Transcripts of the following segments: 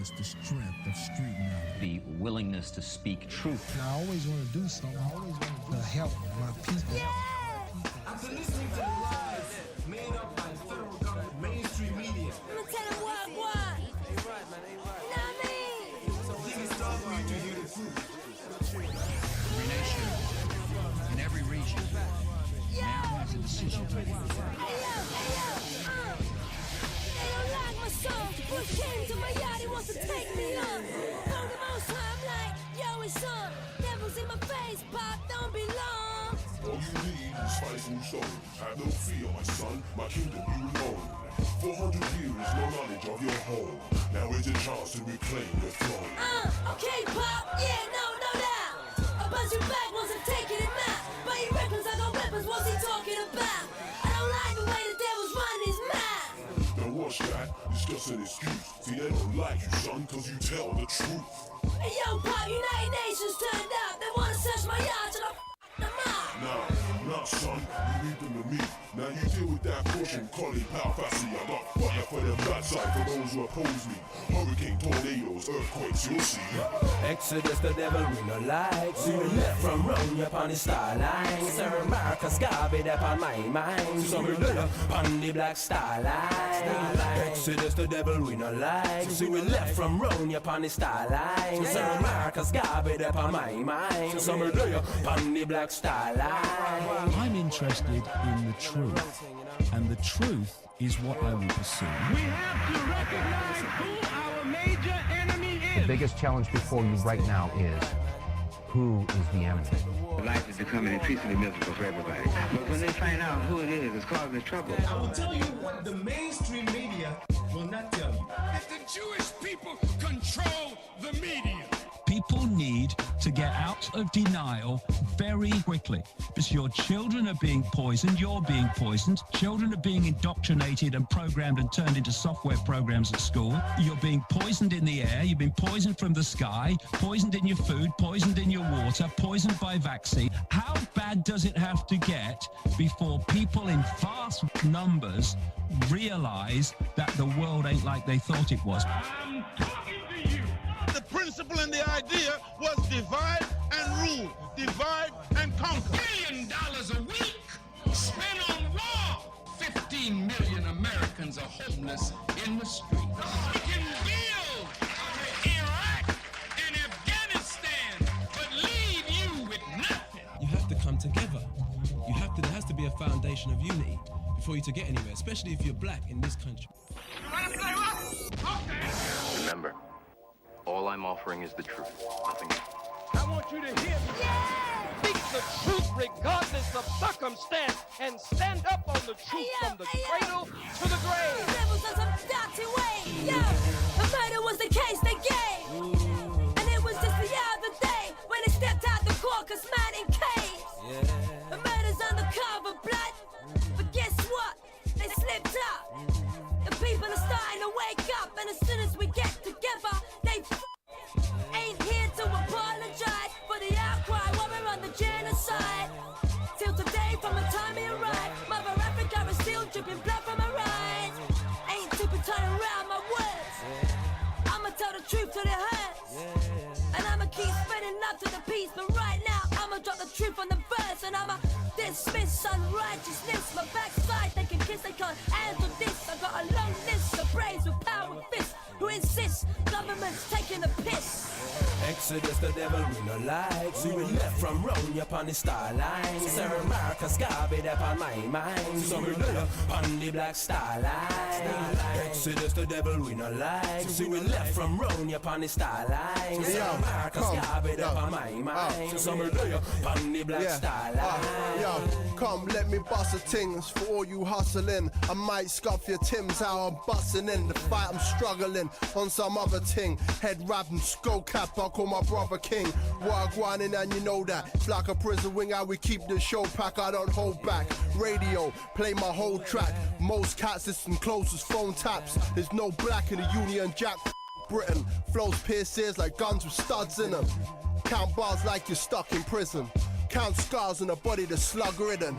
It's the strength of street knowledge. The willingness to speak truth. I always want to do something. I always want to help my people. Yeah! After listening to the lies made up by the federal government, mainstream media. I'm gonna tell them what. You know what I mean? I think it's time for you to hear the truth. Every nation, in every region, now has a decision to make. They don't like my song. Bush came to my yard, he wants to take me on. On the most high, I'm like, yo, it's on. Devil's in my face, Pop, don't be long. All you need is faithful soul. Have no fear, my son, my kingdom you alone. 400 years, no knowledge of your home. Now is your chance to reclaim the throne. Okay, Pop, yeah, no doubt. A bunch of back wants to take it out. But he reckons I got weapons, what's he talking about? I don't like the way the devil's running his mouth. Now watch that, it's just an excuse. See, they don't like you, son, cause you tell the truth. Hey, yo, Pop, United Nations turned up. They want to search my yard till I f*** them up. Nah, son, you leave them to me. Now you deal with that caution, collie, pal, fassy. I got fire for them bad side for those who oppose me. Hurricane, tornadoes, earthquakes, you'll see. Exodus, the devil we no like. See we left from round upon the star line. Sir Marcus Garvey upon my mind. So we lay upon the black star line. Exodus, the devil we no like. See we left from round upon the star line. Sir Marcus Garvey upon my mind. So we lay upon the black star line. I'm interested in the truth, and the truth is what I will pursue. We have to recognize who our major enemy is. The biggest challenge before you right now is, who is the enemy? Life is becoming increasingly miserable for everybody. But when they find out who it is that's causing trouble. I will tell you what the mainstream media will not tell you. That the Jewish people control the media. People need to get out of denial very quickly, because your children are being poisoned, you're being poisoned, children are being indoctrinated and programmed and turned into software programs at school, you're being poisoned in the air, you've been poisoned from the sky, poisoned in your food, poisoned in your water, poisoned by vaccine. How bad does it have to get before people in vast numbers realize that the world ain't like they thought it was? I'm talking to you. The principle and the idea was divide and rule, divide and conquer. $1 billion a week spent on war. 15 million Americans are homeless in the streets. We can build Iraq and Afghanistan, but leave you with nothing. You have to come together. There has to be a foundation of unity before you to get anywhere, especially if you're black in this country. You want to play what? Okay. Remember, all I'm offering is the truth, nothing else. I want you to hear me. Yeah! Speak the truth regardless of circumstance and stand up on the truth from the cradle to the grave. Rebels on some dirty way. Yo, the murder was the case they gave. And it was just the other day when they stepped out the caucus man in caves. The murder's undercover blood. But guess what? They slipped up. The people are starting to wake up, and as soon as we get together, they ain't here to apologize for the outcry while we're on the genocide. Till today, from the time we arrived, Mother Africa is still dripping blood from her eyes. Ain't super turning around my words. I'ma tell the truth till it hurts. And I'ma keep spreading love to the peace. But right now, I'ma drop the truth on the verse. And I'ma dismiss unrighteousness. My backside, they can kiss, they can't handle this. I got a long list of brains with power fists who insist government's taking a piss. Exodus, the devil we no like. See we left from round upon the star line. Sir Marcus Garvey upon my mind. So we lay upon the black star line. Exodus, the devil we no like. See we left from round upon the star line. Sir Marcus Garvey upon my mind. So we lay upon the black star line. Yo, come let me bust the things for all you hustling. I might scuff your Tims how I'm busting in. The fight I'm struggling on some other ting. Head wrap and skull cap, I call my brother king. Wagwanin and you know that. It's like a prison wing how we keep the show pack. I don't hold back. Radio, play my whole track. Most cats listen close as phone taps. There's no black in the Union Jack. Britain flows pierce ears like guns with studs in them. Count bars like you're stuck in prison. Count scars on a body that's slug ridden.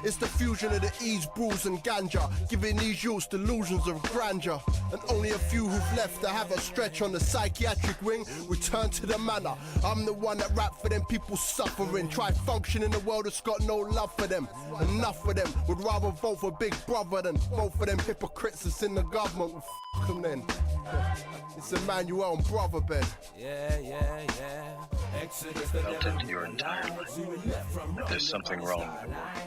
It's the fusion of the E's, brews and ganja, giving these youths delusions of grandeur. And only a few who've left to have a stretch on the psychiatric wing return to the manor. I'm the one that rap for them people suffering. Try function in a world that's got no love for them. Enough of them would rather vote for Big Brother than vote for them hypocrites that's in the government. Well, f them then. It's Emmanuel and Brother Ben. Felt it your entire life that there's something wrong.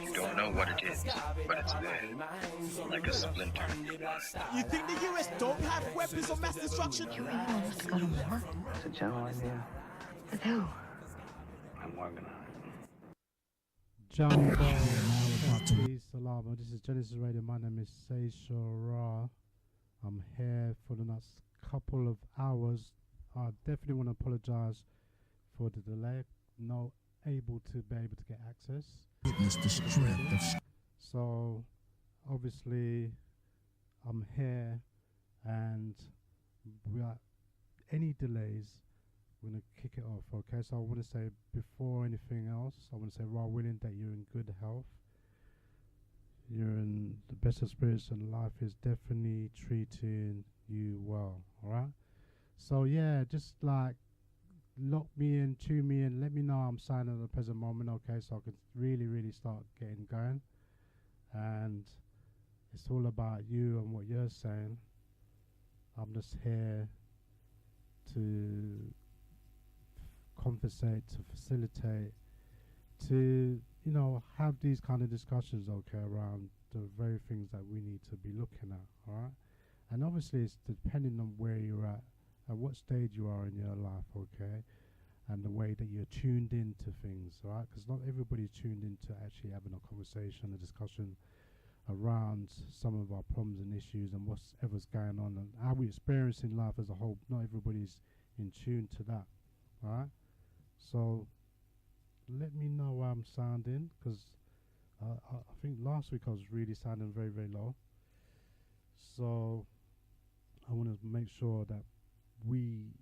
You don't know what it is, but it's there, like a splinter. You think the US don't have weapons of mass destruction? You ain't know what's gonna work. It's a general idea. With who? I'm working on it. Jumbo, peace, salam. This is Genesis Radio. My name is Sayshara. I'm here for the next couple of hours. I definitely want to apologize for the delay. Not able to get access. Witness the strength of. So, obviously, I'm here, and without any delays, we're gonna kick it off. Okay. So I want to say before anything else, I want to say, Ra willing, that you're in good health. You're in the best of spirits, and life is definitely treating you well. All right. So yeah, just like lock me in, tune me in, let me know I'm signing at the present moment, okay, so I can really start getting going. And it's all about you and what you're saying. I'm just here to conversate, to facilitate, to, you know, have these kind of discussions, okay, around the very things that we need to be looking at, alright? And obviously it's depending on where you're at what stage you are in your life, okay, and the way that you're tuned into things, right? Because not everybody's tuned into actually having a conversation, a discussion around some of our problems and issues and whatever's going on and how we experience in life as a whole. Not everybody's in tune to that, right? So let me know how I'm sounding, because I think last week I was really sounding very low. So I want to make sure that we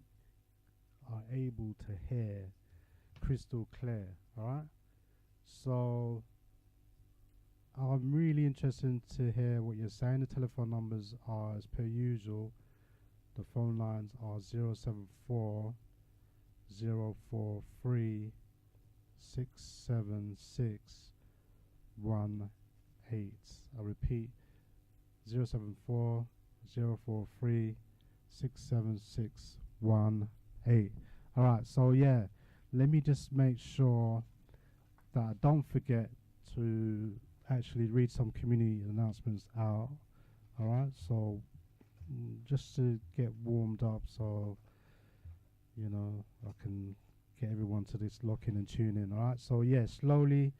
are able to hear crystal clear, alright? So I'm really interested to hear what you're saying. The telephone numbers are as per usual. The phone lines are 074 043 676 18. I repeat, 074 043 67618. Alright, so yeah, let me just make sure that I don't forget to actually read some community announcements out. Alright, so just to get warmed up, so you know I can get everyone to this lock in and tune in. Alright, so yeah, slowly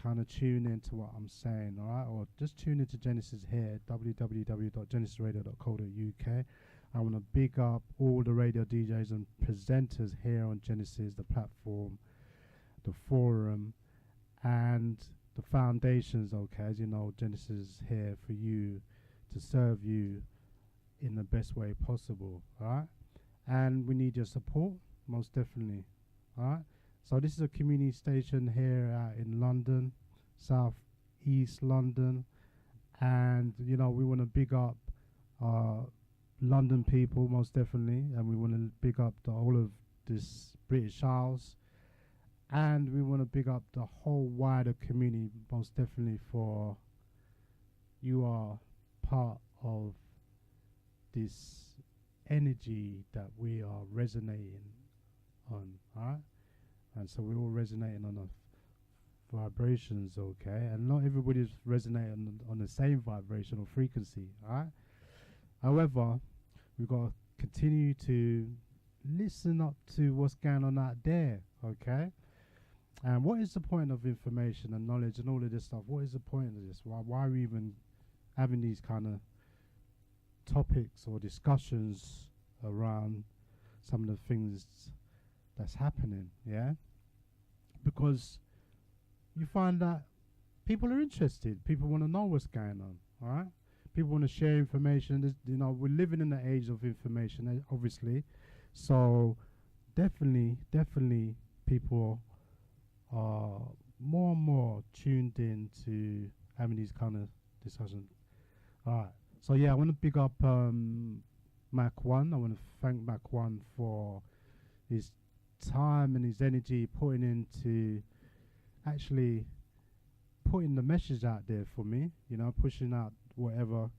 kind of tune into what I'm saying, alright, or just tune into Genesis here, www.genesisradio.co.uk. I want to big up all the radio DJs and presenters here on Genesis, the platform, the forum, and the foundations, okay? As you know, Genesis is here for you, to serve you in the best way possible, alright? And we need your support, most definitely, alright? So this is a community station here in London, South East London, and you know, we want to big up London people, most definitely, and we want to big up the whole of this British Isles, and we want to big up the whole wider community, most definitely, for you are part of this energy that we are resonating on, alright? And so we're all resonating on the vibrations, okay? And not everybody's resonating on the same vibrational frequency, alright? However, we've got to continue to listen up to what's going on out there, okay? And what is the point of information and knowledge and all of this stuff? What is the point of this? Why are we even having these kind of topics or discussions around some of the things that's happening, yeah? Because you find that people are interested. People want to know what's going on, all right? People want to share information. You know, we're living in the age of information, obviously. So definitely people are more and more tuned in to having these kind of discussions. All right. So yeah, I want to big up Mac One. I want to thank Mac One for his time and his energy putting into actually putting the message out there for me, you know, pushing out whatever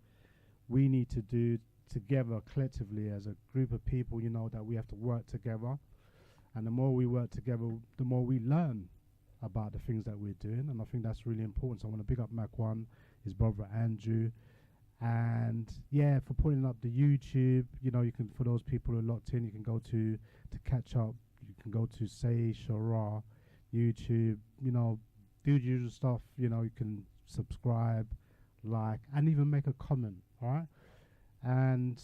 we need to do together collectively as a group of people, you know, that we have to work together. And the more we work together, the more we learn about the things that we're doing. And I think that's really important. So I want to big up Mac One, his brother Andrew, and yeah, for putting up the YouTube. You know, you can, for those people who are locked in, you can go to catch up. You can go to Sayshara YouTube, you know, do the usual stuff. You know, you can subscribe, like, and even make a comment. All right. And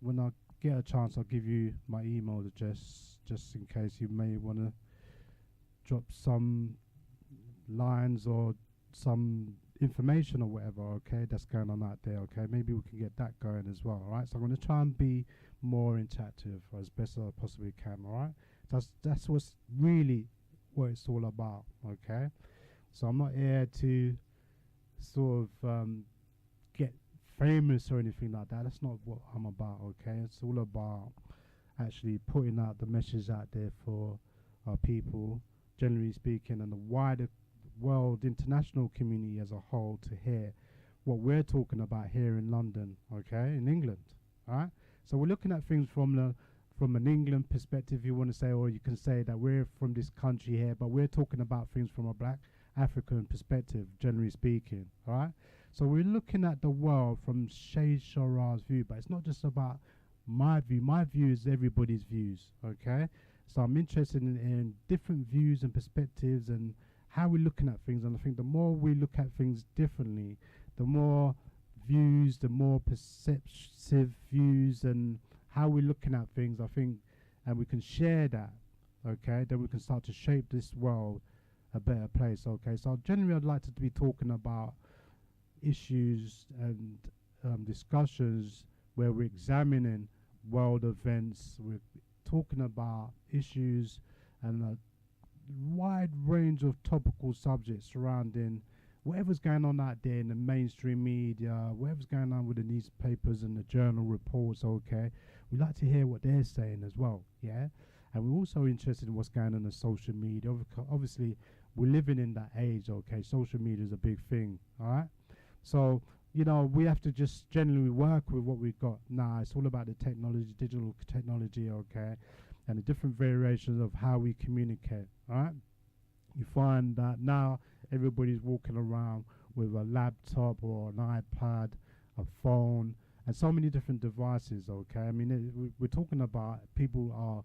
when I get a chance, I'll give you my email address just in case you may want to drop some lines or some information or whatever, okay, that's going on out there, okay? Maybe we can get that going as well, all right? So I'm going to try and be more interactive as best as I possibly can, all right? That's what's really what it's all about, okay? So I'm not here to sort of get famous or anything like that. That's not what I'm about, okay? It's all about actually putting out the message out there for our people, generally speaking, and the wider world, international community as a whole, to hear what we're talking about here in London, okay, in England, all right? So we're looking at things from an England perspective, you want to say, or you can say that we're from this country here, but we're talking about things from a black African perspective, generally speaking, all right? So we're looking at the world from Sayshara's view, but it's not just about my view. My view is everybody's views, okay? So I'm interested in different views and perspectives and how we're looking at things. And I think the more we look at things differently, the more views, the more perceptive views and how we're looking at things, I think, and we can share that, okay? Then we can start to shape this world a better place, okay? So generally I'd like to be talking about issues and discussions where we're examining world events, we're talking about issues and a wide range of topical subjects surrounding whatever's going on out there in the mainstream media, whatever's going on with the newspapers and the journal reports, okay? We like to hear what they're saying as well, yeah? And we're also interested in what's going on in social media. Obviously, we're living in that age, okay? Social media is a big thing, all right? So, you know, we have to just generally work with what we've got now. It's all about the technology, digital technology, okay? And the different variations of how we communicate, all right? You find that now everybody's walking around with a laptop or an iPad, a phone, and so many different devices, okay? I mean, we're talking about people are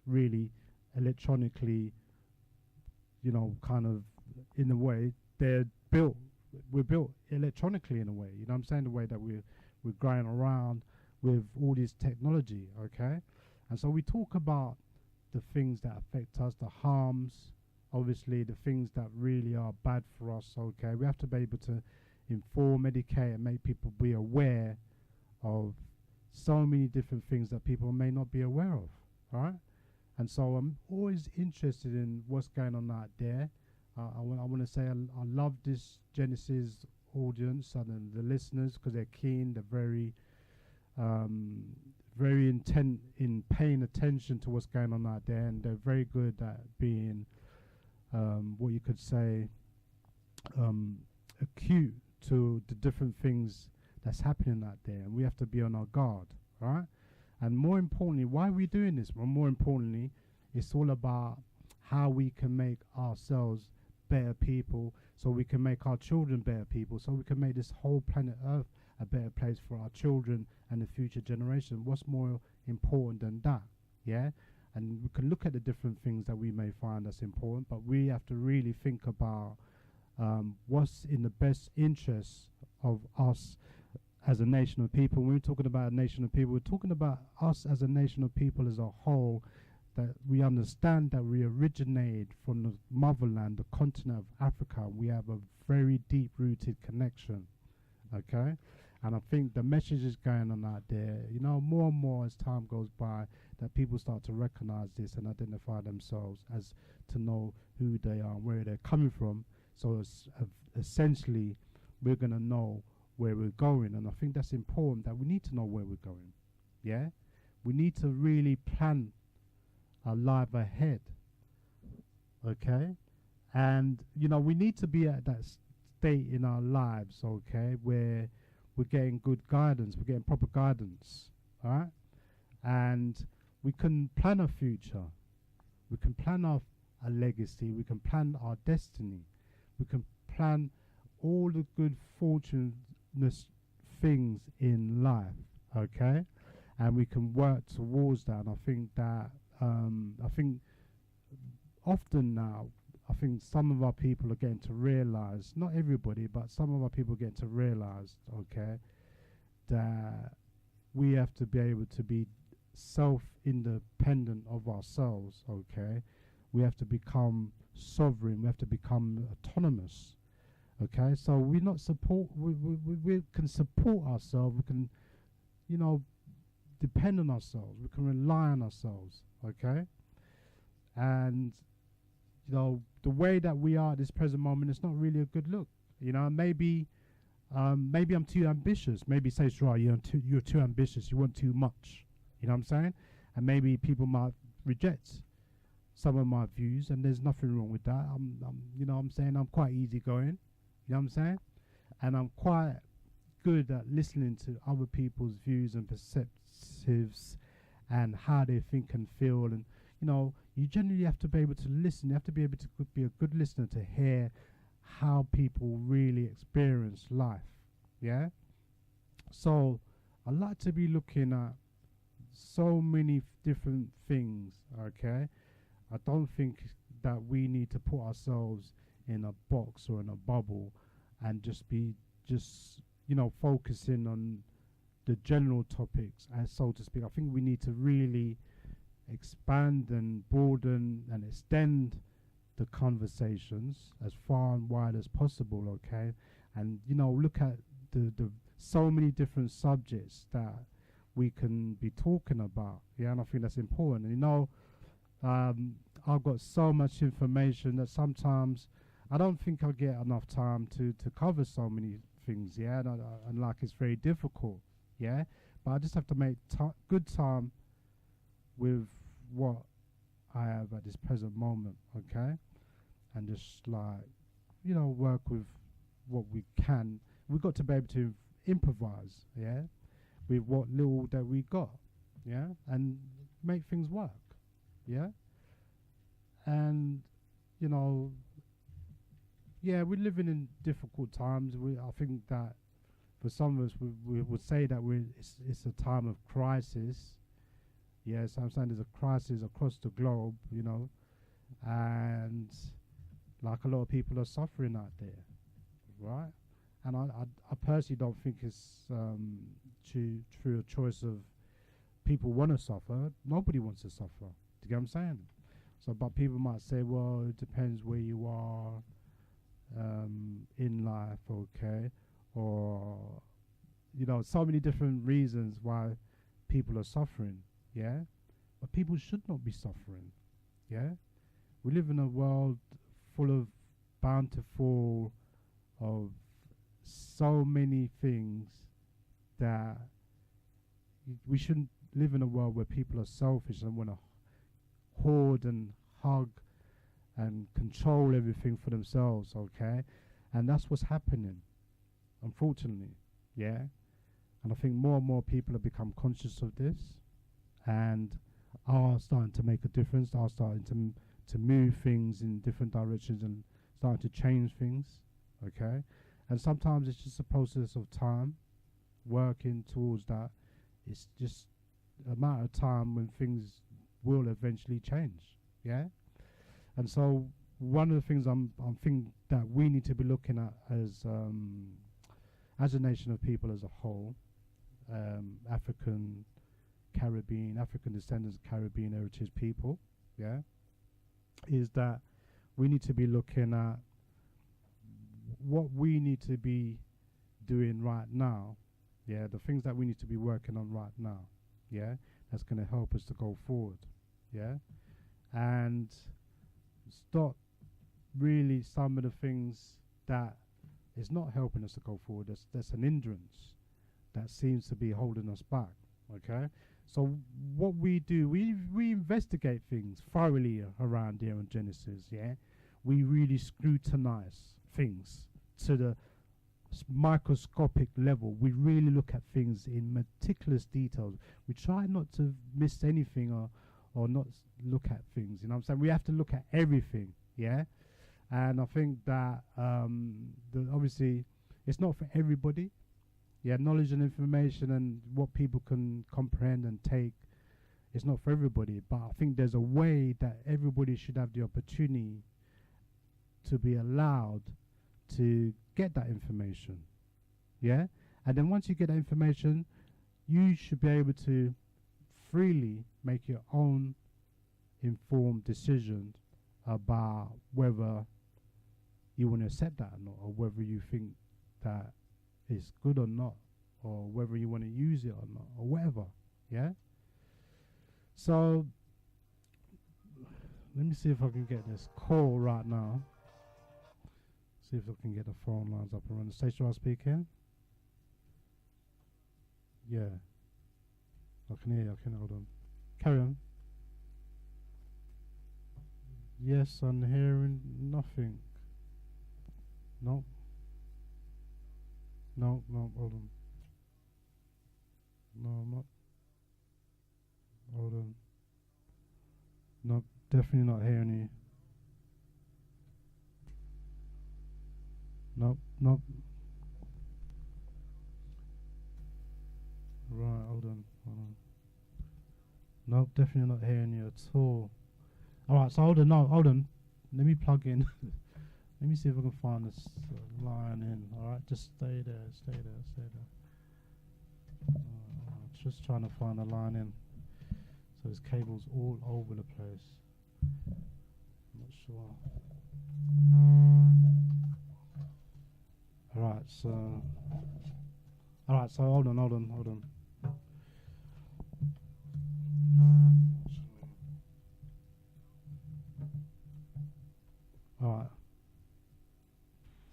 really electronically, you know, kind of, in a way, we're built electronically in a way, you know what I'm saying? The way that we're going around with all this technology, okay? And so we talk about the things that affect us, the harms, obviously the things that really are bad for us, okay? We have to be able to inform, educate, and make people be aware of so many different things that people may not be aware of, all right? And so I'm always interested in what's going on out there. I want to say I love this Genesis audience and the listeners because they're keen, they're very intent in paying attention to what's going on out there, and they're very good at being, what you could say, acute to the different things that's happening out there, and we have to be on our guard, right? And more importantly, why are we doing this? Well, more importantly, it's all about how we can make ourselves better people, so we can make our children better people, so we can make this whole planet Earth a better place for our children and the future generation. What's more important than that, yeah? And we can look at the different things that we may find that's important, but we have to really think about what's in the best interests of us as a nation of people. When we're talking about a nation of people, we're talking about us as a nation of people as a whole, that we understand that we originate from the motherland, the continent of Africa. We have a very deep-rooted connection, okay? And I think the message is going on out there, you know, more and more as time goes by, that people start to recognize this and identify themselves as to know who they are and where they're coming from. So essentially, we're going to know where we're going. And I think that's important, that we need to know where we're going. Yeah? We need to really plan our life ahead. Okay? And, you know, we need to be at that state in our lives, okay, where we're getting good guidance, we're getting proper guidance, all right? And we can plan a future. We can plan a legacy. We can plan our destiny. We can plan all the good fortunate things in life, okay? And we can work towards that. And I think that, often now, I think some of our people are getting to realize, not everybody, but some of our people are getting to realize, okay, that we have to be able to be self-independent of ourselves, okay? We have to become sovereign. We have to become autonomous, okay? So we can support ourselves. We can, you know, depend on ourselves. We can rely on ourselves, okay? And, you know, the way that we are at this present moment is not really a good look. You know, maybe I'm too ambitious. Maybe Sayshara, you're too ambitious. You want too much. You know what I'm saying? And maybe people might reject some of my views, and there's nothing wrong with that. You know what I'm saying? I'm quite easygoing. You know what I'm saying? And I'm quite good at listening to other people's views and perceptives and how they think and feel. And, you know, you generally have to be able to listen. You have to be able to be a good listener to hear how people really experience life. Yeah? So I like to be looking at so many different things, okay? I don't think that we need to put ourselves in a box or in a bubble and just you know, focusing on the general topics, as so to speak. I think we need to really expand and broaden and extend the conversations as far and wide as possible, okay? And, you know, look at the so many different subjects that we can be talking about, yeah, and I think that's important. And, you know, I've got so much information that sometimes I don't think I get enough time to cover so many things, yeah, and like it's very difficult, yeah, but I just have to make good time with what I have at this present moment, okay, and just, like, you know, work with what we can. We've got to be able to improvise, yeah, with what little that we got, yeah, and make things work, yeah. And, you know, yeah, we're living in difficult times. I think that for some of us, we would say that it's a time of crisis. Yes, I'm saying there's a crisis across the globe, you know, and like a lot of people are suffering out there, right? And I personally don't think it's through a choice of people want to suffer. Nobody wants to suffer. Do you get what I'm saying? So, but people might say, well, it depends where you are in life, okay? Or, you know, so many different reasons why people are suffering, yeah? But people should not be suffering, yeah? We live in a world full of bountiful, of so many things that we shouldn't live in a world where people are selfish and want to hoard and hug and control everything for themselves, okay? And that's what's happening, unfortunately, yeah? And I think more and more people have become conscious of this and are starting to make a difference, are starting to move things in different directions and starting to change things, okay? And sometimes it's just a process of time, working towards that. It's just a matter of time when things will eventually change, yeah? And so one of the things I'm thinking that we need to be looking at as a nation of people as a whole, African, Caribbean, African Descendants, Caribbean Heritage people, yeah, is that we need to be looking at what we need to be doing right now Yeah, the things that we need to be working on right now. Yeah, that's going to help us to go forward. Yeah, and stop really some of the things that is not helping us to go forward. That's an hindrance that seems to be holding us back. Okay, so what we do, we investigate things thoroughly around here on Genesis. Yeah, we really scrutinize things to the microscopic level. We really look at things in meticulous details. We try not to miss anything or not look at things. You know what I'm saying? We have to look at everything. Yeah, and I think that obviously it's not for everybody. Yeah, knowledge and information and what people can comprehend and take, it's not for everybody. But I think there's a way that everybody should have the opportunity to be allowed to get that information. Yeah? And then once you get that information, you should be able to freely make your own informed decision about whether you want to accept that or not, or whether you think that it's good or not, or whether you want to use it or not, or whatever. Yeah? So let me see if I can get this call right now. See if I can get the phone lines up and running. Sayshara speaking. Yeah. I can hear you. I can hold on. Carry on. Yes, I'm hearing nothing. No. No, hold on. No, I'm not. Hold on. No, definitely not hearing you. Nope. Right, hold on. Nope, definitely not hearing you at all. Alright, so hold on. Let me plug in. Let me see if I can find this line in. Alright, just stay there. Just trying to find a line in. So there's cables all over the place. I'm not sure. Alright, so hold on. Alright.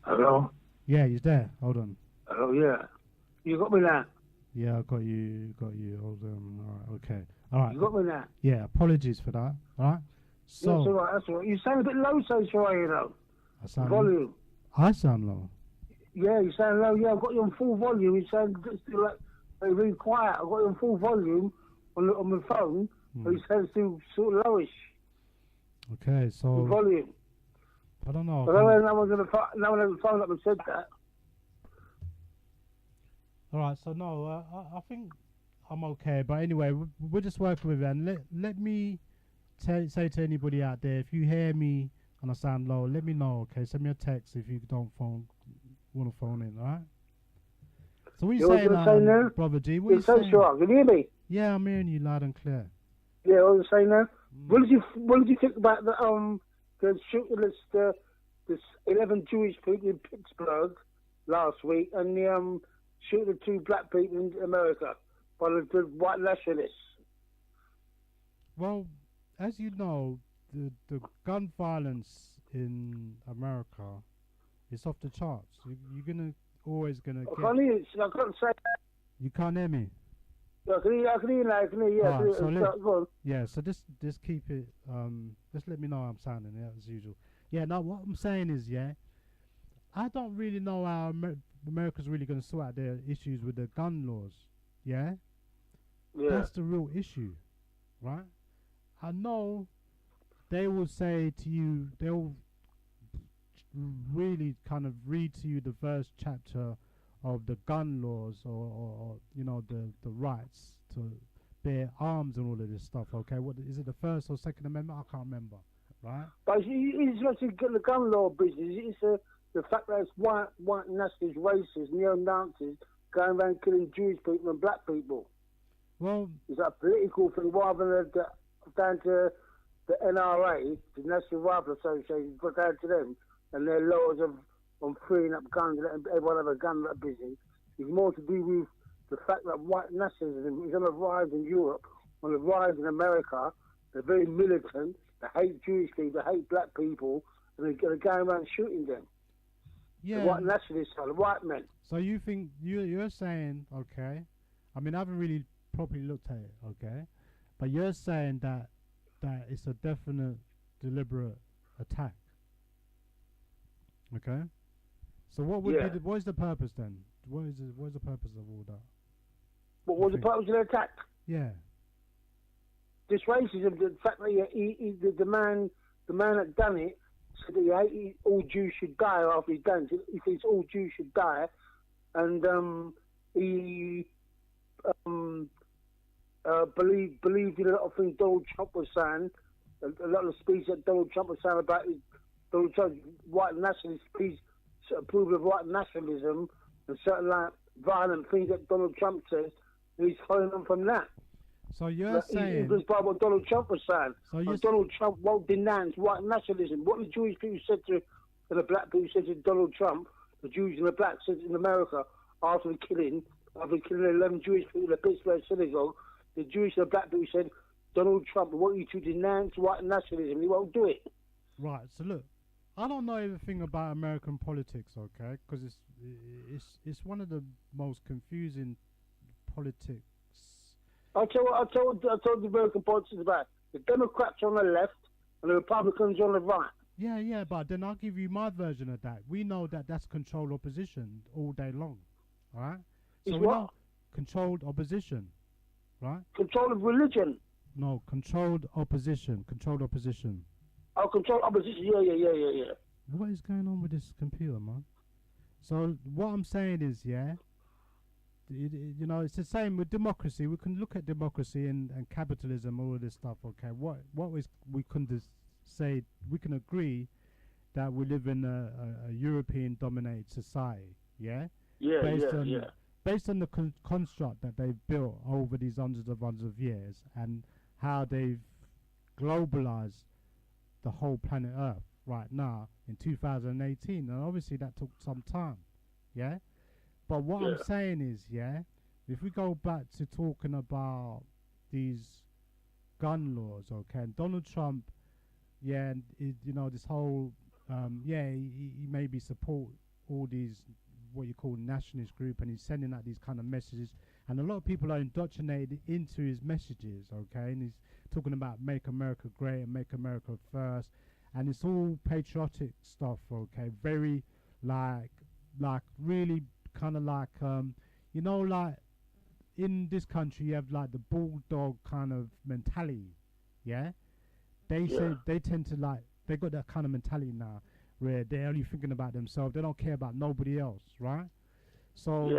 Hello? Yeah, he's there. Hold on. Hello, yeah. You got me now? Yeah, I got you. Hold on. Alright, okay. Alright. You got me now? Yeah, apologies for that. Alright? So, That's all right. You sound a bit low, Sayshara, you know. I sound volume. I sound low. Yeah, you sound low. Yeah, I've got you on full volume. You sound still like really quiet. I've got you on full volume on my phone, but you sound still sort of lowish. Okay, so... The volume. I don't know. I don't know. No one has phoned up and said that. Alright, so no, I think I'm okay. But anyway, we're just working with it. And let me say to anybody out there, if you hear me and I sound low, let me know, okay? Send me a text if you want to phone in, alright? So what are you saying, Brother G? What are you saying? Sure. Can you hear me? Yeah, I'm hearing you loud and clear. Yeah, what are you saying now? What did you think about the shooting this 11 Jewish people in Pittsburgh last week, and the shooting the 2 black people in America by the white nationalists? Well, as you know, the gun violence in America is off the charts. You're always gonna get... I can't say... You can't hear me? I can hear you now. Yeah. Right, so yeah, so just keep it... just let me know how I'm sounding, yeah, as usual. Yeah, now what I'm saying is, yeah, I don't really know how America's really going to sort out their issues with the gun laws, yeah? That's the real issue, right? I know they will say to you, they'll really kind of read to you the first chapter of the gun laws or you know, the rights to bear arms and all of this stuff, okay? What is it, the First or Second Amendment? I can't remember, right? But it's not the gun law business. It's the fact that it's white nationalist, racist, neo-Nazis going around killing Jewish people and black people. Well, it's a political thing rather than down to the NRA, the National Rifle Association, got down to them and their laws on freeing up guns, letting everyone have a gun that business. It's more to do with the fact that white nationalism is on the rise in Europe, on the rise in America. They're very militant. They hate Jewish people. They hate black people, and they're going around shooting them. Yeah. The white nationalists are the white men. So you think you're saying, okay? I mean, I haven't really properly looked at it, okay? But you're saying that it's a definite, deliberate attack. Okay. So what would be what is the purpose then? What is the purpose of all that? What was the purpose of the attack? Yeah. This racism, the fact that the man that done it said that all Jews should die after he's done it. He thinks all Jews should die, and he believed in a lot of things Donald Trump was saying. A lot of the speech that Donald Trump was saying about Donald Trump's white nationalist speech, approval of white nationalism, and certain like violent things that Donald Trump says. He's following on from that. So you're saying... It was by what Donald Trump was saying. So Donald Trump won't denounce white nationalism. What the Jewish people said to the black people said to Donald Trump, the Jews and the blacks said in America, after the killing 11 Jewish people in the Pittsburgh synagogue, the Jewish and the black people said, Donald Trump, we want you to denounce white nationalism. He won't do it. Right, so look, I don't know everything about American politics, okay? Because it's one of the most confusing politics. I'll tell the American politics about. The Democrats on the left and the Republicans on the right. Yeah, but then I'll give you my version of that. We know that that's controlled opposition all day long, all right? So we know controlled opposition, right? Control of religion. No, controlled opposition. Oh, controlled opposition, yeah. What is going on with this computer, man? So what I'm saying is, you know, it's the same with democracy. We can look at democracy and capitalism, all of this stuff, okay? We can say, we can agree that we live in a European-dominated society, yeah? Based on the construct that they've built over these hundreds of years and how they've globalized the whole planet Earth right now in 2018, and obviously that took some time, yeah? But what I'm saying is, if we go back to talking about these gun laws, okay, and Donald Trump, and you know, this whole, he maybe support all these, what you call nationalist group, and he's sending out these kind of messages, and a lot of people are indoctrinated into his messages, okay, and he's talking about make America great and make America first, and it's all patriotic stuff, okay, very like really kind of like, you know, like in this country you have like the bulldog kind of mentality, they tend to like, they got that kind of mentality now where they're only thinking about themselves, they don't care about nobody else, right? So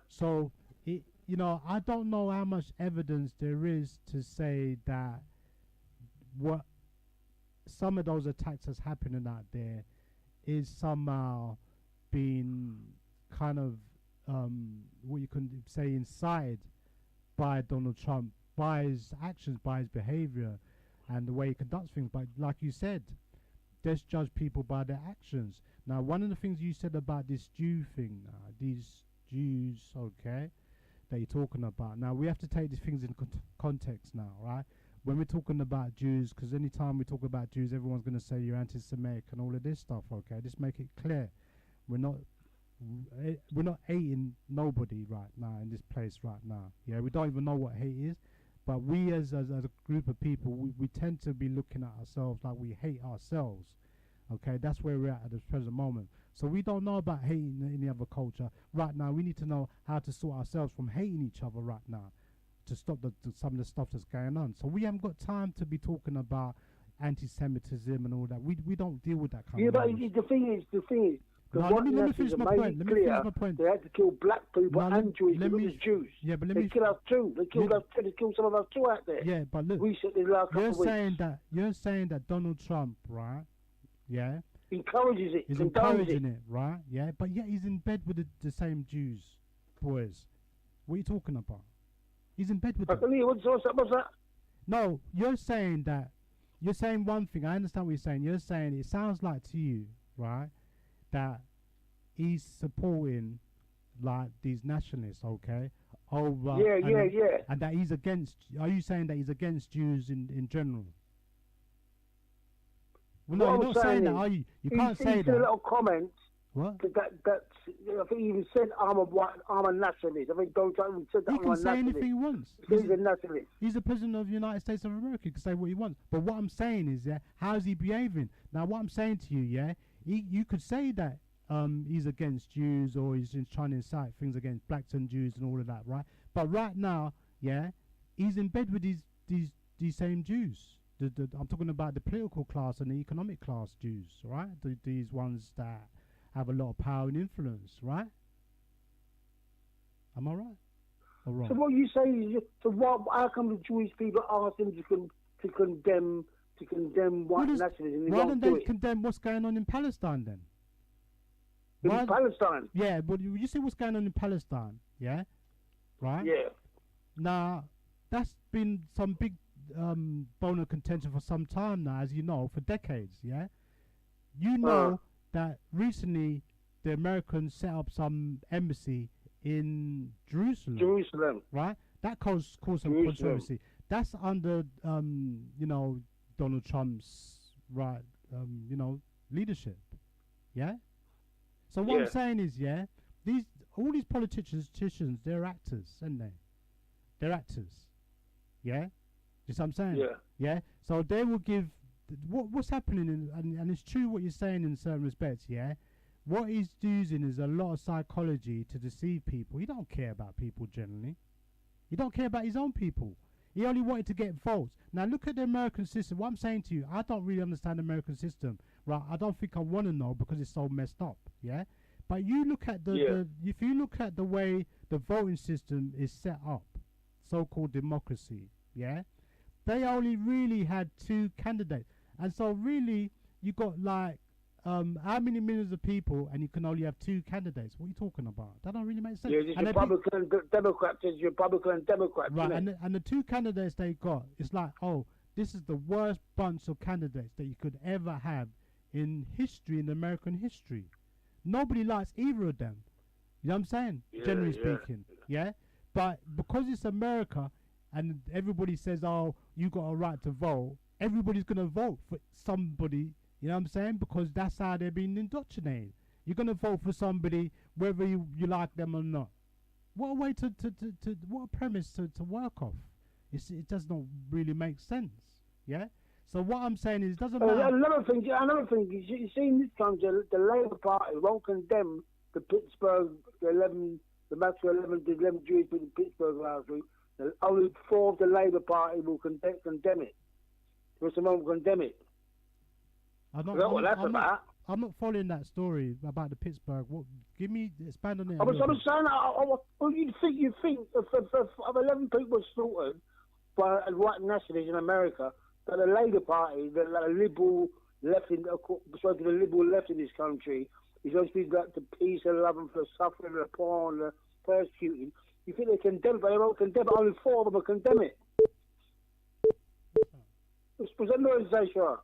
so it, you know, I don't know how much evidence there is to say that what some of those attacks that's happening out there is somehow being kind of what you can say incited by Donald Trump, by his actions, by his behavior and the way he conducts things. But like you said, let's judge people by their actions. Now, one of the things you said about this Jew thing, these Jews, okay, that you're talking about. Now, we have to take these things in context now, right? When we're talking about Jews, because anytime we talk about Jews, everyone's going to say you're anti-Semitic and all of this stuff, okay? Just make it clear. We're not hating nobody right now in this place right now. Yeah, we don't even know what hate is, but we as a group of people, we tend to be looking at ourselves like we hate ourselves. Okay, that's where we're at this present moment. So we don't know about hating any other culture right now. We need to know how to sort ourselves from hating each other right now to stop some of the stuff that's going on. So we haven't got time to be talking about anti-Semitism and all that. We don't deal with that kind of language. Yeah, but the thing is, the let me finish my point. They had to kill black people and Jewish people as Jews. Yeah, but they killed us too. They killed us too. They killed some of us too out there. Yeah, but look, recently, the last couple of weeks. You're saying that Donald Trump, right? Yeah. Encourages it. He's encouraging it, right? Yeah, but yet he's in bed with the same Jews, boys. What are you talking about? He's in bed with them. What's that? No, you're saying one thing. I understand what you're saying. You're saying it sounds like to you, right, that he's supporting like these nationalists, okay, over. Yeah. And that he's against. Are you saying that he's against Jews in general? Well, no, you're not saying that, are you? You can't say that. He said a little comment. What? That I think he even said I'm a nationalist. I think Donald Trump even said that He can say anything he wants. He's a nationalist. He's the president of the United States of America. He can say what he wants. But what I'm saying is, how's he behaving? Now, what I'm saying to you, you could say that he's against Jews or he's trying to incite things against blacks and Jews and all of that, right? But right now, he's in bed with these same Jews. I'm talking about the political class and the economic class Jews, right? These ones that have a lot of power and influence, right? Am I right or wrong? So what you say is, how come the Jewish people ask him to condemn white nationalism? Why don't they condemn what's going on in Palestine then? In Palestine? Yeah, but you see what's going on in Palestine, yeah? Right? Yeah. Now, that's been some big bone of contention for some time now, as you know, for decades, yeah? You know that recently the Americans set up some embassy in Jerusalem. Right? That caused some controversy. That's under, Donald Trump's, leadership. Yeah? So what I'm saying is, all these politicians, they're actors, aren't they? They're actors. Yeah? You see what I'm saying? Yeah. Yeah? So they will give... What's happening, and it's true what you're saying in certain respects, yeah? What he's using is a lot of psychology to deceive people. He don't care about people generally. He don't care about his own people. He only wanted to get votes. Now look at the American system. What I'm saying to you, I don't really understand the American system, right? I don't think I want to know because it's so messed up, yeah? But you look at if you look at the way the voting system is set up, so-called democracy, yeah? They only really had 2 candidates. And so really, you got like, how many millions of people and you can only have 2 candidates? What are you talking about? That don't really make sense. Yeah, it's Republican, Democrat, it's Republican and Democrat. Right, and the 2 candidates they got, it's like, this is the worst bunch of candidates that you could ever have in history, in American history. Nobody likes either of them. You know what I'm saying? Generally speaking, yeah? But because it's America and everybody says, you got a right to vote, everybody's going to vote for somebody, you know what I'm saying? Because that's how they're being indoctrinated. You're going to vote for somebody whether you like them or not. What a way what a premise to work off. It does not really make sense, yeah? So what I'm saying is, it doesn't matter. Another thing, you see in this country, the Labour Party won't condemn the Pittsburgh, the match for 11 Jewish people in Pittsburgh last week. Only 4 of the Labour Party will condemn it. The rest of them won't condemn it. I'm not following that story about the Pittsburgh. Expand on it. I was saying, you think of 11 people slaughtered by white nationalists in America, that the Labour Party, the liberal left in this country, is supposed to be like the peace and love and for the suffering, the poor and the persecuting. You think they condemn it, but they won't condemn it. Only 4 of them will condemn it. Was that noise, Sayshara?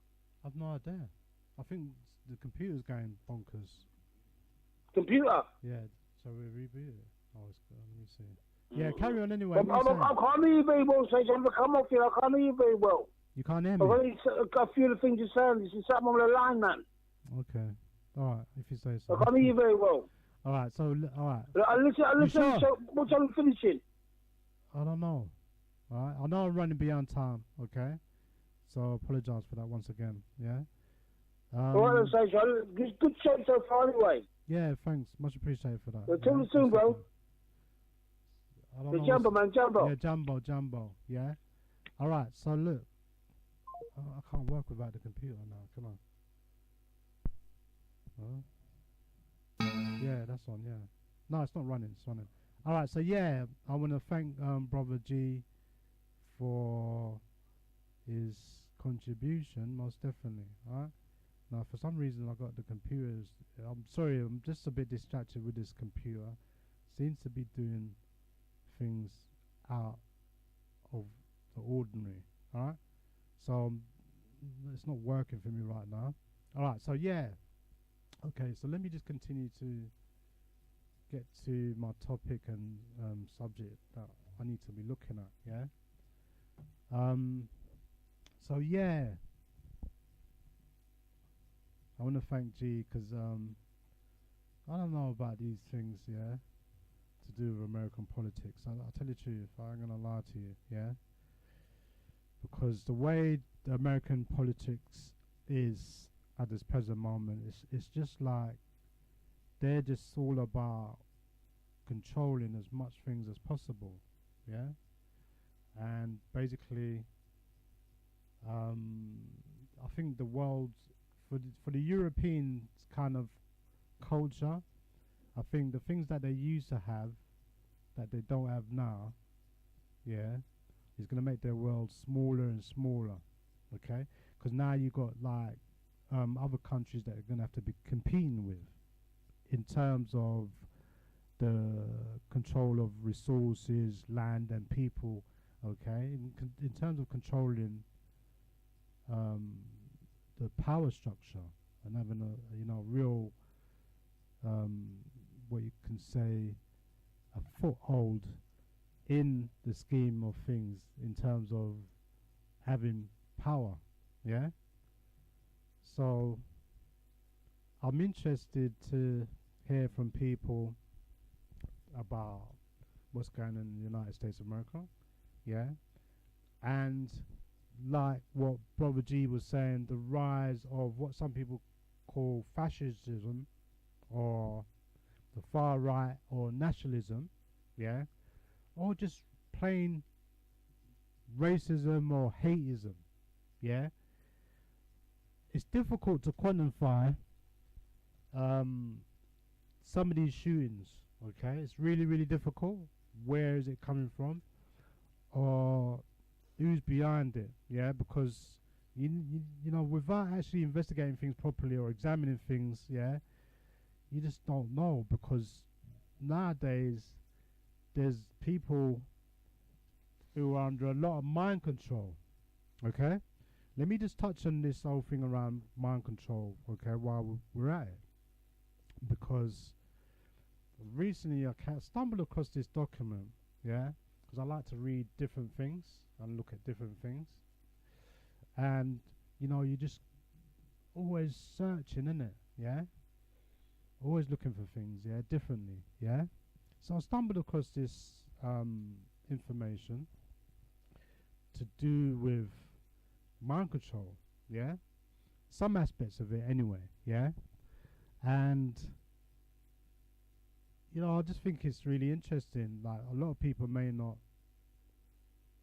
I've no idea. I think the computer's going bonkers. Computer? Yeah, so we reboot it. Let me see. Yeah, carry on anyway. I can't hear you very well, Sayshara. Come off here, I can't hear you very well. You can't hear me? I've got a few of the things you're saying. This is something on the line, man. Okay. Alright, if you say so. I can't hear you very well. Alright, so, alright. Listen, sure? so what time are we finishing? I don't know. Alright, I know I'm running beyond time, okay? So I apologise for that once again, yeah? Alright, then, Sayshara. Good show so far anyway. Yeah, thanks. Much appreciated for that. Well, tell me soon, bro. The Jumbo, man, Jumbo. Yeah, Jumbo, yeah? Alright, so look. I can't work without the computer now, come on. Yeah, that's on, yeah. No, it's not running, it's running. Alright, so yeah, I want to thank Brother G for his contribution, most definitely, alright? Now, for some reason, I got the computers. I'm sorry, I'm just a bit distracted with this computer. Seems to be doing things out of the ordinary, alright? So, it's not working for me right now. Alright, so yeah. Okay, so let me just continue to get to my topic and subject that I need to be looking at. Yeah. So yeah, I want to thank G because I don't know about these things. Yeah, to do with American politics. I'll tell you the truth. I ain't gonna lie to you. Yeah. Because the way the American politics is at this present moment, it's just like they're just all about controlling as much things as possible, yeah. And basically, I think the world for the European kind of culture, I think the things that they used to have that they don't have now, yeah, is going to make their world smaller and smaller, okay? Because now you got like other countries that are going to have to be competing with in terms of the control of resources, land and people, okay? In terms of controlling the power structure and having a real what you can say a foothold in the scheme of things in terms of having power, yeah? So I'm interested to hear from people about what's going on in the United States of America, yeah? And like what Brother G was saying, the rise of what some people call fascism or the far right or nationalism, yeah? Or just plain racism or hateism, yeah? It's difficult to quantify some of these shootings, okay? It's really, really difficult. Where is it coming from? Or who's behind it, yeah? Because, you know, without actually investigating things properly or examining things, yeah, you just don't know, because nowadays there's people who are under a lot of mind control, okay? Let me just touch on this whole thing around mind control, okay, while we're at it. Because recently I stumbled across this document, yeah, because I like to read different things and look at different things. And, you know, you just always searching, innit, yeah? Always looking for things, yeah, differently, yeah? So I stumbled across this information to do with mind control, yeah? Some aspects of it anyway, yeah? And, you know, I just think it's really interesting. Like, a lot of people may not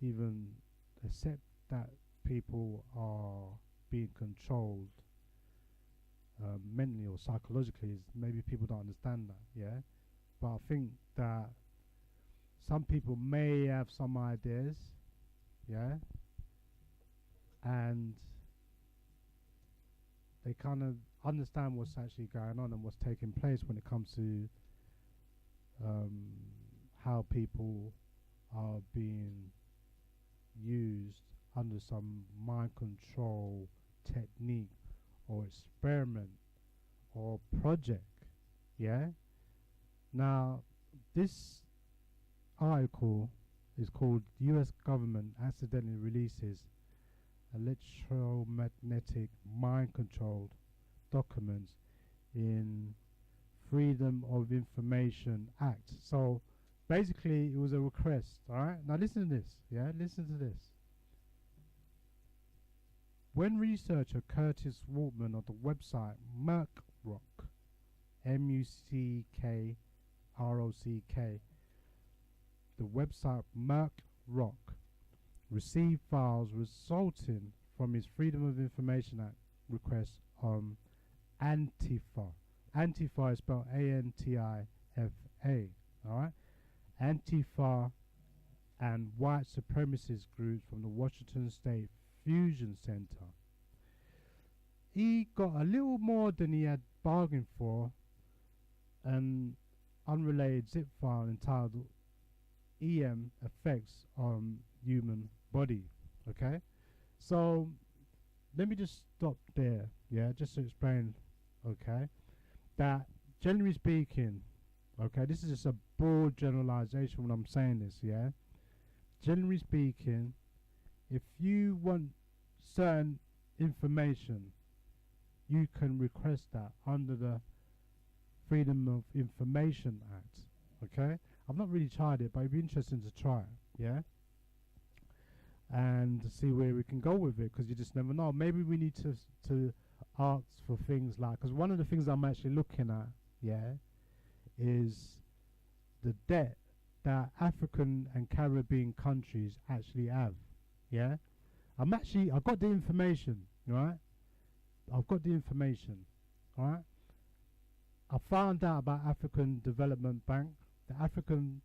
even accept that people are being controlled mentally or psychologically. Maybe people don't understand that, yeah? But I think that some people may have some ideas, yeah? And they kind of understand what's actually going on and what's taking place when it comes to how people are being used under some mind control technique or experiment or project, yeah? Now, this article is called US Government Accidentally Releases Electromagnetic Mind Controlled Documents in Freedom of Information Act. So basically it was a request, alright? Now listen to this, yeah? Listen to this. When researcher Curtis Waltman of the website MuckRock, MuckRock, the website MuckRock, received files resulting from his Freedom of Information Act request on Antifa. Antifa is spelled A-N-T-I-F-A, alright? Antifa and white supremacist groups from the Washington State Fusion Center. He got a little more than he had bargained for, an unrelated zip file entitled EM Effects on Human Body, okay? So let me just stop there, yeah, just to explain, okay, that generally speaking, Okay, this is just a broad generalization when I'm saying this, yeah? Generally speaking, if you want certain information, you can request that under the Freedom of Information Act, okay? I've not really tried it, but it'd be interesting to try it, yeah? And see where we can go with it, because you just never know. Maybe we need to ask for things like, because one of the things I'm actually looking at, yeah, is the debt that African and Caribbean countries actually have, yeah? I've got the information, right? I've got the information, alright? I found out about African Development Bank, the African,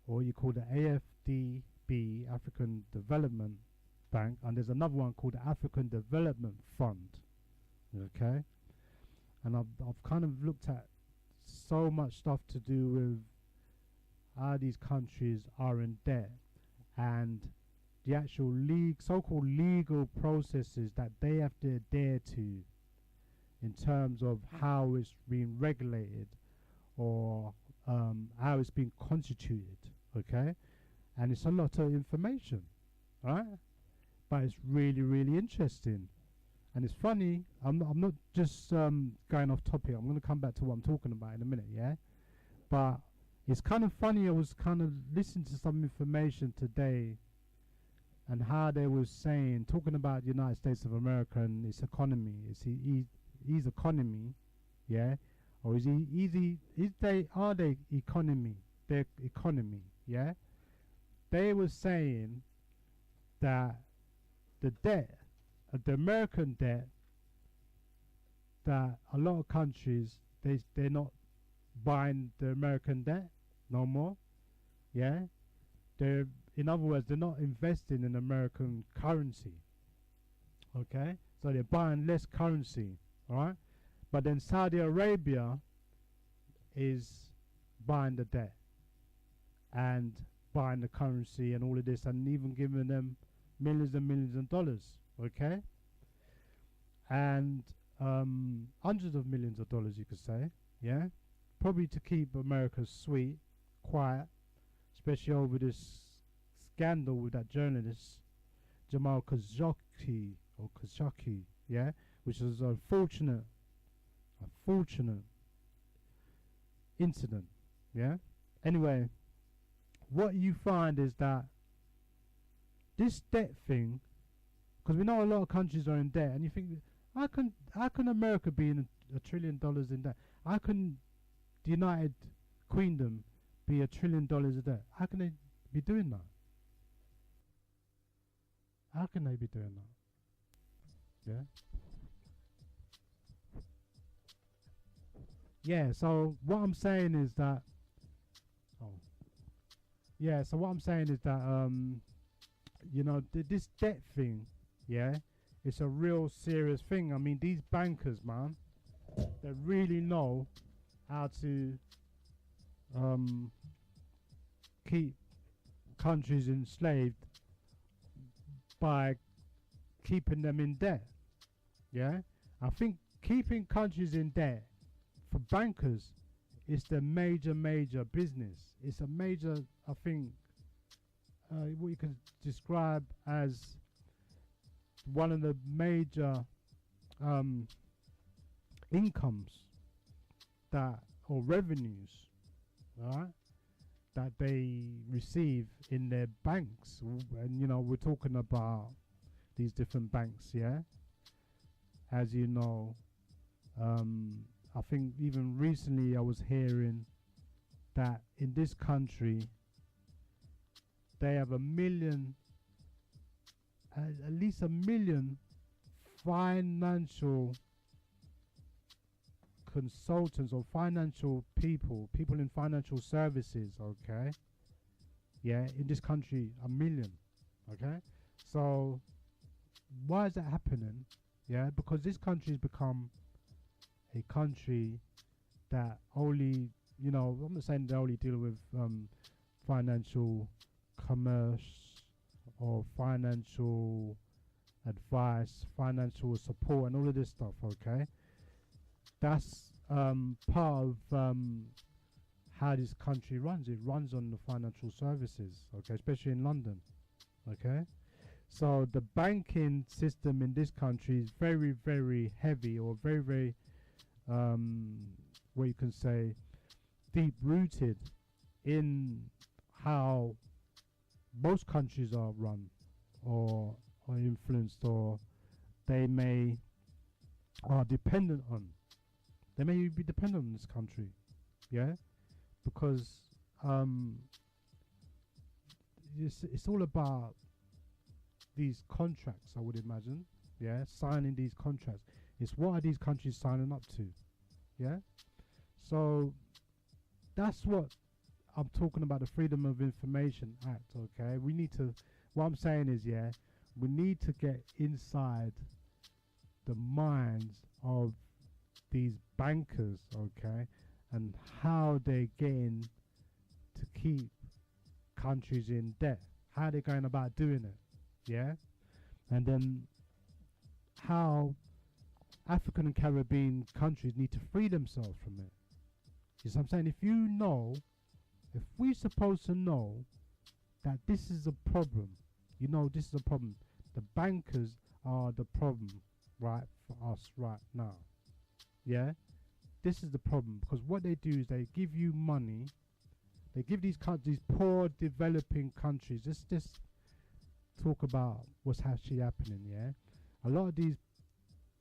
or you call the AFDB, African Development Bank, and there's another one called the African Development Fund, okay? And I've kind of looked at so much stuff to do with how these countries are in debt and the actual so-called legal processes that they have to adhere to in terms of how it's being regulated or how it's being constituted, okay? And it's a lot of information, right? But it's really, really interesting. And it's funny, I'm not just going off topic, I'm going to come back to what I'm talking about in a minute, yeah? But it's kind of funny, I was kind of listening to some information today and how they were saying, talking about the United States of America and its economy, his economy, yeah? Or are they economy, their economy, yeah? They were saying that the debt, the American debt, that a lot of countries, they're not buying the American debt no more, yeah? In other words, they're not investing in American currency, okay? So they're buying less currency, all right? But then Saudi Arabia is buying the debt and buying the currency and all of this and even giving them millions and millions of dollars, okay? And hundreds of millions of dollars, you could say, yeah? Probably to keep America sweet, quiet, especially over this scandal with that journalist, Jamal Khashoggi, yeah? Which was a fortunate incident, yeah? Anyway, what you find is that this debt thing, because we know a lot of countries are in debt, and you think, how can America be in $1 trillion in debt? How can the United Kingdom be $1 trillion in debt? How can they be doing that? How can they be doing that? Yeah? Yeah, so what I'm saying is that you know, this debt thing, yeah, it's a real serious thing. I mean, these bankers, man, they really know how to keep countries enslaved by keeping them in debt, yeah? I think keeping countries in debt for bankers is the major business. It's a major, I think, what you could describe as one of the major incomes that, or revenues, right, that they receive in their banks. And you know, we're talking about these different banks, yeah? As you know, I think even recently I was hearing that in this country they have at least 1 million financial consultants or financial people in financial services, okay? Yeah, in this country, 1 million, okay? So why is that happening? Yeah, because this country has become a country that only, you know, I'm not saying they only deal with financial commerce or financial advice, financial support and all of this stuff, okay? That's part of how this country runs. It runs on the financial services, okay, especially in London, okay. So the banking system in this country is very, very heavy, or very, very, what you can say, deep-rooted in how most countries are run, or influenced, or they may are dependent on. They may be dependent on this country, yeah, because it's all about these contracts, I would imagine, yeah, signing these contracts. It's what are these countries signing up to, yeah. So that's what I'm talking about, the Freedom of Information Act, okay. We need to, what I'm saying is, yeah, we need to get inside the minds of these bankers, okay, and how they're getting to keep countries in debt, how they're going about doing it, yeah, and then how African and Caribbean countries need to free themselves from it. You see what I'm saying? If you know, if we're supposed to know that this is a problem, you know this is a problem, the bankers are the problem, right, for us right now, yeah. This is the problem, because what they do is they give you money, they give these countries, poor developing countries, just talk about what's actually happening, yeah. A lot of these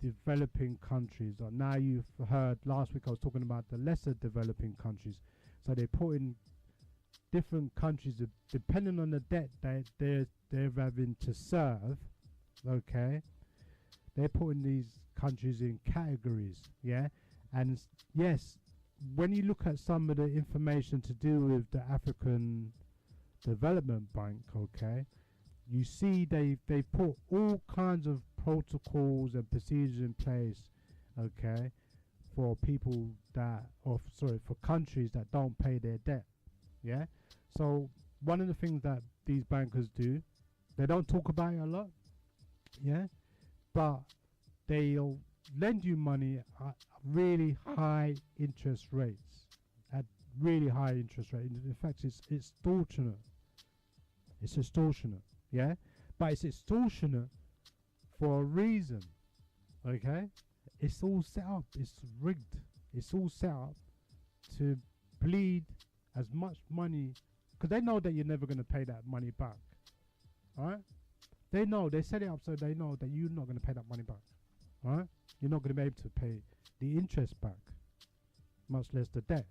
developing countries, or now you've heard, last week I was talking about the lesser developing countries, so they put in different countries depending on the debt that they're having to serve, okay. They're putting these countries in categories, yeah. And yes, when you look at some of the information to do with the African Development Bank, okay, you see they put all kinds of protocols and procedures in place, okay, for people that, for countries that don't pay their debt, yeah. So one of the things that these bankers do, they don't talk about it a lot, yeah, but they'll lend you money at really high interest rates, in fact, it's extortionate. It's extortionate, yeah, but it's extortionate for a reason, okay. It's all set up, it's rigged, it's all set up to bleed as much money, because they know that you're never going to pay that money back, alright. They know, they set it up so they know that you're not going to pay that money back, alright. You're not going to be able to pay the interest back, much less the debt,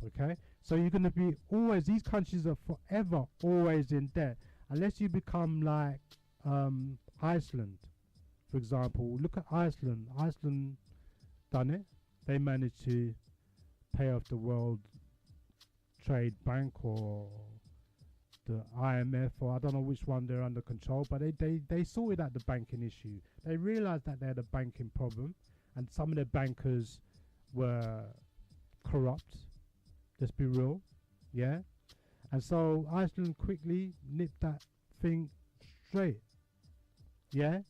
okay. So you're going to be always, these countries are forever always in debt, unless you become like Iceland, for example. Look at Iceland. Iceland done it. They managed to pay off the World Trade Bank or the IMF, or I don't know which one they're under control, but they sorted out the banking issue. They realized that they had a banking problem, and some of the bankers were corrupt. Let's be real, yeah. And so Iceland quickly nipped that thing straight, yeah.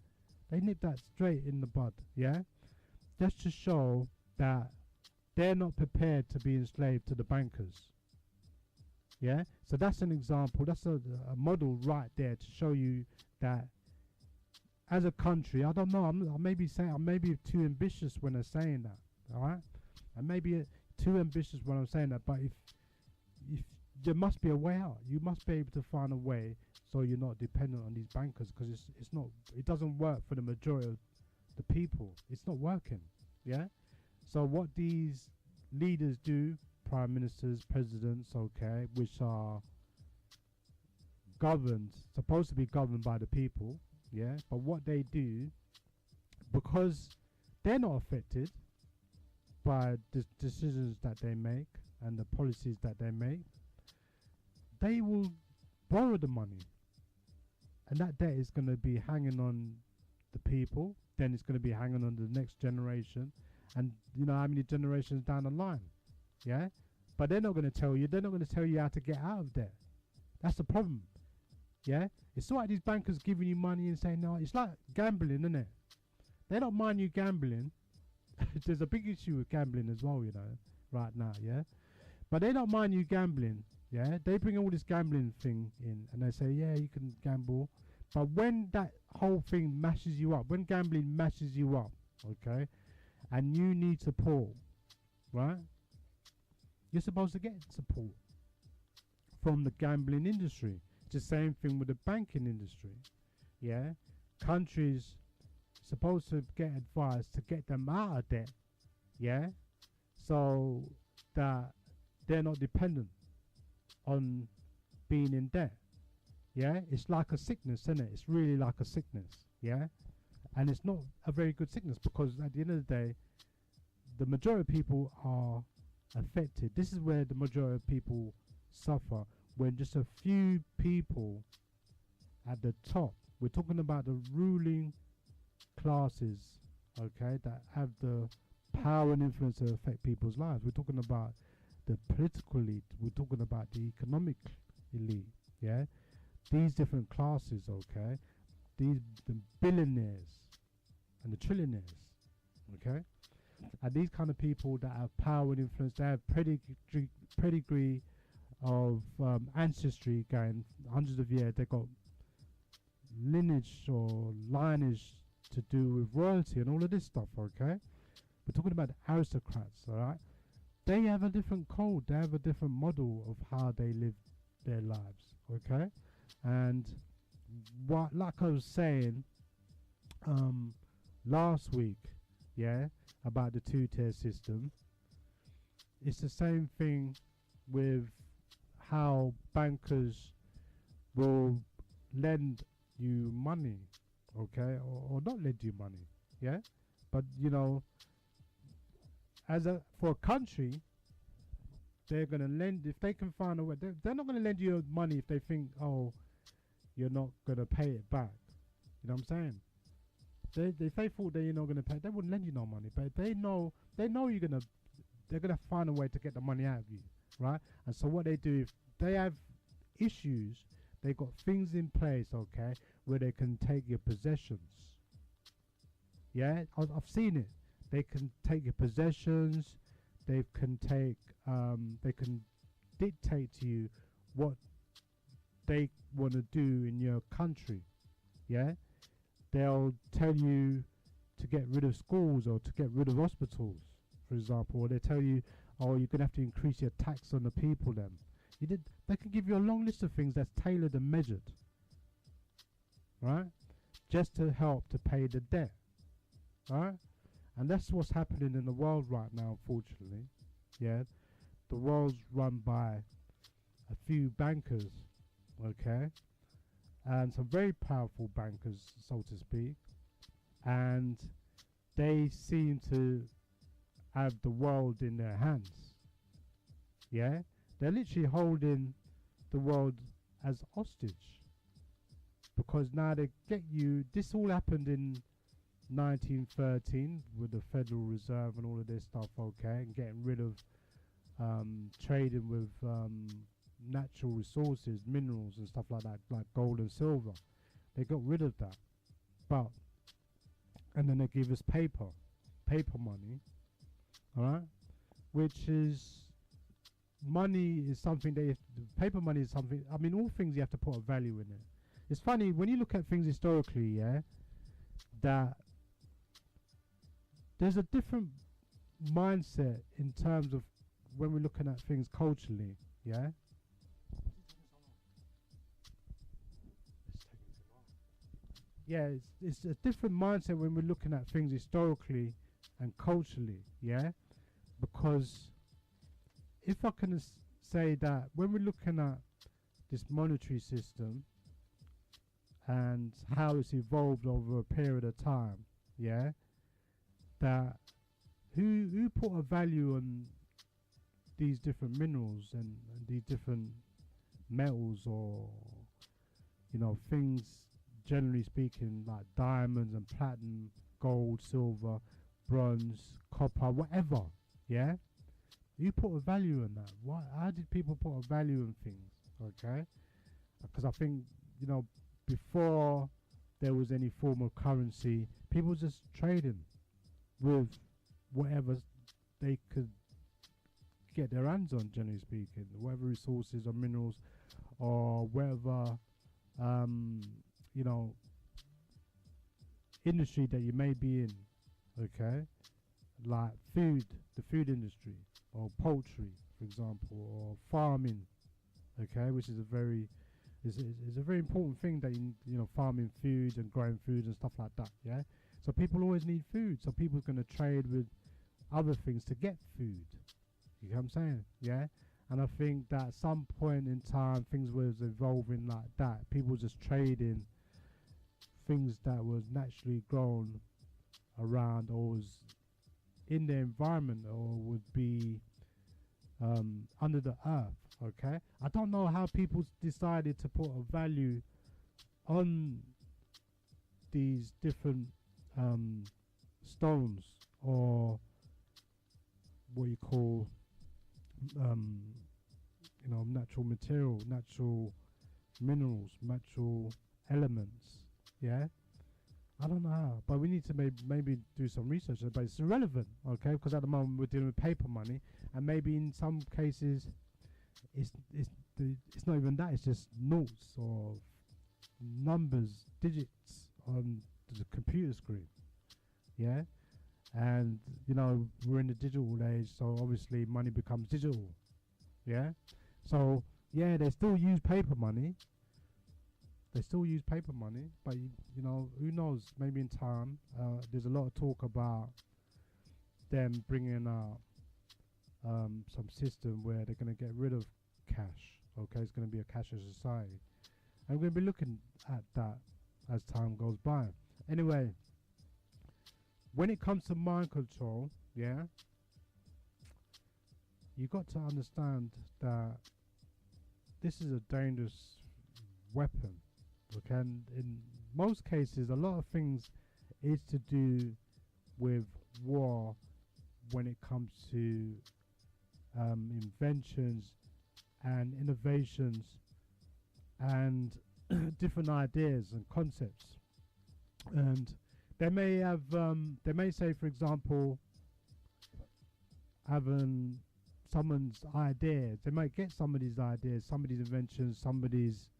They nipped that straight in the bud, yeah. Just to show that they're not prepared to be enslaved to the bankers, yeah. So that's an example, that's a model right there to show you that as a country, I don't know, I may be too ambitious when I'm saying that, alright. I may be too ambitious when I'm saying that, but if there must be a way out. You must be able to find a way so you're not dependent on these bankers, because it doesn't work for the majority of the people. It's not working, yeah. So what these leaders do, prime ministers, presidents, okay, which are supposed to be governed by the people, yeah, but what they do, because they're not affected by the decisions that they make and the policies that they make, they will borrow the money, and that debt is going to be hanging on the people, then it's going to be hanging on the next generation, and you know how many generations down the line, yeah. But they're not going to tell you how to get out of debt. That's the problem, yeah. It's all like these bankers giving you money and saying, no, it's like gambling, isn't it? They don't mind you gambling. There's a big issue with gambling as well, you know, right now, yeah. But they don't mind you gambling. Yeah, they bring all this gambling thing in, and they say, yeah, you can gamble. But when that whole thing mashes you up, when gambling mashes you up, okay, and you need support, right? You're supposed to get support from the gambling industry. It's the same thing with the banking industry. Yeah, countries supposed to get advice to get them out of debt. Yeah, so that they're not dependent on being in debt. Yeah, it's like a sickness, isn't it? It's really like a sickness. Yeah, and it's not a very good sickness, because at the end of the day, the majority of people are affected. This is where the majority of people suffer, when just a few people at the top, we're talking about the ruling classes, okay, that have the power and influence to affect people's lives. We're talking about the political elite, we're talking about the economic elite, yeah, these different classes, okay, the billionaires and the trillionaires, okay, and these kind of people that have power and influence, they have pedigree of ancestry going hundreds of years. They've got lineage or lineage to do with royalty and all of this stuff, okay? We're talking about the aristocrats, all right? They have a different code. They have a different model of how they live their lives, okay? And what, like I was saying last week, yeah, about the two-tier system, it's the same thing with how bankers will lend you money, okay, or not lend you money, yeah, but you know, for a country, they're gonna lend if they can find a way. They're not gonna lend you money if they think, oh, you're not gonna pay it back. You know what I'm saying? If they thought that you're not gonna pay, they wouldn't lend you no money. But they know they're gonna find a way to get the money out of you, right? And so what they do, if they have issues, they got things in place, okay, where they can take your possessions. Yeah, I've seen it. They can take your possessions. They can dictate to you what they want to do in your country. Yeah, they'll tell you to get rid of schools or to get rid of hospitals, for example, or they tell you, oh, you're gonna have to increase your tax on the people. Then they can give you a long list of things that's tailored and measured, right, just to help to pay the debt, right? And that's what's happening in the world right now, unfortunately. Yeah, the world's run by a few bankers, okay, and some very powerful bankers, so to speak, and they seem to have the world in their hands. Yeah, they're literally holding the world as hostage, because now they get you. This all happened in 1913 with the Federal Reserve and all of this stuff, okay, and getting rid of trading with natural resources, minerals and stuff like that, like gold and silver. They got rid of that, and then they give us paper money, all right, which is money is something paper money is something. I mean, all things you have to put a value in it. It's funny when you look at things historically, yeah, that there's a different mindset in terms of when we're looking at things culturally, yeah. Yeah, it's a different mindset when we're looking at things historically and culturally, yeah. Because if I can say that when we're looking at this monetary system and how it's evolved over a period of time, yeah, that who put a value on these different minerals and these different metals, or you know, things generally speaking like diamonds and platinum, gold, silver, bronze, copper, whatever, yeah, you put a value in that. How did people put a value in things? Okay, because I think, you know, before there was any form of currency, people just trading with whatever they could get their hands on, generally speaking, whatever resources or minerals or whatever, you know, industry that you may be in, okay, like food, the food industry, or poultry, for example, or farming, okay, which is a very important thing that you know, farming foods and growing foods and stuff like that, yeah. So people always need food, so people are going to trade with other things to get food. You know what I'm saying? Yeah. And I think that at some point in time things was evolving like that. People just trading things that was naturally grown around or was in the environment or would be under the earth. Okay. I don't know how people decided to put a value on these different stones, or what you call you know, natural material, natural minerals, natural elements. Yeah, I don't know how, but we need to maybe do some research. But it's irrelevant, okay? Because at the moment we're dealing with paper money, and maybe in some cases it's not even that. It's just notes or numbers, digits on the computer screen. Yeah, and you know, we're in the digital age, so obviously money becomes digital. Yeah, so yeah, they still use paper money. They still use paper money, but you know, who knows? Maybe in time, there's a lot of talk about them bringing out some system where they're going to get rid of cash. Okay, it's going to be a cashless society, and we're going to be looking at that as time goes by. Anyway, when it comes to mind control, yeah, you got to understand that this is a dangerous weapon. Okay, and in most cases, a lot of things is to do with war when it comes to inventions and innovations and different ideas and concepts. And they may have, they may say, for example, having someone's ideas, they might get somebody's ideas, somebody's inventions, somebody's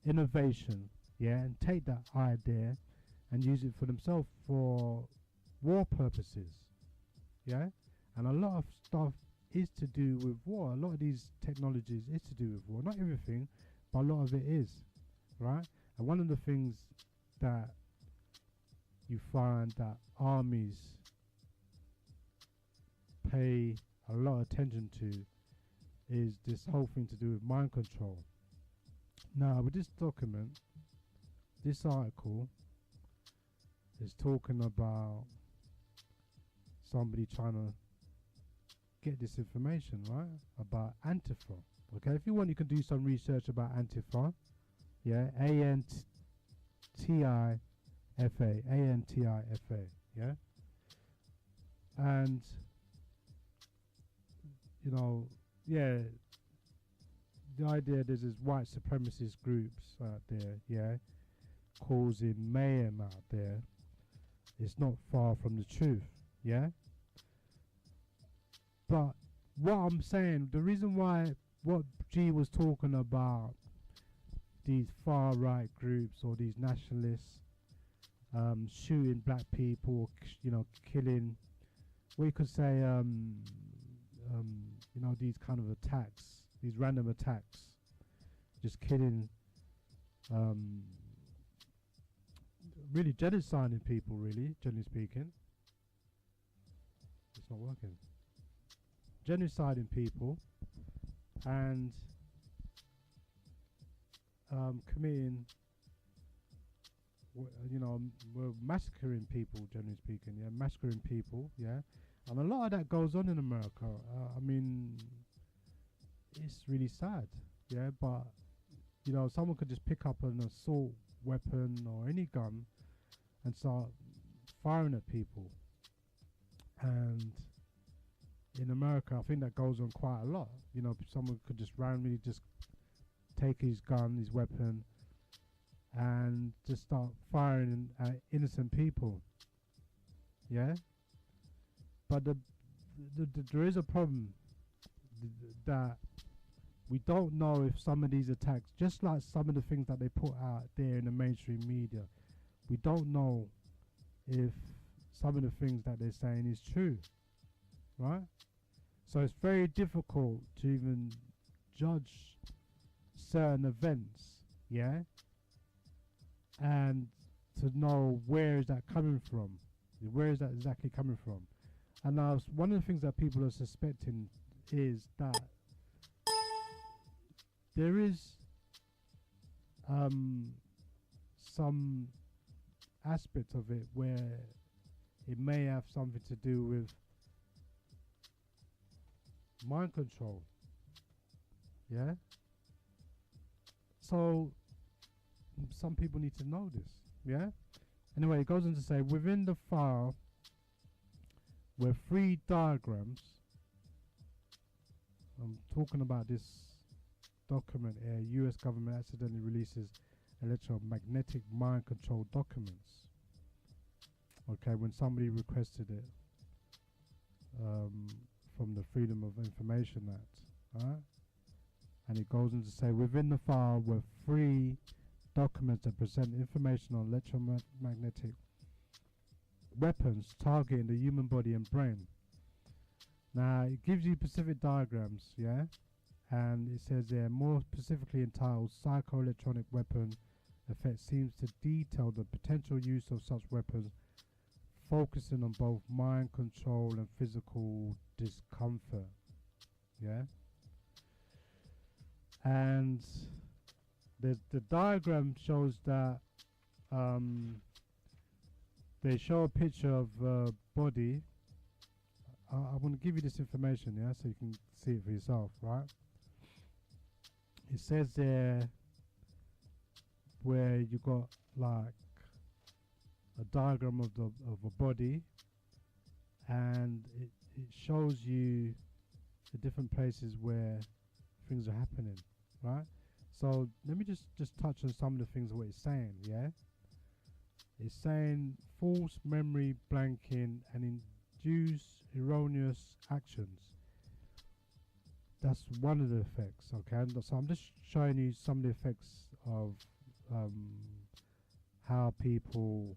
innovation, yeah, and take that idea and use it for themselves for war purposes, yeah. And a lot of stuff is to do with war. A lot of these technologies is to do with war. Not everything, but a lot of it is, right? And one of the things that you find that armies pay a lot of attention to is this whole thing to do with mind control. Now, with this document, this article is talking about somebody trying to get this information, right? About Antifa. Okay, if you want, you can do some research about Antifa. Yeah, A-N-T-I-F-A, A-N-T-I-F-A, yeah? And, you know, yeah, the idea there's this white supremacist groups out there, yeah, causing mayhem out there. It's not far from the truth, yeah? But what I'm saying, the reason why what G was talking about, these far right groups or these nationalists shooting black people, you know, killing, we could say, you know, these kind of attacks, these random attacks, just killing, really genociding people, really, generally speaking. It's not working. Genociding people and committing, you know, we're massacring people, generally speaking, yeah, massacring people, yeah. And a lot of that goes on in America. I mean, it's really sad, yeah, but, you know, someone could just pick up an assault weapon or any gun and start firing at people. And in America, I think that goes on quite a lot. You know, someone could just randomly just take his gun, his weapon, and just start firing at innocent people. Yeah? But there is a problem that we don't know if some of these attacks, just like some of the things that they put out there in the mainstream media, we don't know if some of the things that they're saying is true, right? So it's very difficult to even judge certain events, yeah, and to know where is that coming from, where is that exactly coming from. And now one of the things that people are suspecting is that there is some aspect of it where it may have something to do with mind control, yeah. So some people need to know this, yeah. Anyway, it goes on to say, within the file were 3 diagrams. I'm talking about this document here. US government accidentally releases electromagnetic mind control documents. Okay, when somebody requested it from the Freedom of Information Act, right? And it goes on to say, within the file were 3 documents that present information on electromagnetic weapons targeting the human body and brain. Now, it gives you specific diagrams, yeah? And it says there, more specifically entitled Psychoelectronic Weapon Effect, seems to detail the potential use of such weapons, focusing on both mind control and physical discomfort, yeah? And the diagram shows that they show a picture of a body. I want to give you this information, yeah, so you can see it for yourself, right? It says there where you got like a diagram of a body, and it shows you the different places where things are happening, right? So let me just touch on some of the things what it's saying, yeah? It's saying false memory blanking and induce erroneous actions. That's one of the effects, okay? And so I'm just showing you some of the effects of how people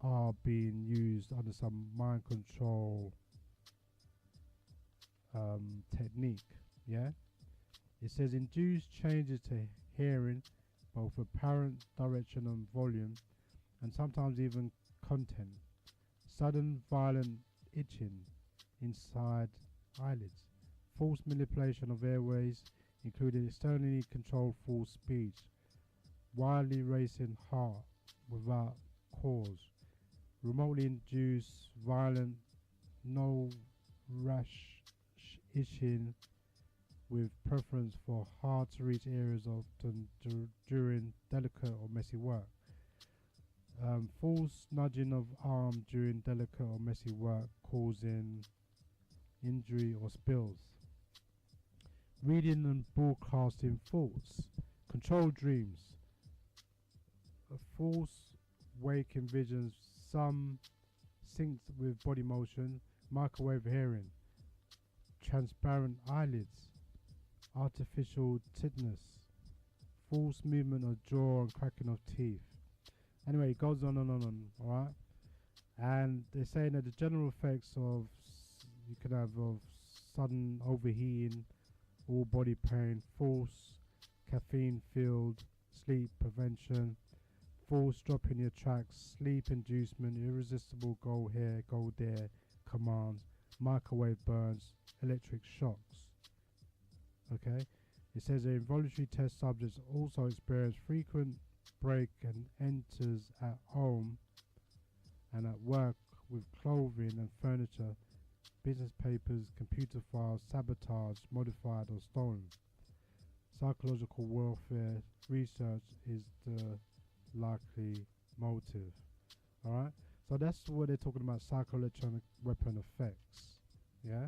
are being used under some mind control technique, yeah? It says induce changes to hearing, both apparent direction and volume, and sometimes even content. Sudden violent itching inside eyelids. False manipulation of airways, including externally controlled false speech. Wildly racing heart without cause. Remotely induced violent, no rash itching with preference for hard to reach areas often during delicate or messy work. False nudging of arm during delicate or messy work causing injury or spills. Reading and broadcasting thoughts. Controlled dreams. False waking visions, some synced with body motion. Microwave hearing. Transparent eyelids. Artificial tidiness. False movement of jaw and cracking of teeth. Anyway, it goes on and on, alright? And they're saying that the general effects of you could have of sudden overheating, all body pain, false caffeine filled sleep prevention, false drop in your tracks, sleep inducement, irresistible go here, go there commands, microwave burns, electric shocks. Okay, it says the involuntary test subjects also experience frequent break and enters at home and at work with clothing and furniture, business papers, computer files, sabotaged, modified or stolen. Psychological warfare research is the likely motive. Alright, so that's what they're talking about, psychoelectronic weapon effects. Yeah,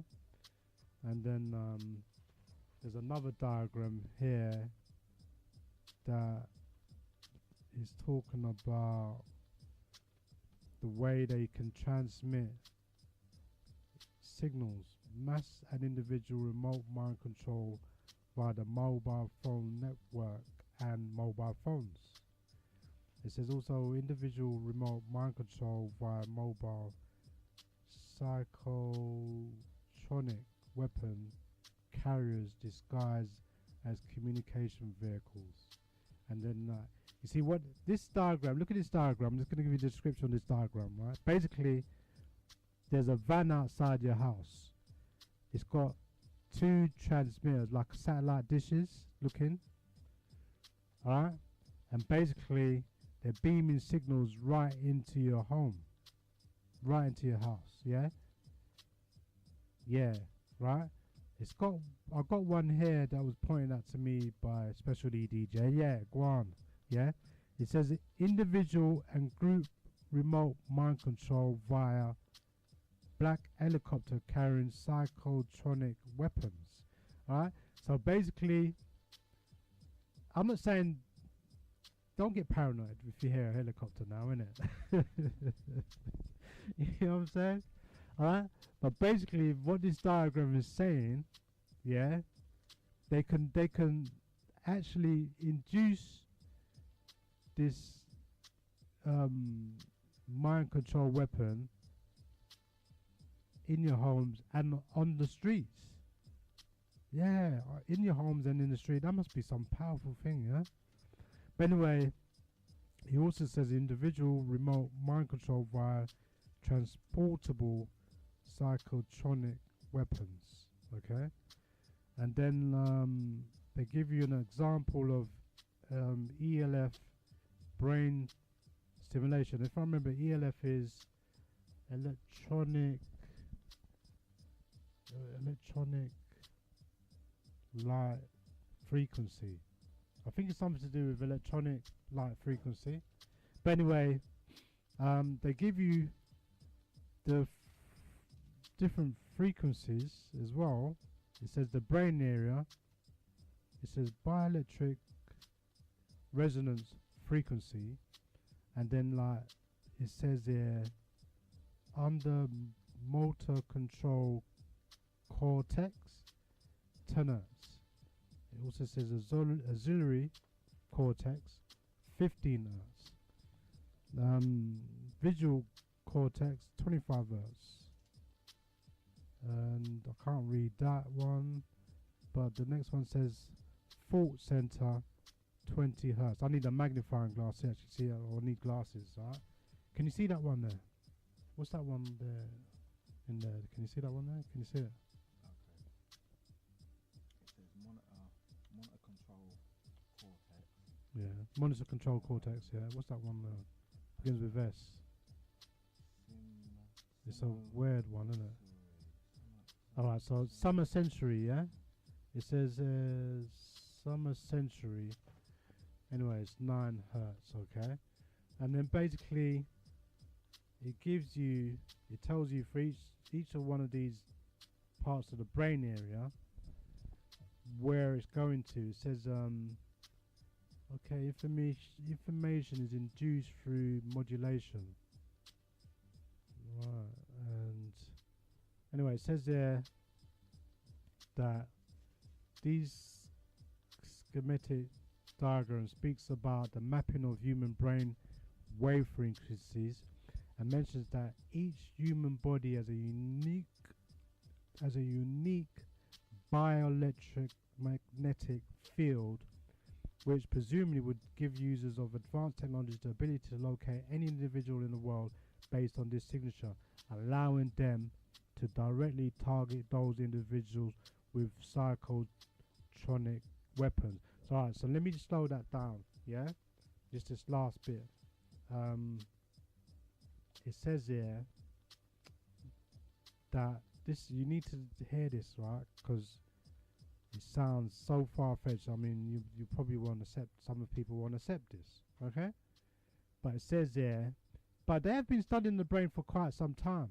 and then there's another diagram here that is talking about the way they can transmit signals mass and individual remote mind control via the mobile phone network and mobile phones. It says also individual remote mind control via mobile psychotronic weapon carriers disguised as communication vehicles. And then you see what this diagram, look at this diagram. I'm just going to give you the description of this diagram, right? Basically, there's a van outside your house. It's got 2 transmitters, like satellite dishes looking. Alright? And basically, they're beaming signals right into your home. Right into your house, yeah? Yeah, right? I've got one here that was pointed out to me by Specialty DJ. Yeah, go on. Yeah? It says individual and group remote mind control via black helicopter carrying psychotronic weapons. Alright? So basically, I'm not saying don't get paranoid if you hear a helicopter now, innit? You know what I'm saying? Alright? But basically what this diagram is saying, yeah, they can actually induce this mind control weapon in your homes and on the streets. Yeah, in your homes and in the street. That must be some powerful thing, yeah? But anyway, he also says individual remote mind control via transportable psychotronic weapons. Okay? And then they give you an example of ELF brain stimulation. If I remember, ELF is electronic light frequency. I think it's something to do with electronic light frequency. But anyway, they give you the different frequencies as well. It says the brain area. It says bioelectric resonance frequency, and then like it says there under motor control cortex 10 Hertz. It also says auxiliary cortex 15 Hertz. Visual cortex 25 Hertz. And I can't read that one, but the next one says thought center 20 Hertz. I need a magnifying glass to actually see it, or need glasses, right? Can you see that one there? What's that one there? In there, can you see that one there? Can you see it? Okay. It says monitor control cortex. Yeah, monitor control cortex. Yeah, what's that one there? Begins with S. It's a weird one, isn't it? Alright, so summer century, yeah? It says summer century. Anyway, it's 9 Hertz, okay? And then basically, it gives you, it tells you for each of one of these parts of the brain area where it's going to. It says, okay, information is induced through modulation. Right, and anyway, it says there that these schematic diagram speaks about the mapping of human brain wave frequencies and mentions that each human body has a unique bioelectric magnetic field, which presumably would give users of advanced technology the ability to locate any individual in the world based on this signature, allowing them to directly target those individuals with psychotronic weapons. So, alright, so let me just slow that down, yeah? Just this last bit. It says here that this, you need to hear this, right? Because it sounds so far-fetched. I mean, you probably won't accept, some people won't accept this, okay? But it says there, but they have been studying the brain for quite some time,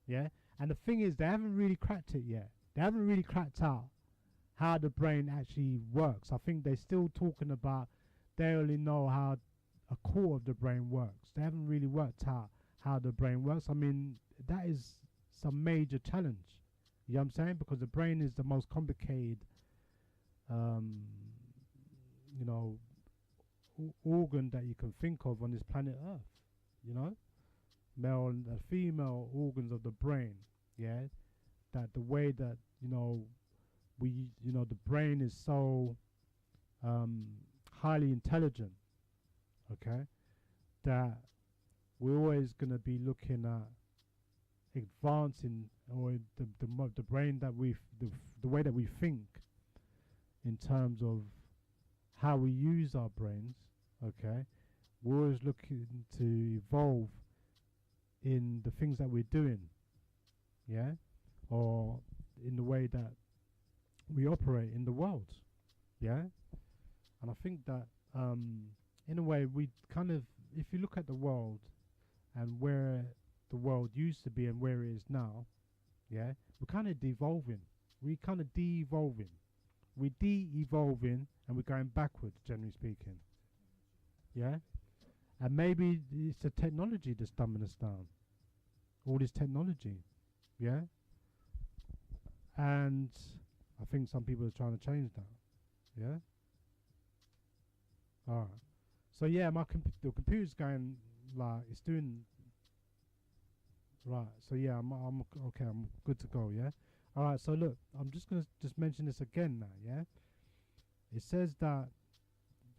yeah? And the thing is, they haven't really cracked it yet. They haven't really cracked out how the brain actually works. I think they're still talking about, they only know how a core of the brain works. They haven't really worked out how the brain works. I mean, that is some major challenge, You know what I'm saying? Because the brain is the most complicated, you know, organ that you can think of on this planet Earth. You know, male and female organs of the brain. Yeah, that the way that the brain is so highly intelligent. Okay, that we're always going to be looking at advancing, or the brain that the way that we think in terms of how we use our brains. Okay, we're always looking to evolve in the things that we're doing, yeah, or in the way that we operate in the world, yeah. And I think that in a way we kind of, if you look at the world and where the world used to be and where it is now, yeah, we're kind of devolving. We're kind of de-evolving. We're de-evolving and we're going backwards, generally speaking. Yeah? And maybe it's the technology that's dumbing us down. All this technology. Yeah? And I think some people are trying to change that. Yeah? Alright. So yeah, the computer's going, like, it's doing... Right, so yeah, I'm okay, I'm good to go, yeah? Alright, so look, I'm just going to mention this again now, yeah? It says that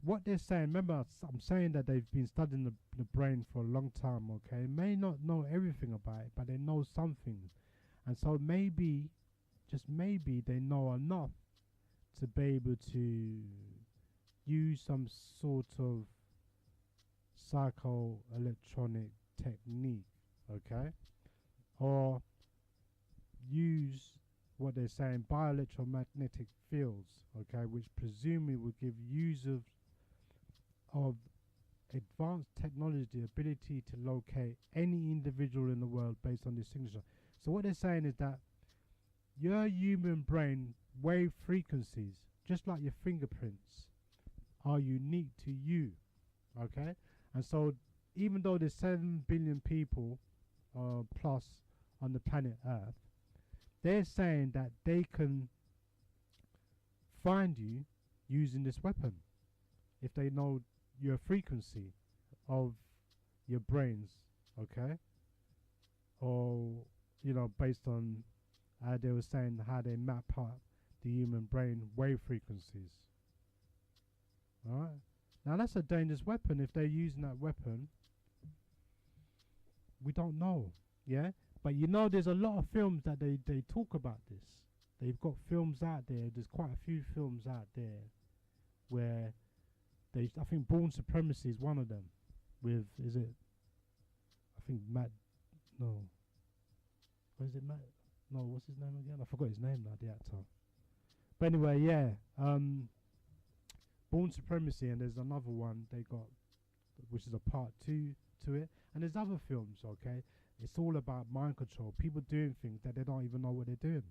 what they're saying, remember I'm saying that they've been studying the brain for a long time, okay? May not know everything about it, but they know something. And so maybe, just maybe, they know enough to be able to use some sort of psycho-electronic technique, okay? Or use what they're saying bioelectromagnetic fields, okay, which presumably will give users of advanced technology the ability to locate any individual in the world based on this signature. So what they're saying is that your human brain wave frequencies, just like your fingerprints, are unique to you, okay? And so even though there's 7 billion people plus on the planet Earth, they're saying that they can find you using this weapon if they know your frequency of your brains, okay? Or, you know, based on how they were saying how they map out the human brain wave frequencies. Alright? Now that's a dangerous weapon. If they're using that weapon, we don't know, yeah? But you know, there's a lot of films that they talk about this. They've got films out there. There's quite a few films out there where I think Born Supremacy is one of them. With, is it? I think Matt. No. What is it, Matt? No, what's his name again? I forgot his name now, the actor. But anyway, yeah. Born Supremacy, and there's another one they got, which is a part 2 to it. And there's other films, okay? It's all about mind control. People doing things that they don't even know what they're doing.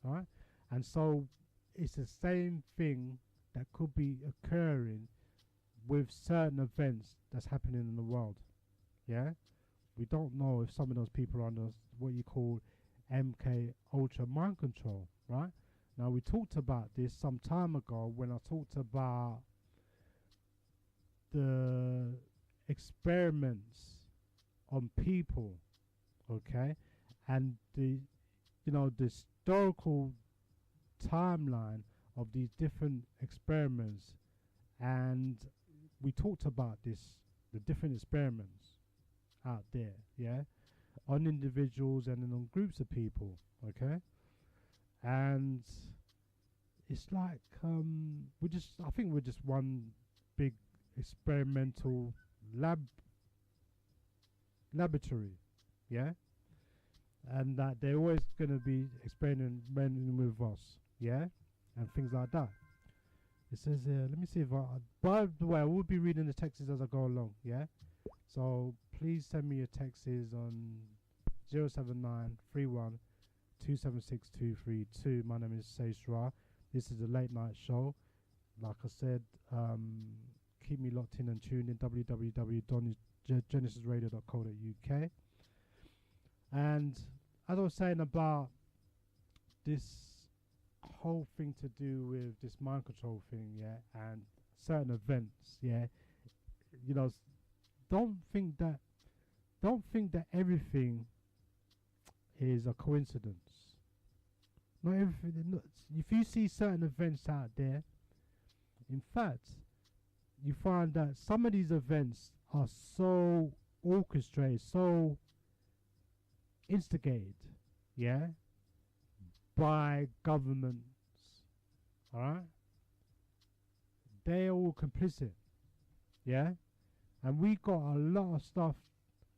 Alright? And so it's the same thing that could be occurring with certain events that's happening in the world. Yeah? We don't know if some of those people are under what you call MK Ultra mind control, right? Now we talked about this some time ago when I talked about the experiments on people, okay, and the historical timeline of these different experiments, and we talked about this, the different experiments out there, yeah, on individuals and then on groups of people, okay, and it's like I think we're just one big experimental laboratory, yeah, and that they're always going to be experimenting with us, yeah, and things like that. It says here, let me see if by the way, I will be reading the texts as I go along, yeah, so please send me your texts on 07931 276 232. My name is Sayshara. This is a late night show. Like I said, keep me locked in and tuned in, www.genesisradio.co.uk. And as I was saying about this whole thing to do with this mind control thing, yeah, and certain events, yeah, you know, don't think that everything is a coincidence. Not everything. If you see certain events out there, in fact, you find that some of these events are so orchestrated, so instigated, yeah, by governments, alright? They're all complicit, yeah? And we got a lot of stuff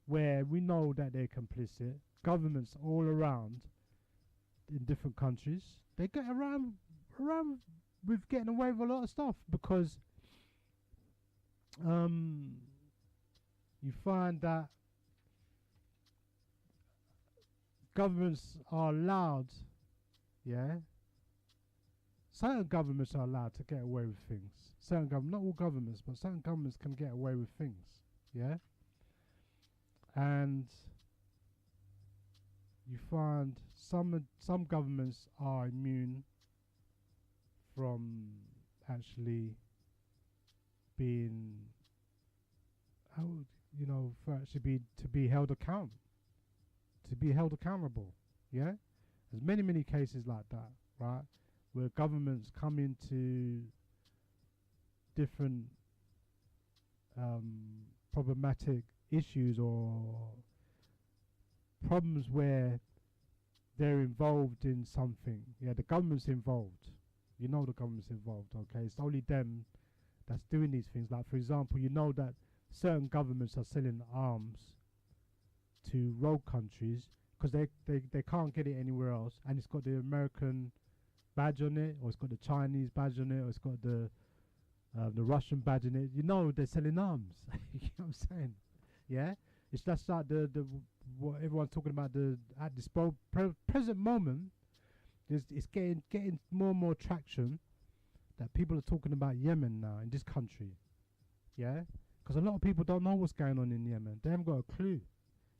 where we know that they're complicit. Governments all around in different countries, they get around with getting away with a lot of stuff because you find that governments are allowed, yeah, certain governments are allowed to get away with things. Certain governments, not all governments, but certain governments can get away with things, yeah. And you find some governments are immune from actually being, for actually to be held accountable, yeah. There's many cases like that, right, where governments come into different problematic issues or problems where they're involved in something. Yeah, the government's involved. You know the government's involved, okay? It's only them that's doing these things. Like, for example, you know that certain governments are selling arms to rogue countries because they can't get it anywhere else, and it's got the American badge on it, or it's got the Chinese badge on it, or it's got the Russian badge on it. You know they're selling arms. You know what I'm saying? Yeah, it's just like the what everyone's talking about. At this present moment, it's getting more and more traction that people are talking about Yemen now in this country. Yeah, because a lot of people don't know what's going on in Yemen. They haven't got a clue.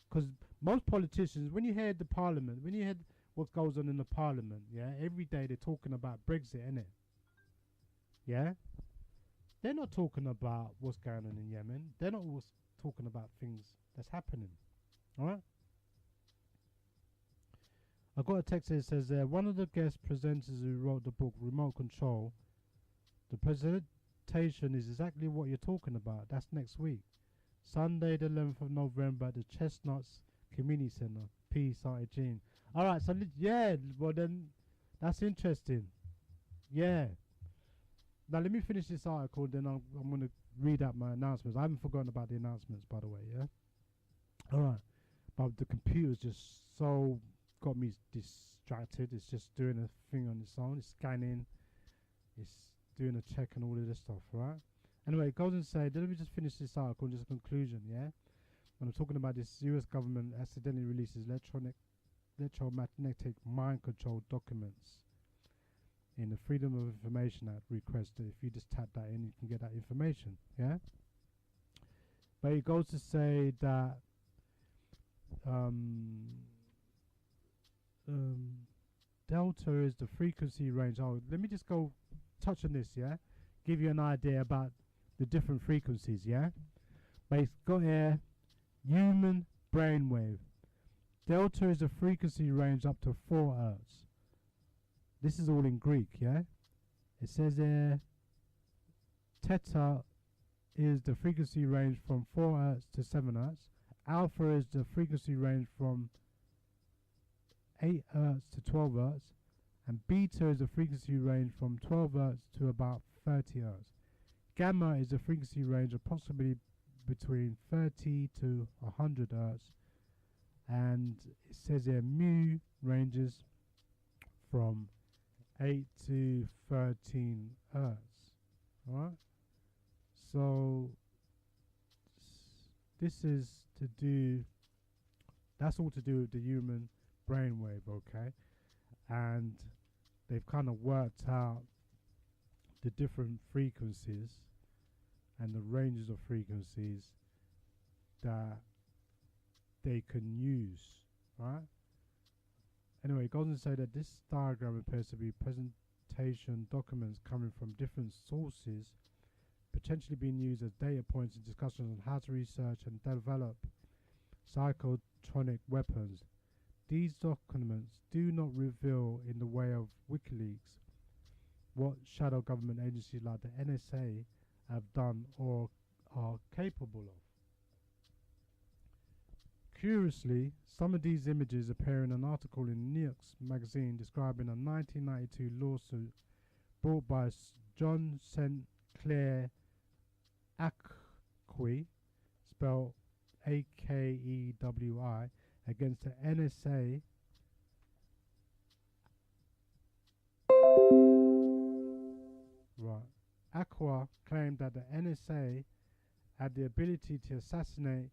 Because most politicians, when you hear the parliament, when you hear what goes on in the parliament, yeah, every day they're talking about Brexit, innit? Yeah, they're not talking about what's going on in Yemen. They're not talking about things that's happening. All right. I got a text here that says one of the guest presenters who wrote the book Remote Control, the presentation is exactly what you're talking about. That's next week, Sunday the 11th of November at the Chestnuts Community Centre, Peace, Jean. All right, so yeah, well then, that's interesting. Yeah. Now let me finish this article, then I'm going to read out my announcements. I haven't forgotten about the announcements, by the way, yeah? All right. But the computer's just so got me distracted. It's just doing a thing on its own. It's scanning. It's doing a check and all of this stuff, right? Anyway, it goes and say, let me just finish this article, just a conclusion, yeah? When I'm talking about this US government accidentally releases electromagnetic mind control documents in the Freedom of Information Act request. If you just tap that in, you can get that information, yeah? But it goes to say that delta is the frequency range. Oh, let me just go touch on this, yeah? Give you an idea about the different frequencies, yeah? But it's got here, human brainwave. Delta is a frequency range up to 4 Hertz. This is all in Greek, yeah? It says here, theta is the frequency range from 4 Hertz to 7 Hertz. Alpha is the frequency range from 8 Hertz to 12 Hertz. And beta is the frequency range from 12 Hertz to about 30 Hertz. Gamma is the frequency range approximately between 30 to 100 Hertz. And it says here mu ranges from 8 to 13 Hertz. Alright? So this is to do, that's all to do with the human brainwave, okay? And they've kind of worked out the different frequencies and the ranges of frequencies that they can use, right? Anyway, it goes on to say that this diagram appears to be presentation documents coming from different sources, potentially being used as data points in discussions on how to research and develop psychotronic weapons. These documents do not reveal in the way of WikiLeaks what shadow government agencies like the NSA have done or are capable of. Curiously, some of these images appear in an article in Nids magazine describing a 1992 lawsuit brought by John St. Clair Akwi, spelled Akewi, against the NSA Akwa claimed that the NSA had the ability to assassinate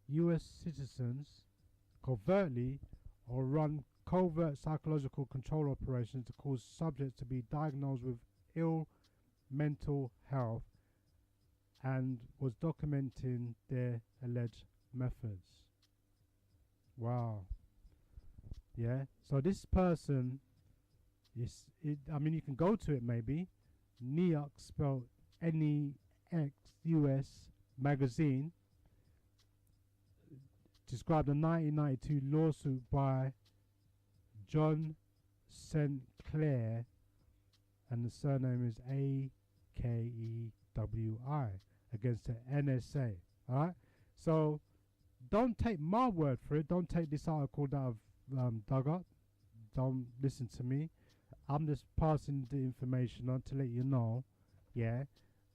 US citizens covertly or run covert psychological control operations to cause subjects to be diagnosed with ill mental health, and was documenting their alleged methods. Wow. Yeah. So this person is, I mean, you can go to it maybe. Nids, spelled N-E-X-U-S magazine, described a 1992 lawsuit by John St. Clair, and the surname is A-K-E-W-I, against the NSA. Alright? So don't take my word for it. Don't take this article that I've dug up. Don't listen to me. I'm just passing the information on to let you know, yeah,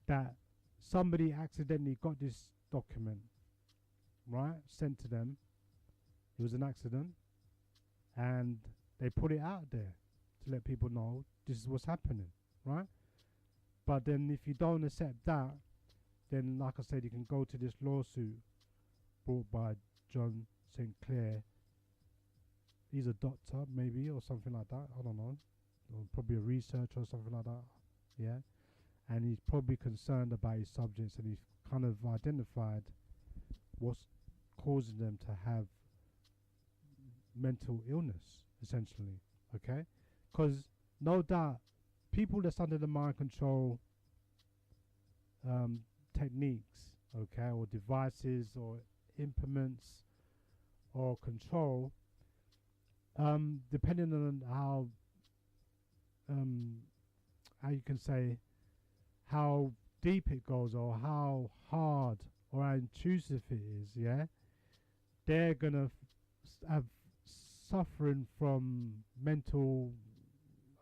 that somebody accidentally got this document, right, sent to them. It was an accident, and they put it out there to let people know this is what's happening, right? But then if you don't accept that, then like I said, you can go to this lawsuit brought by John St. Clair. He's a doctor maybe, or something like that, I don't know, or probably a researcher or something like that, yeah, and he's probably concerned about his subjects, and he's kind of identified what's causing them to have mental illness, essentially, okay? Because no doubt people that's under the mind control techniques, okay, or devices or implements or control, depending on how you can say how deep it goes or how hard or how intrusive it is, yeah, they're gonna have suffering from mental,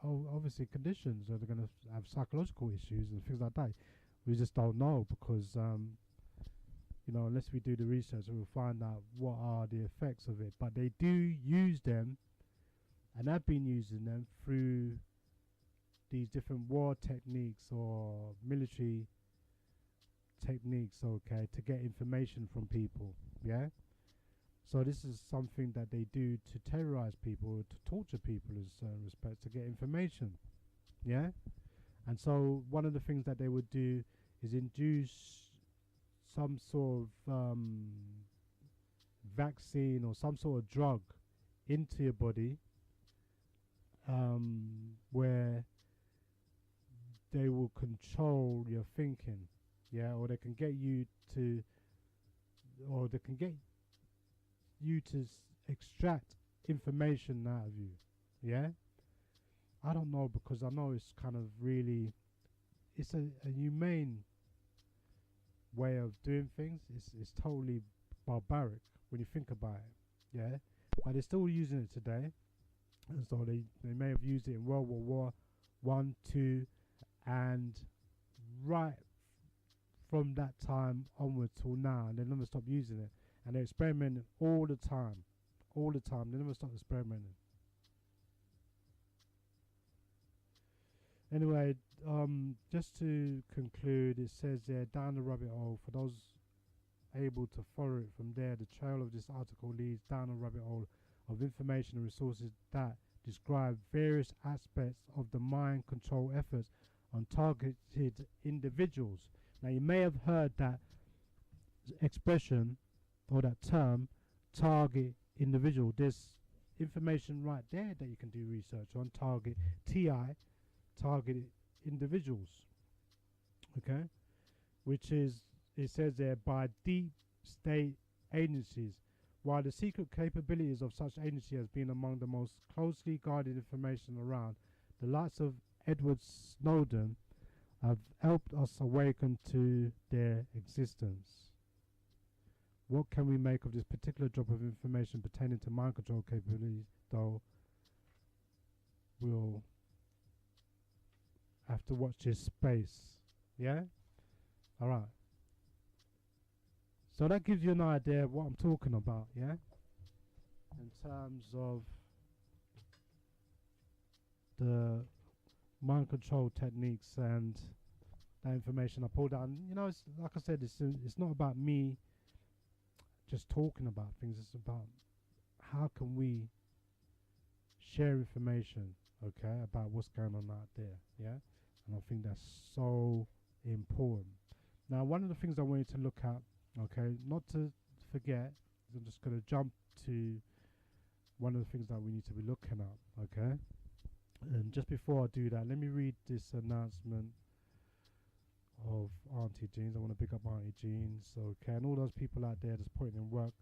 obviously, conditions, or they're gonna have psychological issues and things like that. We just don't know because, you know, unless we do the research, we'll find out what are the effects of it. But they do use them, and have been using them through these different war techniques or military techniques, okay, to get information from people, yeah? So this is something that they do to terrorize people, to torture people in certain respects, to get information, yeah? And so one of the things that they would do is induce some sort of vaccine or some sort of drug into your body, where they will control your thinking, yeah, or they can get you to, extract information out of you, yeah. I don't know, because I know it's kind of really, it's a humane way of doing things. It's totally barbaric when you think about it, yeah. But they're still using it today, and so they may have used it in World War I, II, and right from that time onward till now, and they never stop using it, and they're experimenting all the time. They never stop experimenting. Anyway, just to conclude, it says there, down the rabbit hole, for those able to follow it from there, the trail of this article leads down a rabbit hole of information and resources that describe various aspects of the mind control efforts on targeted individuals. Now, you may have heard that expression or that term, target individual. There's information right there that you can do research on. Targeted individuals. Okay, which is, it says there, by deep state agencies. While the secret capabilities of such agencies has been among the most closely guarded information around, the likes of Edward Snowden have helped us awaken to their existence. What can we make of this particular drop of information pertaining to mind control capabilities, though? We'll have to watch this space. Yeah? Alright. So that gives you an idea of what I'm talking about, yeah? In terms of the mind control techniques and that information I pulled out. You know, it's, like I said, it's not about me just talking about things. It's about how can we share information, okay, about what's going on out there, yeah? And I think that's so important. Now, one of the things I wanted to look at, okay, not to forget, I'm just going to jump to one of the things that we need to be looking at, okay? And just before I do that, let me read this announcement of Auntie Jeans. I want to pick up Auntie Jeans, okay, and all those people out there that's putting in work,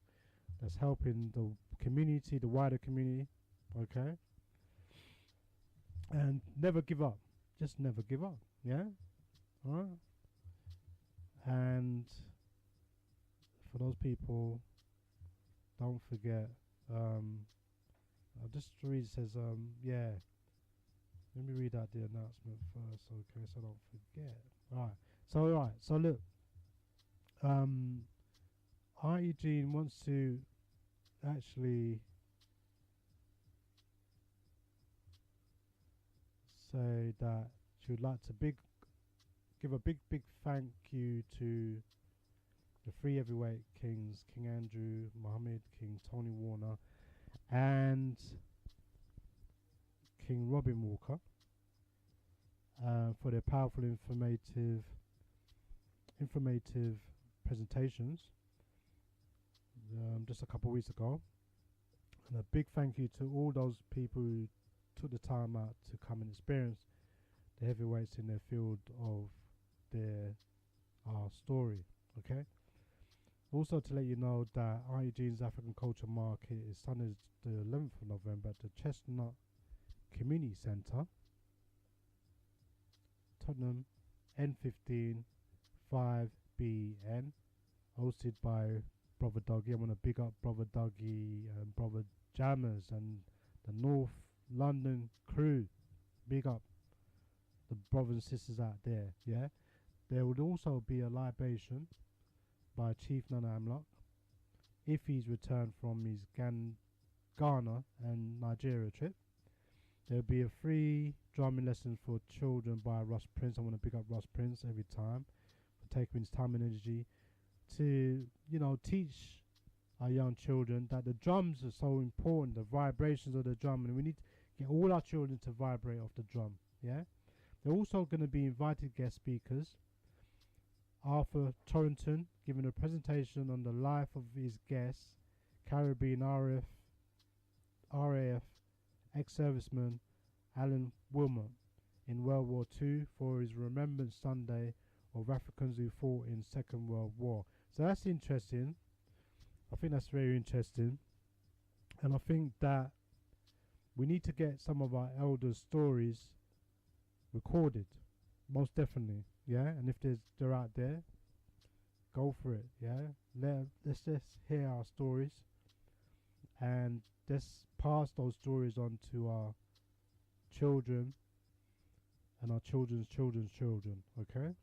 that's helping the community, the wider community, okay? And never give up. Just never give up, yeah? Alright? And for those people, don't forget, I'll just read, it says, yeah, let me read out the announcement first, okay, so I don't forget. Alright, so look, Auntie Jean wants to actually say that she would like to give a big thank you to the three heavyweight kings, King Andrew, Mohammed, King Tony Warner, and King Robin Walker, for their powerful informative presentations just a couple of weeks ago. And a big thank you to all those people who took the time out to come and experience the heavyweights in their field of their story, okay? Also to let you know that Auntie Jean's African Culture Market is Sunday the 11th of November at the Chestnut Community Centre, Tottenham, N15 5BN, hosted by Brother Dougie. I want to big up Brother Dougie and Brother Jammers and the North London crew. Big up the brothers and sisters out there, yeah? There would also be a libation by Chief Nana Amlock if he's returned from his Ghana and Nigeria trip. There'll be a free drumming lesson for children by Russ Prince. I want to pick up Russ Prince every time for taking his time and energy to, you know, teach our young children that the drums are so important, the vibrations of the drum, and we need to get all our children to vibrate off the drum, yeah? They're also going to be invited guest speakers. Arthur Torrington giving a presentation on the life of his guest, Caribbean RAF ex-serviceman Alan Wilmot in World War II for his Remembrance Sunday of Africans who fought in Second World War. So that's interesting. I think that's very interesting. And I think that we need to get some of our elders' stories recorded, most definitely, yeah? And if they're out there, go for it, yeah? Let's just hear our stories and let's pass those stories on to our children and our children's children's children, okay?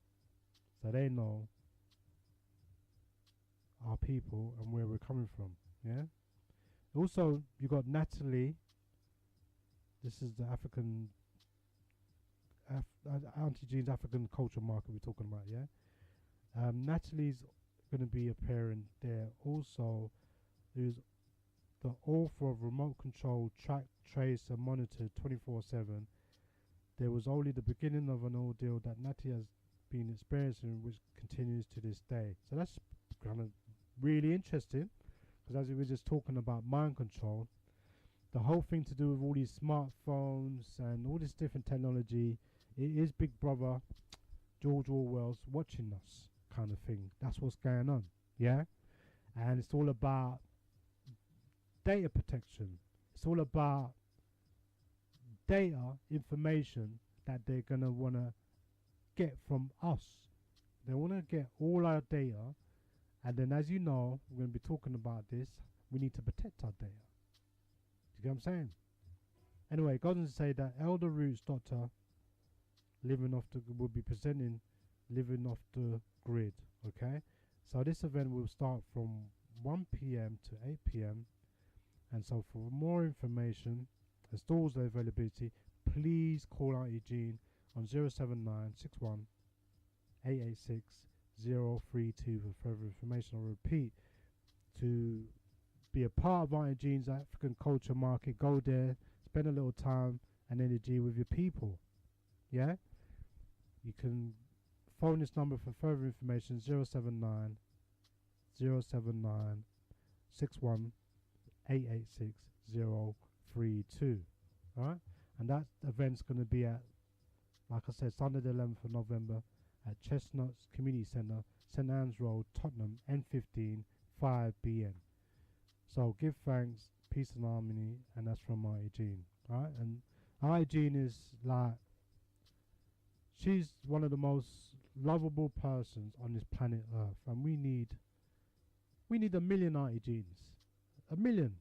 So they know our people and where we're coming from, yeah? Also, you got Natalie. This is the African Auntie Jean's African Culture Market we're talking about, yeah? Natalie's going to be appearing there. Also, there's the author of Remote Control, Track, Trace and Monitor 24/7. There was only the beginning of an ordeal that Natalie has been experiencing, which continues to this day. So that's kind of really interesting, because as we were just talking about mind control, the whole thing to do with all these smartphones and all this different technology, it is Big Brother, George Orwell's watching us kind of thing. That's what's going on, yeah? And it's all about data protection. It's all about data information that they're going to want to get from us. They want to get all our data, and then, as you know, we're going to be talking about this, we need to protect our data. Do you get what I'm saying? Anyway, goes on to say that Elder Roots Doctor will be presenting Living Off the Grid, okay? So this event will start from 1 p.m. to 8 p.m. And so for more information and stalls availability, please call Auntie Jean on 07961 886 032 for further information. I'll repeat, to be a part of Auntie Jean's African culture market, go there, spend a little time and energy with your people. Yeah? You can phone this number for further information, 079 61 886 032. Alright? And that event's going to be at, like I said, Sunday the 11th of November at Chestnuts Community Centre, St Anne's Road, Tottenham, N15, 5BN. So give thanks, peace and harmony, and that's from Auntie Jean. Alright? And Auntie Jean is like, she's one of the most lovable persons on this planet Earth, and we need a million Auntie Jeans. A million.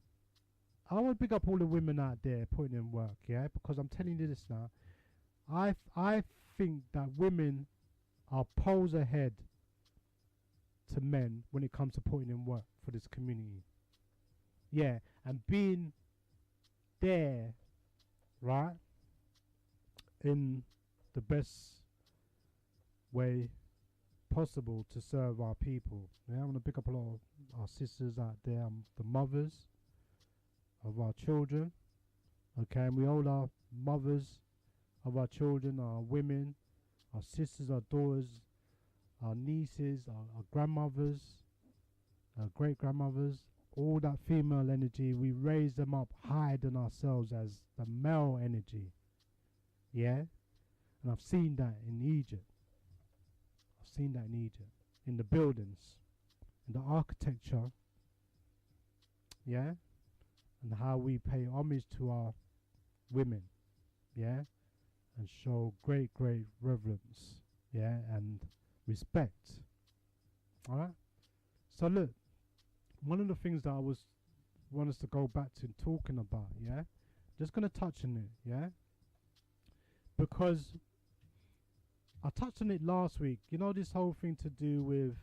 I want to pick up all the women out there putting in work, yeah? Because I'm telling you this now. I think that women are poles ahead to men when it comes to putting in work for this community. Yeah, and being there, right, in the best way possible to serve our people. Yeah, I want to pick up a lot of our sisters out there, the mothers of our children. Okay, and we all are mothers of our children, our women, our sisters, our daughters, our nieces, our grandmothers, our great grandmothers. All that female energy, we raise them up higher than ourselves as the male energy. Yeah? And I've seen that in Egypt. I've seen that in Egypt. In the buildings, in the architecture. Yeah? And how we pay homage to our women. Yeah? And show great, great reverence. Yeah? And respect. Alright? So look, one of the things that I want us to go back to talking about, yeah? Just going to touch on it, yeah? Because I touched on it last week. You know, this whole thing to do with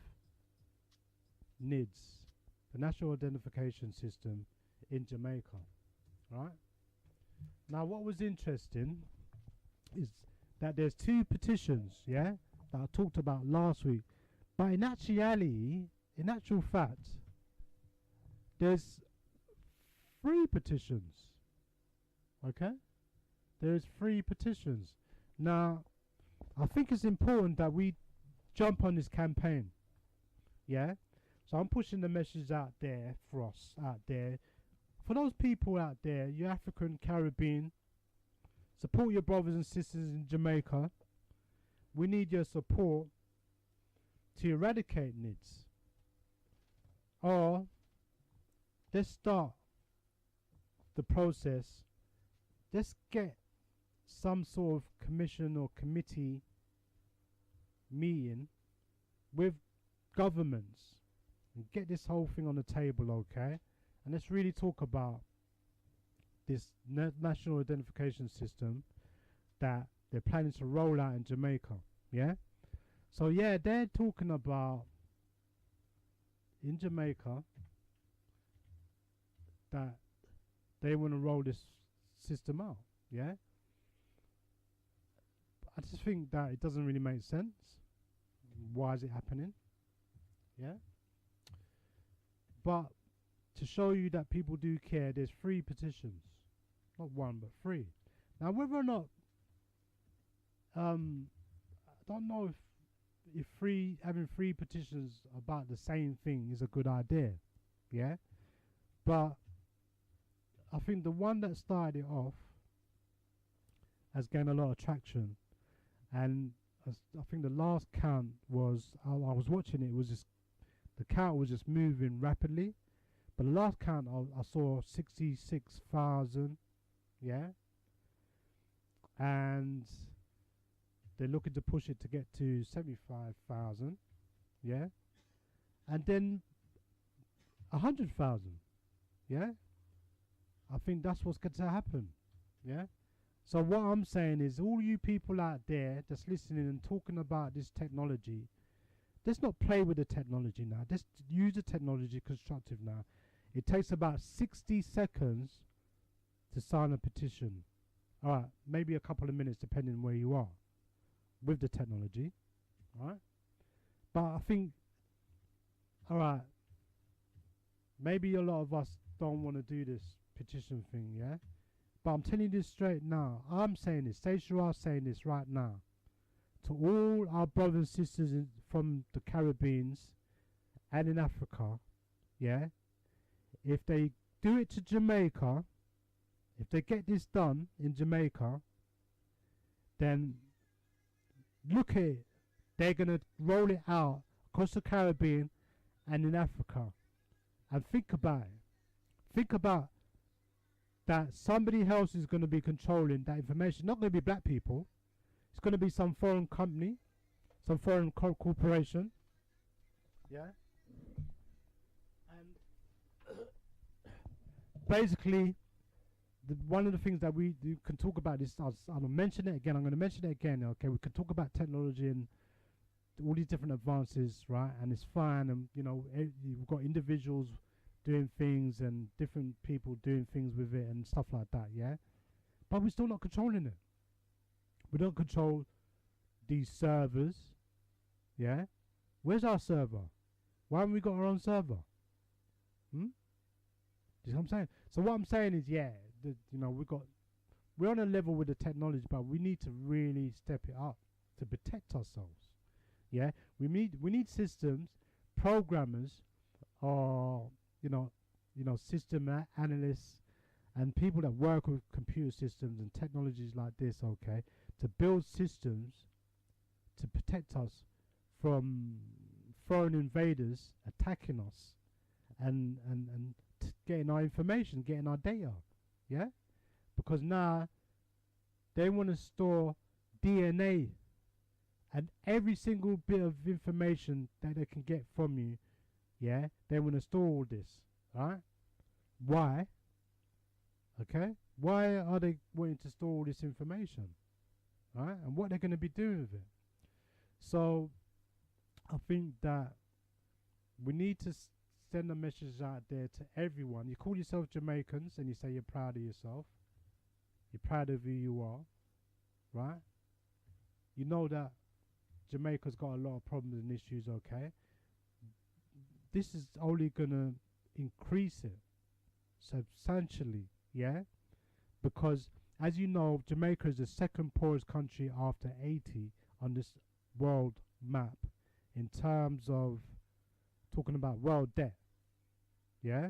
Nids, the National Identification System in Jamaica, right? Now, what was interesting is that there's 2 petitions, yeah, that I talked about last week. But in actual fact, there's 3 petitions, okay? There's 3 petitions. Now, I think it's important that we jump on this campaign, yeah? So I'm pushing the message out there for us, out there. For those people out there, you African, Caribbean, support your brothers and sisters in Jamaica. We need your support to eradicate Nids. Or let's start the process. Let's get some sort of commission or committee meeting with governments and get this whole thing on the table, okay? And let's really talk about this national identification system that they're planning to roll out in Jamaica, yeah? So yeah, they're talking about in Jamaica that they want to roll this system out, yeah? I just think that it doesn't really make sense. Why is it happening? Yeah? But to show you that people do care, there's 3 petitions. Not 1, but 3. Now, whether or not, I don't know if having 3 petitions about the same thing is a good idea. Yeah? But I I think the one that started it off has gained a lot of traction, and I think the last count was I was watching it. It was just the count was just moving rapidly, but the last count I saw 66,000, yeah, and they're looking to push it to get to 75,000, yeah, and then 100,000, yeah. I think that's what's going to happen, yeah. So what I'm saying is, all you people out there that's listening and talking about this technology, let's not play with the technology now. Let's use the technology constructive now. It takes about 60 seconds to sign a petition. All right, maybe a couple of minutes depending on where you are with the technology, all right? But I think, all right, maybe a lot of us don't want to do this petition thing, yeah? But I'm telling you this straight now. I'm saying this. Sayshara saying this right now. To all our brothers and sisters from the Caribbeans and in Africa, yeah? If they do it to Jamaica, if they get this done in Jamaica, then look at it. They're going to roll it out across the Caribbean and in Africa. And think about it. Think about that somebody else is going to be controlling that information. Not going to be black people. It's going to be some foreign company, some foreign corporation. Yeah. And basically, one of the things that we can talk about is, I'm going to mention it again. I'm going to mention it again. Okay, we can talk about technology and all these different advances, right? And it's fine. And you know, you've got individuals doing things and different people doing things with it and stuff like that, yeah? But we're still not controlling it. We don't control these servers, yeah? Where's our server? Why haven't we got our own server? Do you see what I'm saying? So what I'm saying is, yeah, you know, we're on a level with the technology, but we need to really step it up to protect ourselves, yeah? We need systems, programmers, or you know, system analysts and people that work with computer systems and technologies like this, okay, to build systems to protect us from foreign invaders attacking us and getting our information, getting our data, yeah? Because now they want to store DNA and every single bit of information that they can get from you. Yeah, they want to store all this, right? Why? Okay, why are they wanting to store all this information, right? And what they're going to be doing with it? So, I think that we need to send a message out there to everyone. You call yourself Jamaicans and you say you're proud of yourself. You're proud of who you are, right? You know that Jamaica's got a lot of problems and issues, okay? This is only going to increase it substantially, yeah? Because, as you know, Jamaica is the second poorest country after Haiti on this world map in terms of talking about world debt, yeah?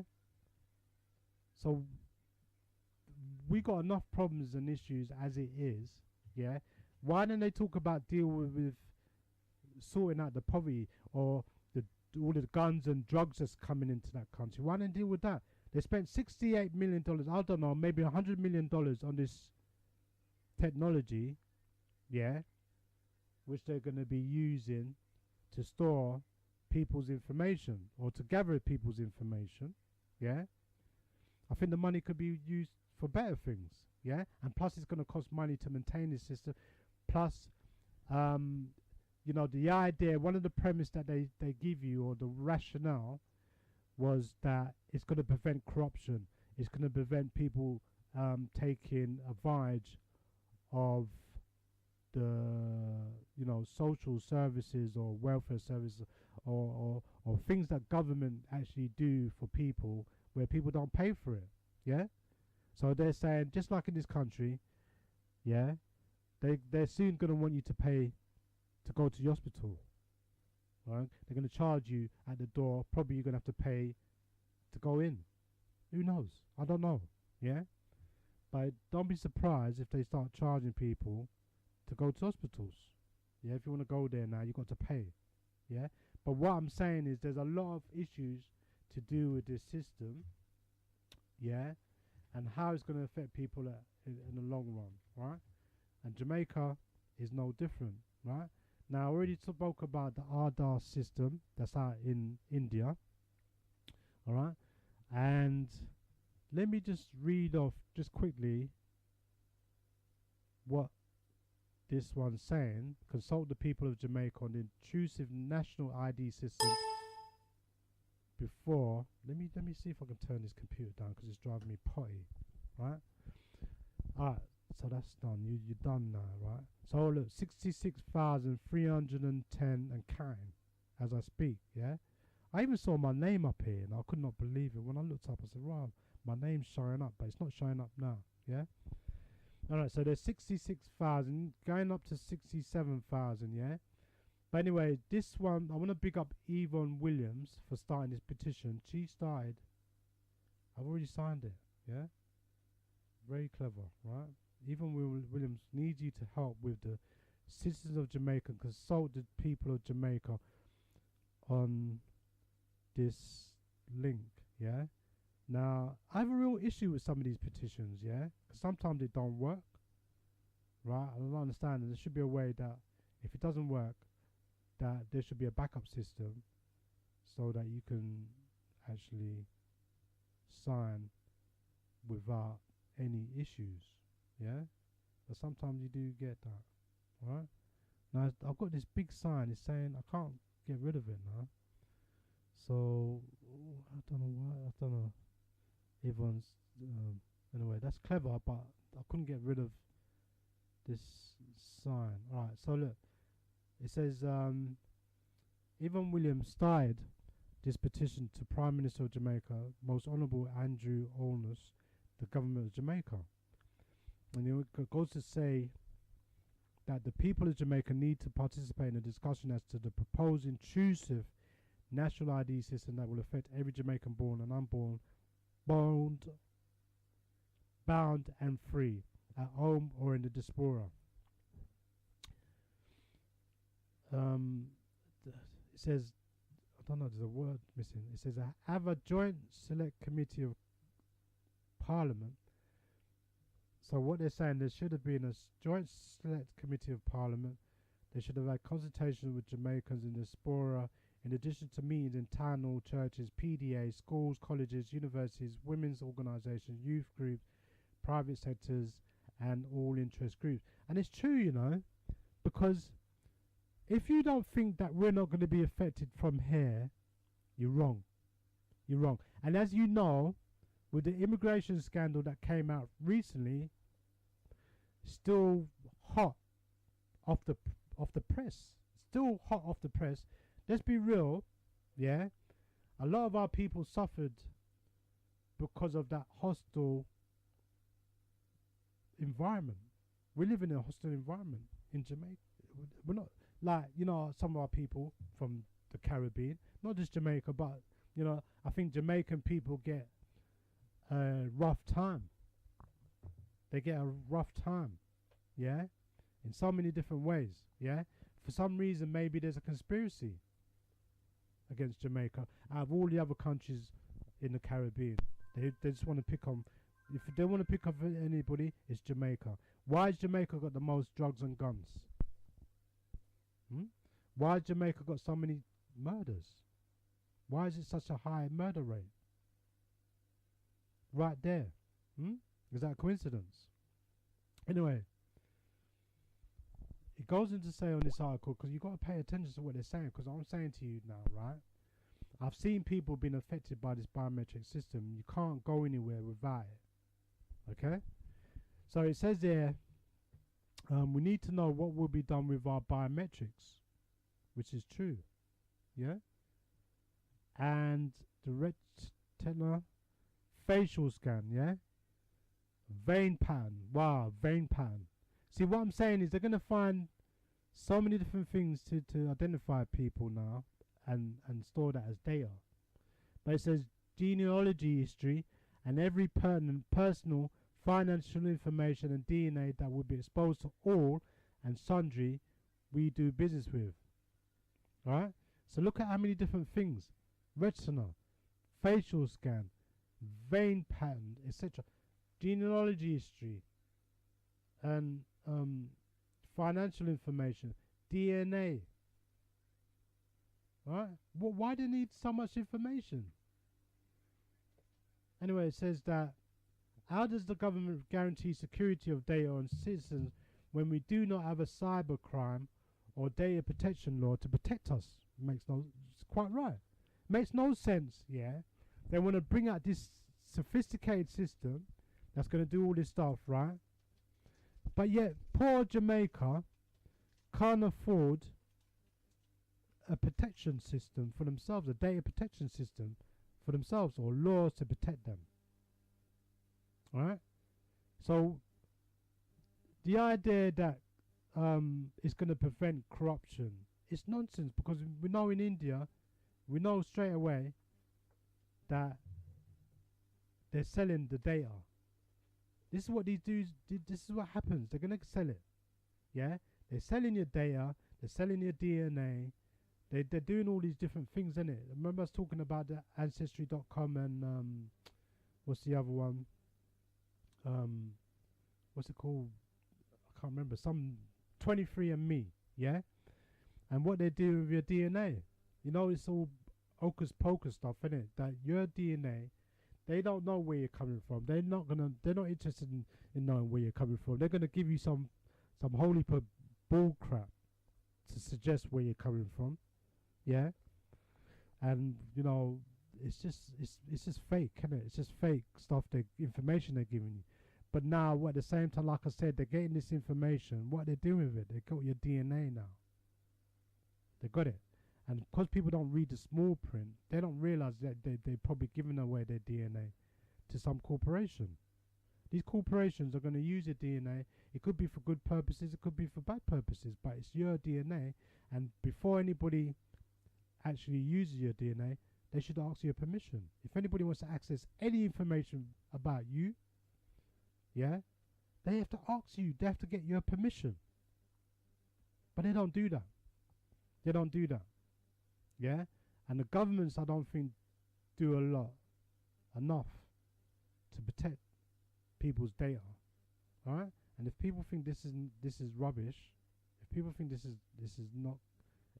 So, we got enough problems and issues as it is, yeah? Why don't they talk about deal with sorting out the poverty or all the guns and drugs that's coming into that country? Why don't they deal with that? They spent $68 million, I don't know, maybe $100 million on this technology, yeah, which they're going to be using to store people's information or to gather people's information, yeah. I think the money could be used for better things, yeah. And plus it's going to cost money to maintain this system. Plus, you know, the idea, one of the premise that they give you, or the rationale, was that it's going to prevent corruption. It's going to prevent people taking advantage of the, you know, social services or welfare services or things that government actually do for people where people don't pay for it, yeah? So they're saying, just like in this country, yeah, they're soon going to want you to pay to go to the hospital, right? They're going to charge you at the door. Probably you're going to have to pay to go in. Who knows? I don't know. yeah? But don't be surprised if they start charging people to go to hospitals. Yeah, if you want to go there now, you've got to pay. Yeah, but what I'm saying is there's a lot of issues to do with this system. Yeah, and how it's going to affect people in the long run, right? And Jamaica is no different, right? Now, I already spoke about the RDAR system that's out in India, all right? And let me just read off just quickly what this one's saying. Consult the people of Jamaica on the intrusive National I.d. system before. Let me see if I can turn this computer down because it's driving me potty, right? Alright, so that's done. You're done now, right? So look, 66,310 and counting as I speak, yeah? I even saw my name up here and I could not believe it. When I looked up, I said, wow, my name's showing up, but it's not showing up now, yeah? Alright, so there's 66,000 going up to 67,000, yeah? But anyway, this one, I want to big up Yvonne Williams for starting this petition. She started, I've already signed it, yeah? Very clever, right? Yvonne Williams needs you to help with the citizens of Jamaica, consult the people of Jamaica on this link, yeah? Now, I have a real issue with some of these petitions, yeah? Because sometimes they don't work, right? I don't understand. There should be a way that if it doesn't work, that there should be a backup system so that you can actually sign without any issues, yeah? But sometimes you do get that, right? Now, I've got this big sign. It's saying I can't get rid of it now. So, I don't know why. I don't know. Everyone's anyway, that's clever, but I couldn't get rid of this sign. Alright, so look, it says Yvonne Williams started this petition to Prime Minister of Jamaica, Most Honourable Andrew Holness, the government of Jamaica. And it goes to say that the people of Jamaica need to participate in a discussion as to the proposed intrusive National I.d. system that will affect every Jamaican born and unborn, bound and free, at home or in the diaspora. It says, I don't know, there's a word missing. It says, have a joint select committee of Parliament. So what they're saying, there should have been a joint select committee of Parliament. They should have had consultation with Jamaicans in the diaspora, in addition to meetings in town hall, churches, PDA, schools, colleges, universities, women's organisations, youth groups, private sectors, and all interest groups. And it's true, you know, because if you don't think that we're not going to be affected from here, you're wrong. You're wrong. And as you know, with the immigration scandal that came out recently, still hot off the press. Still hot off the press. Let's be real, yeah? A lot of our people suffered because of that hostile environment. We live in a hostile environment in Jamaica. We're not like, you know, some of our people from the Caribbean, not just Jamaica, but, you know, I think Jamaican people get a rough time. They get a rough time, yeah? In so many different ways, yeah? For some reason, maybe there's a conspiracy against Jamaica out of all the other countries in the Caribbean. They just want to pick on, if they want to pick up anybody, it's Jamaica. Why has Jamaica got the most drugs and guns? Why has Jamaica got so many murders? Why is it such a high murder rate? Right there. Is that a coincidence? Anyway, it goes into say on this article, because you've got to pay attention to what they're saying, because I'm saying to you now, right? I've seen people being affected by this biometric system. You can't go anywhere without it. Okay? So it says there, we need to know what will be done with our biometrics, which is true. Yeah? And the retina facial scan, yeah? Vein pattern. Wow, vein pattern. See, what I'm saying is they're going to find so many different things to identify people now and store that as data. But it says genealogy history and every personal financial information and DNA that will be exposed to all and sundry we do business with. Right? So look at how many different things. Retina, facial scan, vein pattern, etc. Genealogy history, and financial information, DNA. Right? Why do you need so much information? Anyway, it says that, how does the government guarantee security of data on citizens when we do not have a cybercrime or data protection law to protect us? It's quite right. Makes no sense, yeah. They want to bring out this sophisticated system that's going to do all this stuff, right? But yet, poor Jamaica can't afford a protection system for themselves, a data protection system for themselves, or laws to protect them. Alright? So, the idea that it's going to prevent corruption, it's nonsense, because we know in India, we know straight away that they're selling the data. This is what these dudes, this is what happens. They're going to sell it. Yeah? They're selling your data, they're selling your DNA, they're doing all these different things, innit? Remember I was talking about the Ancestry.com and what's the other one? What's it called? I can't remember. Some 23andMe, yeah? And what they do with your DNA. You know, it's all hocus pocus stuff, innit? That your DNA, they don't know where you're coming from. They're not interested in knowing where you're coming from. They're gonna give you some holy bull crap to suggest where you're coming from. Yeah? And you know, it's just fake, isn't it? It's just fake stuff, the information they're giving you. But now, at the same time, like I said, they're getting this information. What they're doing with it, they got your DNA now. They got it. And because people don't read the small print, they don't realize that they're probably giving away their DNA to some corporation. These corporations are going to use your DNA. It could be for good purposes, it could be for bad purposes, but it's your DNA. And before anybody actually uses your DNA, they should ask your permission. If anybody wants to access any information about you, yeah, they have to ask you. They have to get your permission. But they don't do that. They don't do that. Yeah? And the governments, I don't think, do enough to protect people's data. Alright? And if people think this is rubbish, if people think this is not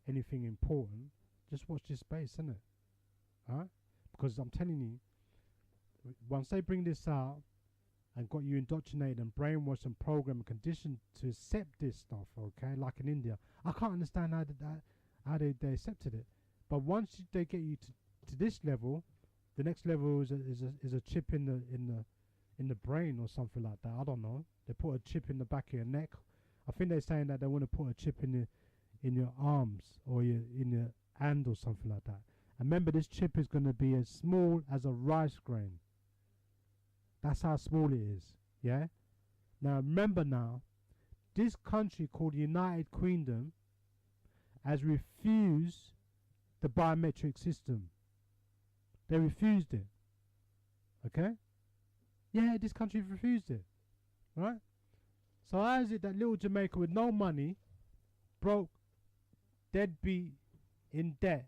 anything important, just watch this space, innit? Alright? Because I'm telling you, once they bring this out and got you indoctrinated and brainwashed and programmed and conditioned to accept this stuff, okay, like in India, I can't understand how they accepted it. But once they get you to this level, the next level is a chip in the brain or something like that. I don't know. They put a chip in the back of your neck. I think they're saying that they want to put a chip in your arms or in your hand or something like that. And remember, this chip is going to be as small as a rice grain. That's how small it is. Yeah. Now remember, this country called United Kingdom has refused the biometric system. They refused it. Okay? Yeah, this country refused it. Right? So how is it that little Jamaica with no money, broke, deadbeat, in debt,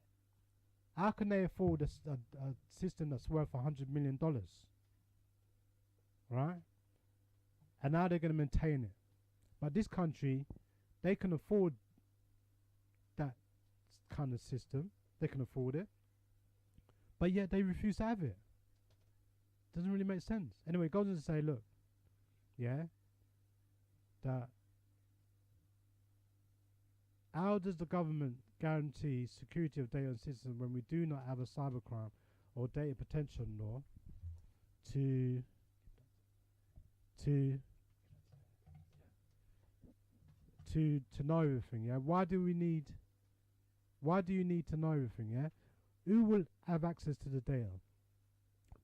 how can they afford a system that's worth $100 million? Right? And now they're going to maintain it. But this country, they can afford that kind of system. They can afford it. But yet they refuse to have it. Doesn't really make sense. Anyway, it goes on to say, look, yeah, that how does the government guarantee security of data on citizens when we do not have a cybercrime or data protection law to know everything? Yeah, why do you need to know everything? Yeah, who will have access to the data?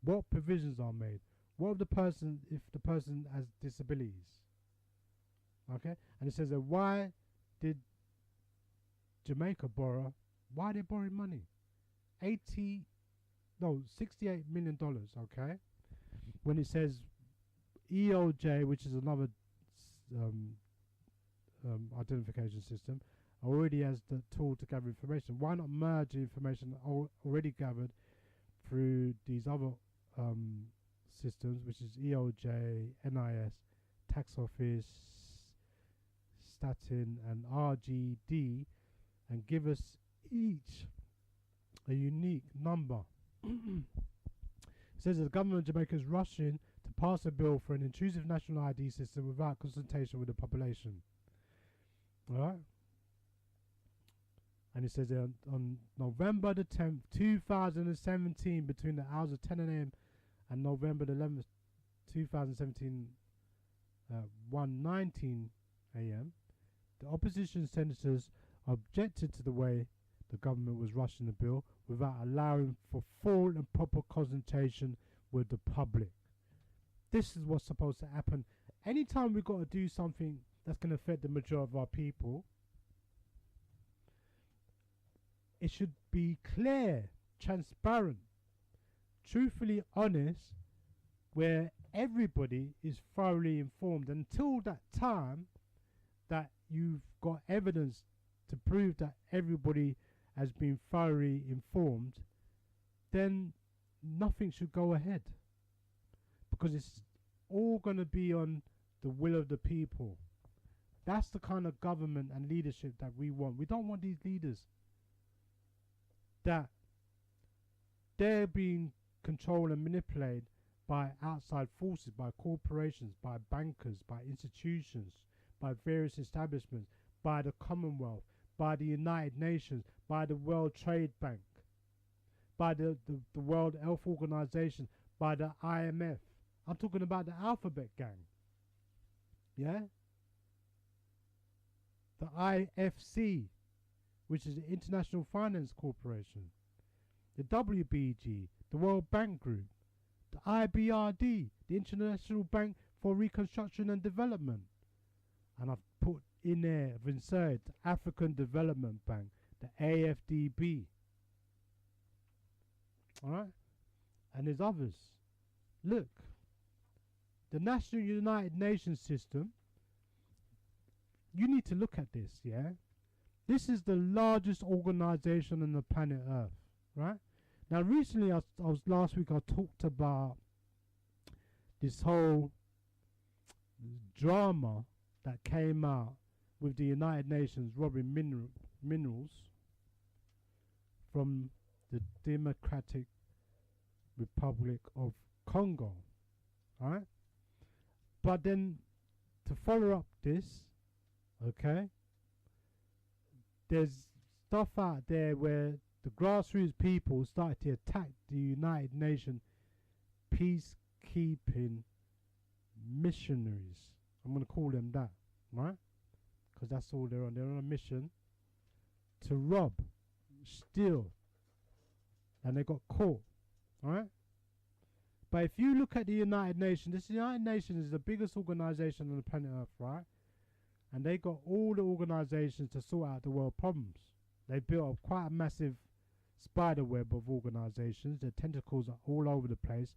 What provisions are made? What if the person has disabilities? Okay, and it says that why did Jamaica borrow? Why are they borrowing money? $68 million. Okay, when it says EOJ, which is another identification system, already has the tool to gather information. Why not merge the information already gathered through these other systems, which is EOJ, NIS, Tax Office, Statin, and RGD, and give us each a unique number. It says that the government of Jamaica is rushing to pass a bill for an intrusive national ID system without consultation with the population. Alright? And it says on November the 10th, 2017, between the hours of 10 a.m. and November the 11th, 2017, 1:19 a.m., the opposition senators objected to the way the government was rushing the bill without allowing for full and proper consultation with the public. This is what's supposed to happen. Anytime we've got to do something that's going to affect the majority of our people, it should be clear, transparent, truthfully honest, where everybody is thoroughly informed. Until that time that you've got evidence to prove that everybody has been thoroughly informed, then nothing should go ahead, because it's all going to be on the will of the people. That's the kind of government and leadership that we want. We don't want these leaders that they're being controlled and manipulated by outside forces, by corporations, by bankers, by institutions, by various establishments, by the Commonwealth, by the United Nations, by the World Trade Bank, by the World Health Organization, by the IMF. I'm talking about the Alphabet Gang. Yeah? The IFC, which is the International Finance Corporation, the WBG, the World Bank Group, the IBRD, the International Bank for Reconstruction and Development. And I've put in there, I've inserted the Afrikan Development Bank, the AFDB. Alright? And there's others. Look, the National United Nations system, you need to look at this, yeah? This is the largest organization on the planet Earth, right? Now, recently, last week, I talked about this whole drama that came out with the United Nations robbing minerals from the Democratic Republic of Congo, right? But then, to follow up this, okay, there's stuff out there where the grassroots people started to attack the United Nations peacekeeping missionaries. I'm going to call them that, right? Because that's all they're on. They're on a mission to rob, steal, and they got caught, right? But if you look at the United Nations, this United Nations is the biggest organization on the planet Earth, right? And they got all the organizations to sort out the world problems. They built up quite a massive spider web of organizations. Their tentacles are all over the place.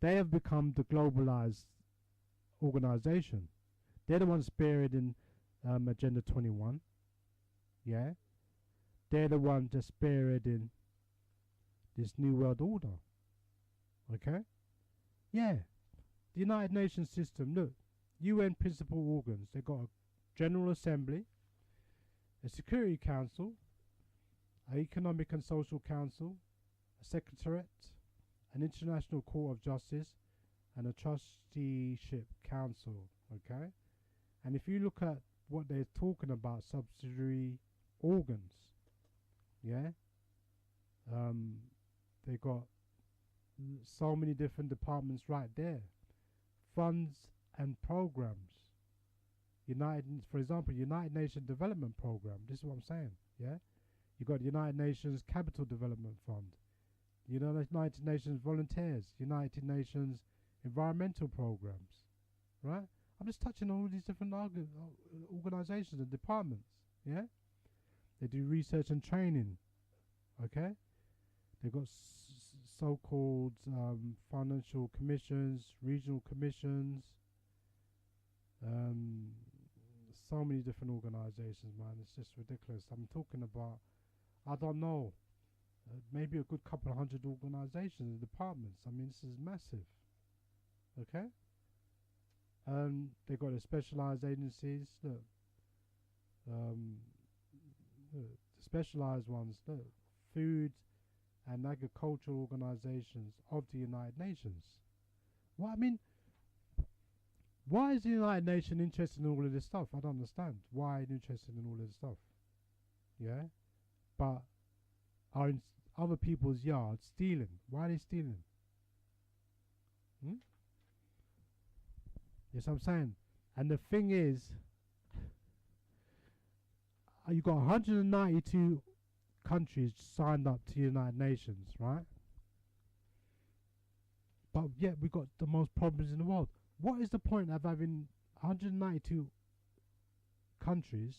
They have become the globalized organization. They're the ones spearheading Agenda 21. Yeah? They're the ones just spearheading this New World Order. Okay? Yeah. The United Nations system, look, UN principal organs. They've got a General Assembly, a Security Council, an Economic and Social Council, a Secretariat, an International Court of Justice, and a Trusteeship Council, okay? And if you look at what they're talking about, subsidiary organs, yeah? They got so many different departments right there. Funds and programs. For example, United Nations Development Program. This is what I'm saying, yeah? You got United Nations Capital Development Fund, United Nations Volunteers, United Nations Environmental Programs, right? I'm just touching on all these different organizations and departments, yeah? They do research and training, okay? They've got so-called financial commissions, regional commissions, so many different organizations, man. It's just ridiculous. I'm talking about, I don't know, maybe a good couple of hundred organizations and departments. I mean, this is massive. Okay? They've got the specialized agencies. Look, the specialized ones. Look, food and agricultural organizations of the United Nations. Well, I mean, why is the United Nations interested in all of this stuff? I don't understand. Why are they interested in all of this stuff? Yeah? But are in other people's yards stealing. Why are they stealing? Yes, I'm saying. And the thing is, you got 192 countries signed up to the United Nations, right? But yet we got the most problems in the world. What is the point of having 192 countries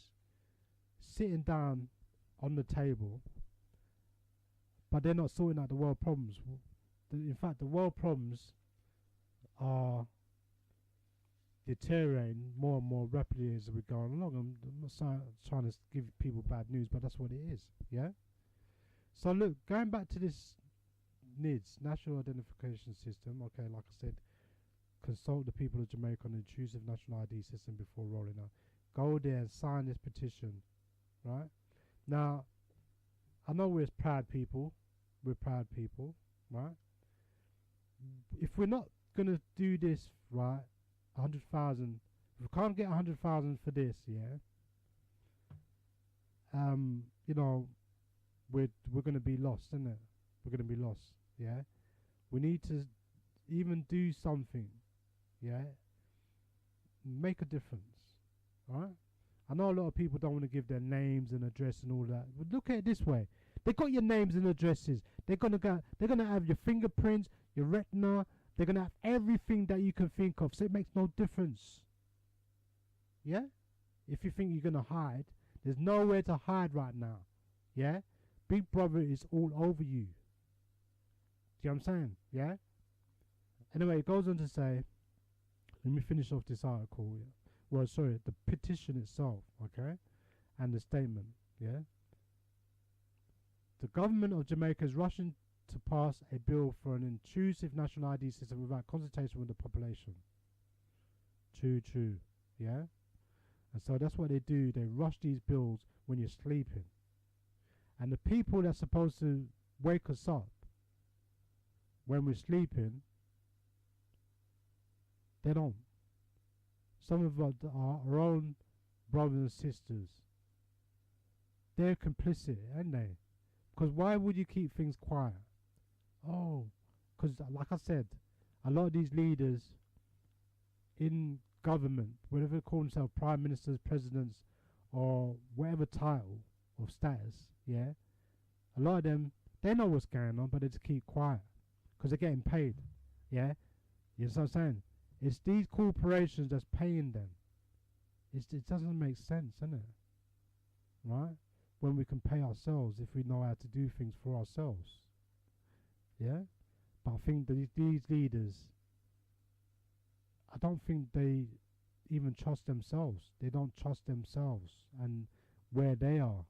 sitting down on the table, but they're not sorting out the world problems? In fact, the world problems are deteriorating more and more rapidly as we go along. I'm not trying to give people bad news, but that's what it is. Yeah. So look, going back to this Nids, National Identification System. Okay, like I said, consult the people of Jamaica on the intrusive National I.d. system before rolling out. Go there and sign this petition, right? Now, I know we're proud people. We're proud people, right? If we're not gonna do this, right, 100,000. If we can't get 100,000 for this, yeah. You know, we're gonna be lost, isn't it? We're gonna be lost, yeah. We need to even do something, yeah. Make a difference, right? I know a lot of people don't want to give their names and address and all that, but look at it this way: they got your names and addresses. They're gonna have your fingerprints, your retina. They're going to have everything that you can think of, so it makes no difference. Yeah? If you think you're going to hide, there's nowhere to hide right now. Yeah? Big Brother is all over you. Do you know what I'm saying? Yeah? Anyway, it goes on to say, let me finish off this article. Yeah? Well, sorry, the petition itself, okay? And the statement, yeah? The government of Jamaica is rushing to pass a bill for an intrusive national ID system without consultation with the population. True, yeah? And so that's what they do. They rush these bills when you're sleeping. And the people that's supposed to wake us up when we're sleeping, they don't. Some of our own brothers and sisters, they're complicit, aren't they? Because why would you keep things quiet? Oh, because like I said, a lot of these leaders in government, whatever they call themselves, prime ministers, presidents, or whatever title or status, yeah, a lot of them, they know what's going on, but they just keep quiet because they're getting paid, yeah. You know what I'm saying? It's these corporations that's paying them. It doesn't make sense, doesn't it? Right? When we can pay ourselves if we know how to do things for ourselves. Yeah, but I think that these leaders, I don't think they even trust themselves. They don't trust themselves and where they are.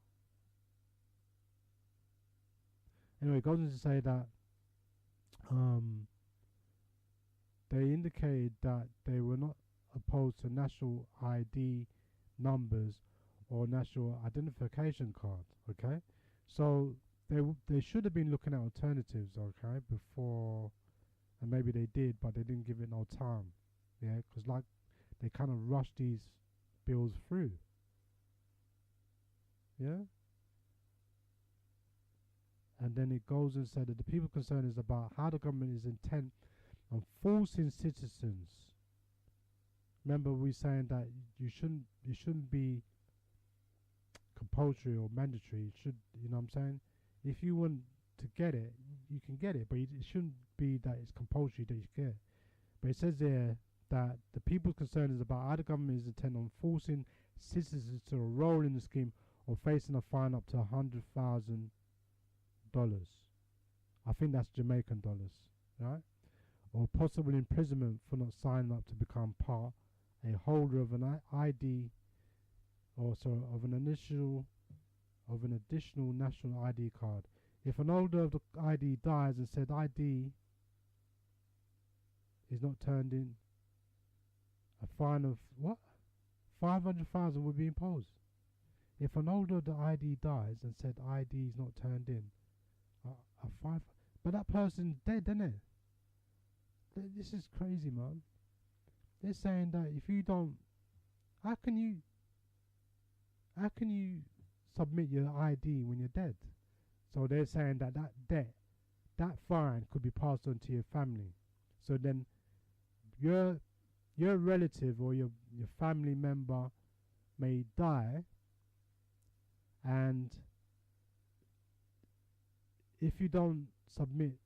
Anyway, it goes on to say that they indicated that they were not opposed to national ID numbers or national identification card. Okay, so they should have been looking at alternatives, okay, before, and maybe they did, but they didn't give it no time, yeah, because like they kind of rushed these bills through, yeah. And then it goes and said that the people concerned is about how the government is intent on forcing citizens. Remember, we saying that it shouldn't be compulsory or mandatory. It should, you know what I'm saying? If you want to get it, you can get it, but it shouldn't be that it's compulsory that you get it. But it says there that the people's concern is about how the government is intent on forcing citizens to enroll in the scheme or facing a fine up to $100,000. I think that's Jamaican dollars, right? Or possible imprisonment for not signing up to become a holder of an ID, or of an additional national ID card. If an holder of the ID dies and said ID is not turned in, a fine of what? 500,000 would be imposed. If an holder of the ID dies and said ID is not turned in, but that person's dead, isn't it? This is crazy, man. They're saying that if you don't, how can you submit your ID when you're dead? So they're saying that that fine could be passed on to your family. So then your relative or your family member may die, and if you don't submit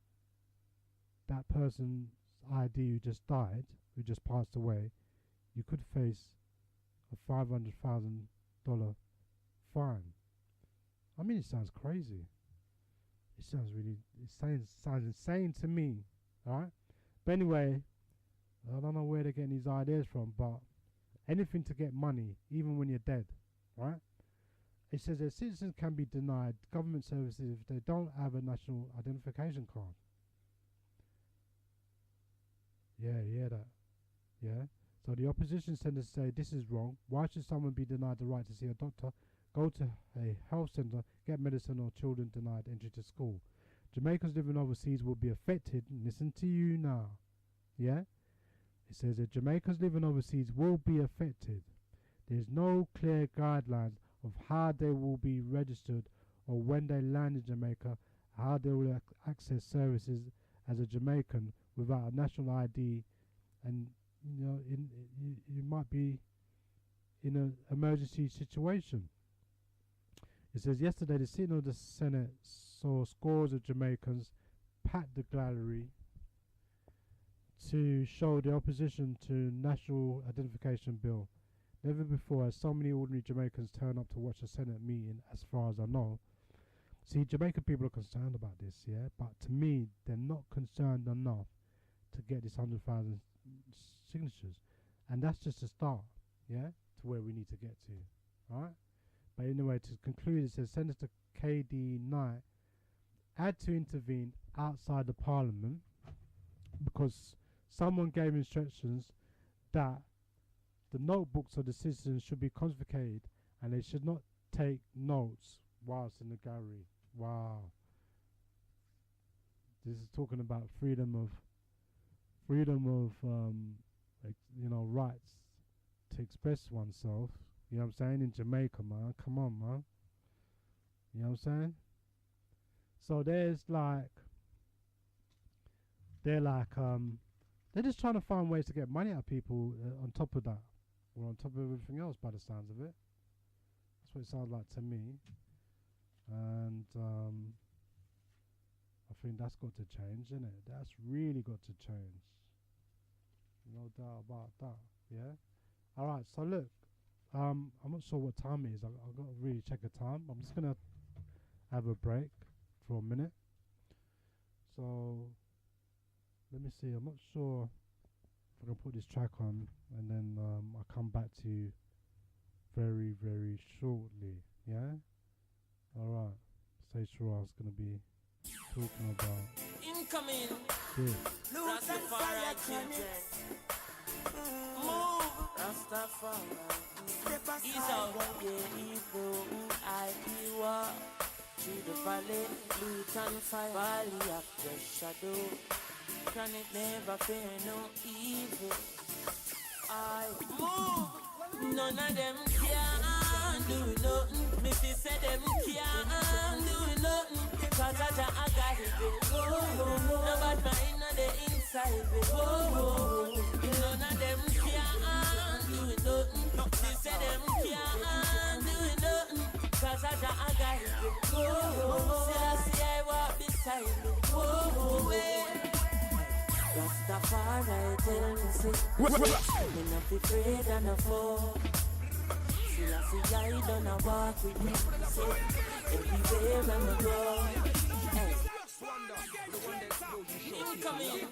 that person's ID who just died, who just passed away, you could face a $500,000 fine. I mean, it sounds crazy. It sounds insane to me, alright? But anyway, I don't know where they're getting these ideas from, but anything to get money, even when you're dead, right? It says that citizens can be denied government services if they don't have a national identification card. Yeah, you hear that? Yeah. So the opposition centers say this is wrong. Why should someone be denied the right to see a doctor, go to a health center, get medicine, or children denied entry to school? Jamaicans living overseas will be affected. Listen to you now. Yeah? It says that Jamaicans living overseas will be affected. There's no clear guidelines of how they will be registered or when they land in Jamaica, how they will access services as a Jamaican without a national ID, and you might be in an emergency situation. It says yesterday the sitting of the Senate saw scores of Jamaicans pack the gallery to show the opposition to national identification bill. Never before has so many ordinary Jamaicans turned up to watch a Senate meeting, as far as I know. See, Jamaican people are concerned about this, yeah, but to me, they're not concerned enough to get this 100,000 signatures, and that's just a start, yeah, to where we need to get to, alright? But anyway, to conclude, it says Senator KD Knight had to intervene outside the Parliament because someone gave instructions that the notebooks of the citizens should be confiscated and they should not take notes whilst in the gallery. Wow. This is talking about freedom of rights to express oneself. You know what I'm saying? In Jamaica, man. Come on, man. You know what I'm saying? So they're just trying to find ways to get money out of people on top of that. Or on top of everything else, by the sounds of it. That's what it sounds like to me. And I think that's got to change, isn't it? That's really got to change. No doubt about that, yeah? Alright, so look, I'm not sure what time it is. I've got to really check the time. I'm just going to have a break for a minute. So, let me see. I'm not sure if I can put this track on, and then I'll come back to you very, very shortly, yeah? Alright, Sayshara is going to be talking about incoming this. Loot and fire children. Move Rastafari. Step aside. I walk through the valley. Loot and fire. Valley of the shadow. Can it never fear no evil? I move. None of them can do nothing. Me fi say them can't do nothing. Cause I got it. No bad mind on the inside. None of them can't do nothing. Me say them can't do nothing. Cause I got it. See I walk beside me. Rastafari tell me say me not be afraid and a fall. See I don't walk with me. Say everywhere I go. Hey, wonder, the one that exposed you show. You come in.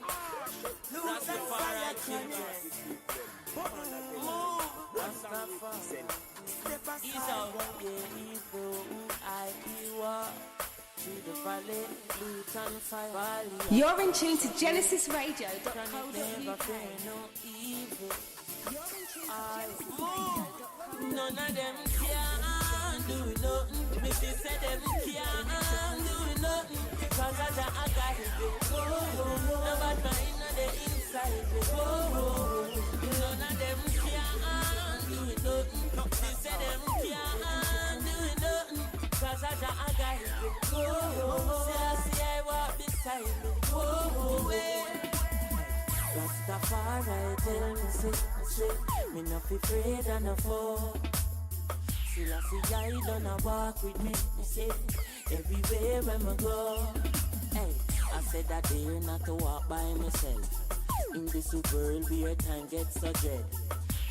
Rastafari children. Rastafari. Ease out. You're in tune to GenesisRadio.co.uk. None of them can do nothing. Me say them can't do nothing. Cause I got it. No bad mind on the inside. None of them can do nothing. Me say them can't do nothing. Cause I got it. See I walk beside me. Rastafari tell me say me not be afraid and no fall. Still I see I don't walk with me. Me say everywhere when I go. Hey, I said that dare not to walk by myself. In this world where time gets so dread.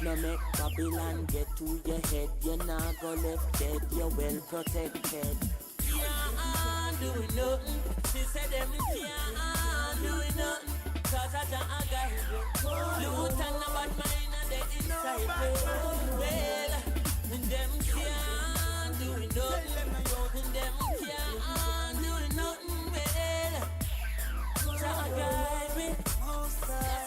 No make Babylon get to your head. You're not go left dead. You're well protected. Can't do nothing. She said them can't do nothing. Cause I got it. Loot and no bad mind and they inside. Well, them can't do nothing. Them can't do nothing. Well, try guide me.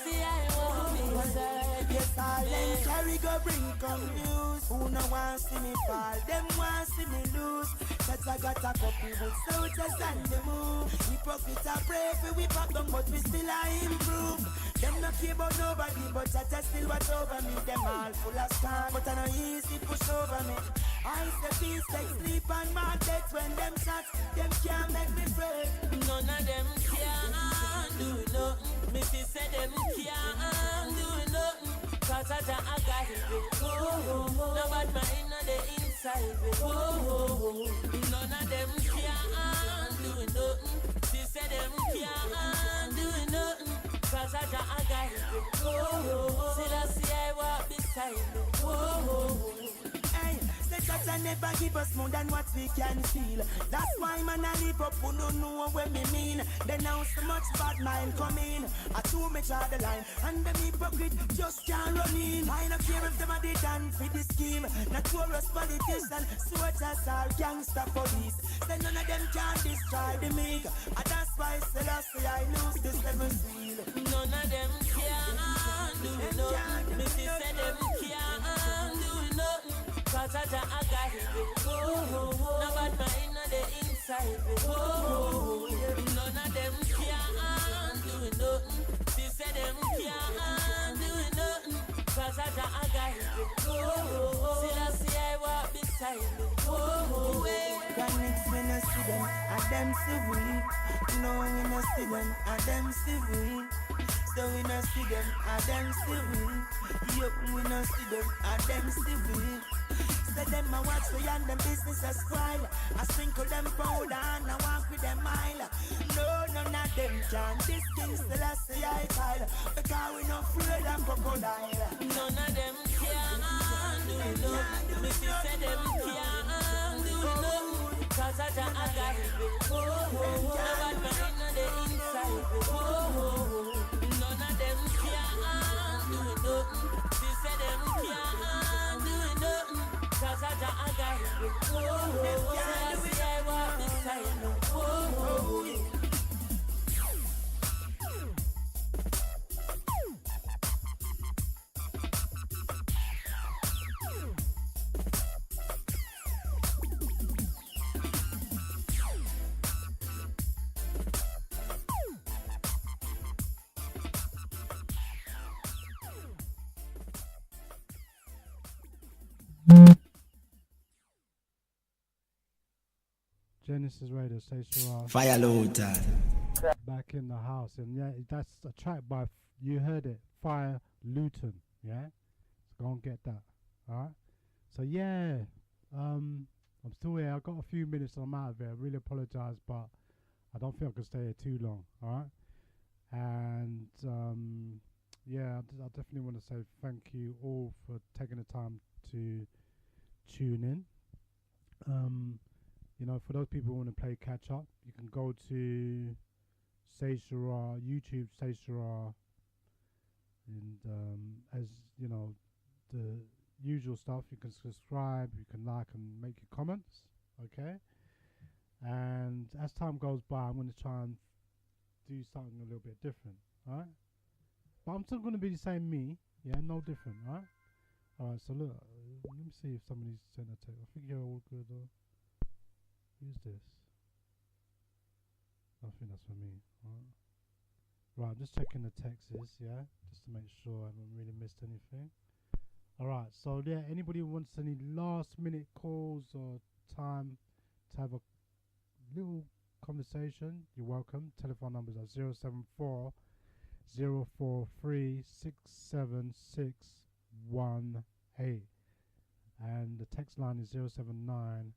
See I won't be inside. Yes, I am carry go bring come news. Who no want see me fall, them want see me lose. Cause I got a couple with soldiers and the move. Hypocrites are pray for we back down, but we still are improve. Them not care about nobody, but I just still watch over me. Them all full of scars, but I know easy push over me. I say peace, take sleep and my death. When them shots, them can't make me afraid. None of them can do nothing. Me say them can't do nothing. Cause I got it. No bad mind on the inside. None of them can't do nothing. She said them can't do nothing. Cause I got it. Still I see I walk beside me. Hey, say that I never give us more than what we can feel. That's why man I live up who don't know what me mean. Then now so much bad mind come in. I too much out the line. And the hypocrite just can't run in. I don't care if them are done for the scheme. Notorious politician, soldiers are gangster police. Then none of them can destroy the mig. And that's why Selassie I lose this level seal. None of them can do nothing. Me say them can't do nothing. Cause I got it. No bad mind on the inside. None of them can't do nothing. She said them can't do nothing. Cause I got it. Still I see I walk beside me. Connects when I see them, and them civil. No, when I see them, and them civil. So when I see them, and them civil. Yup, when I see them, and them civil. Say them I watch for and them business a spoil. I sprinkle them powder and I walk with them mile. No, none of them can. This king still I say I tile. Because we not afraid of crocodile. None of them can do nothing. Me say them can't do nothing. Cause I got it. No bad mind on the inside. None of them can't do nothing. She say them can't do nothing. Cause I got it. I see I walk beside me. Genesis Radio, Sayshara. Fire Lota. Back in the house. And yeah, that's a track by, you heard it, Fire Luton. Yeah? So go and get that. Alright? So yeah, I'm still here. I've got a few minutes and I'm out of here. I really apologize, but I don't think I can stay here too long. Alright? And yeah, I definitely want to say thank you all for taking the time to tune in. You know, for those people who want to play catch up, you can go to Sayshara, YouTube Sayshara, and as you know, the usual stuff. You can subscribe, you can like and make your comments. Okay. And as time goes by, I'm going to try and do something a little bit different. All right. But I'm still going to be the same me. Yeah, no different. All right. All right. So look, let me see if somebody's sent a text. I think you're all good. Who's this? I think that's for me. Right, I'm just checking the texts, yeah, just to make sure I haven't really missed anything. Alright, so yeah, anybody who wants any last minute calls or time to have a little conversation, you're welcome. Telephone numbers are 074 043 67618. And the text line is 079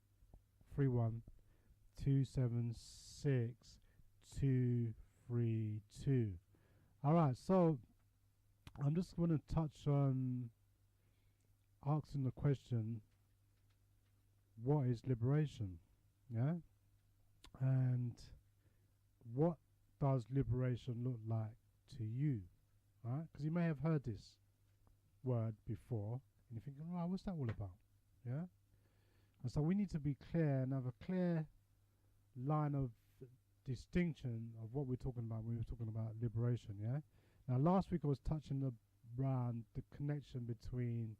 31 276 232. Alright, so I'm just going to touch on asking the question, what is liberation? Yeah? And what does liberation look like to you? Right? Because you may have heard this word before and you're thinking, right, what's that all about? Yeah? And so we need to be clear and have a clear line of distinction of what we're talking about when we're talking about liberation, yeah? Now last week I was touching around the connection between,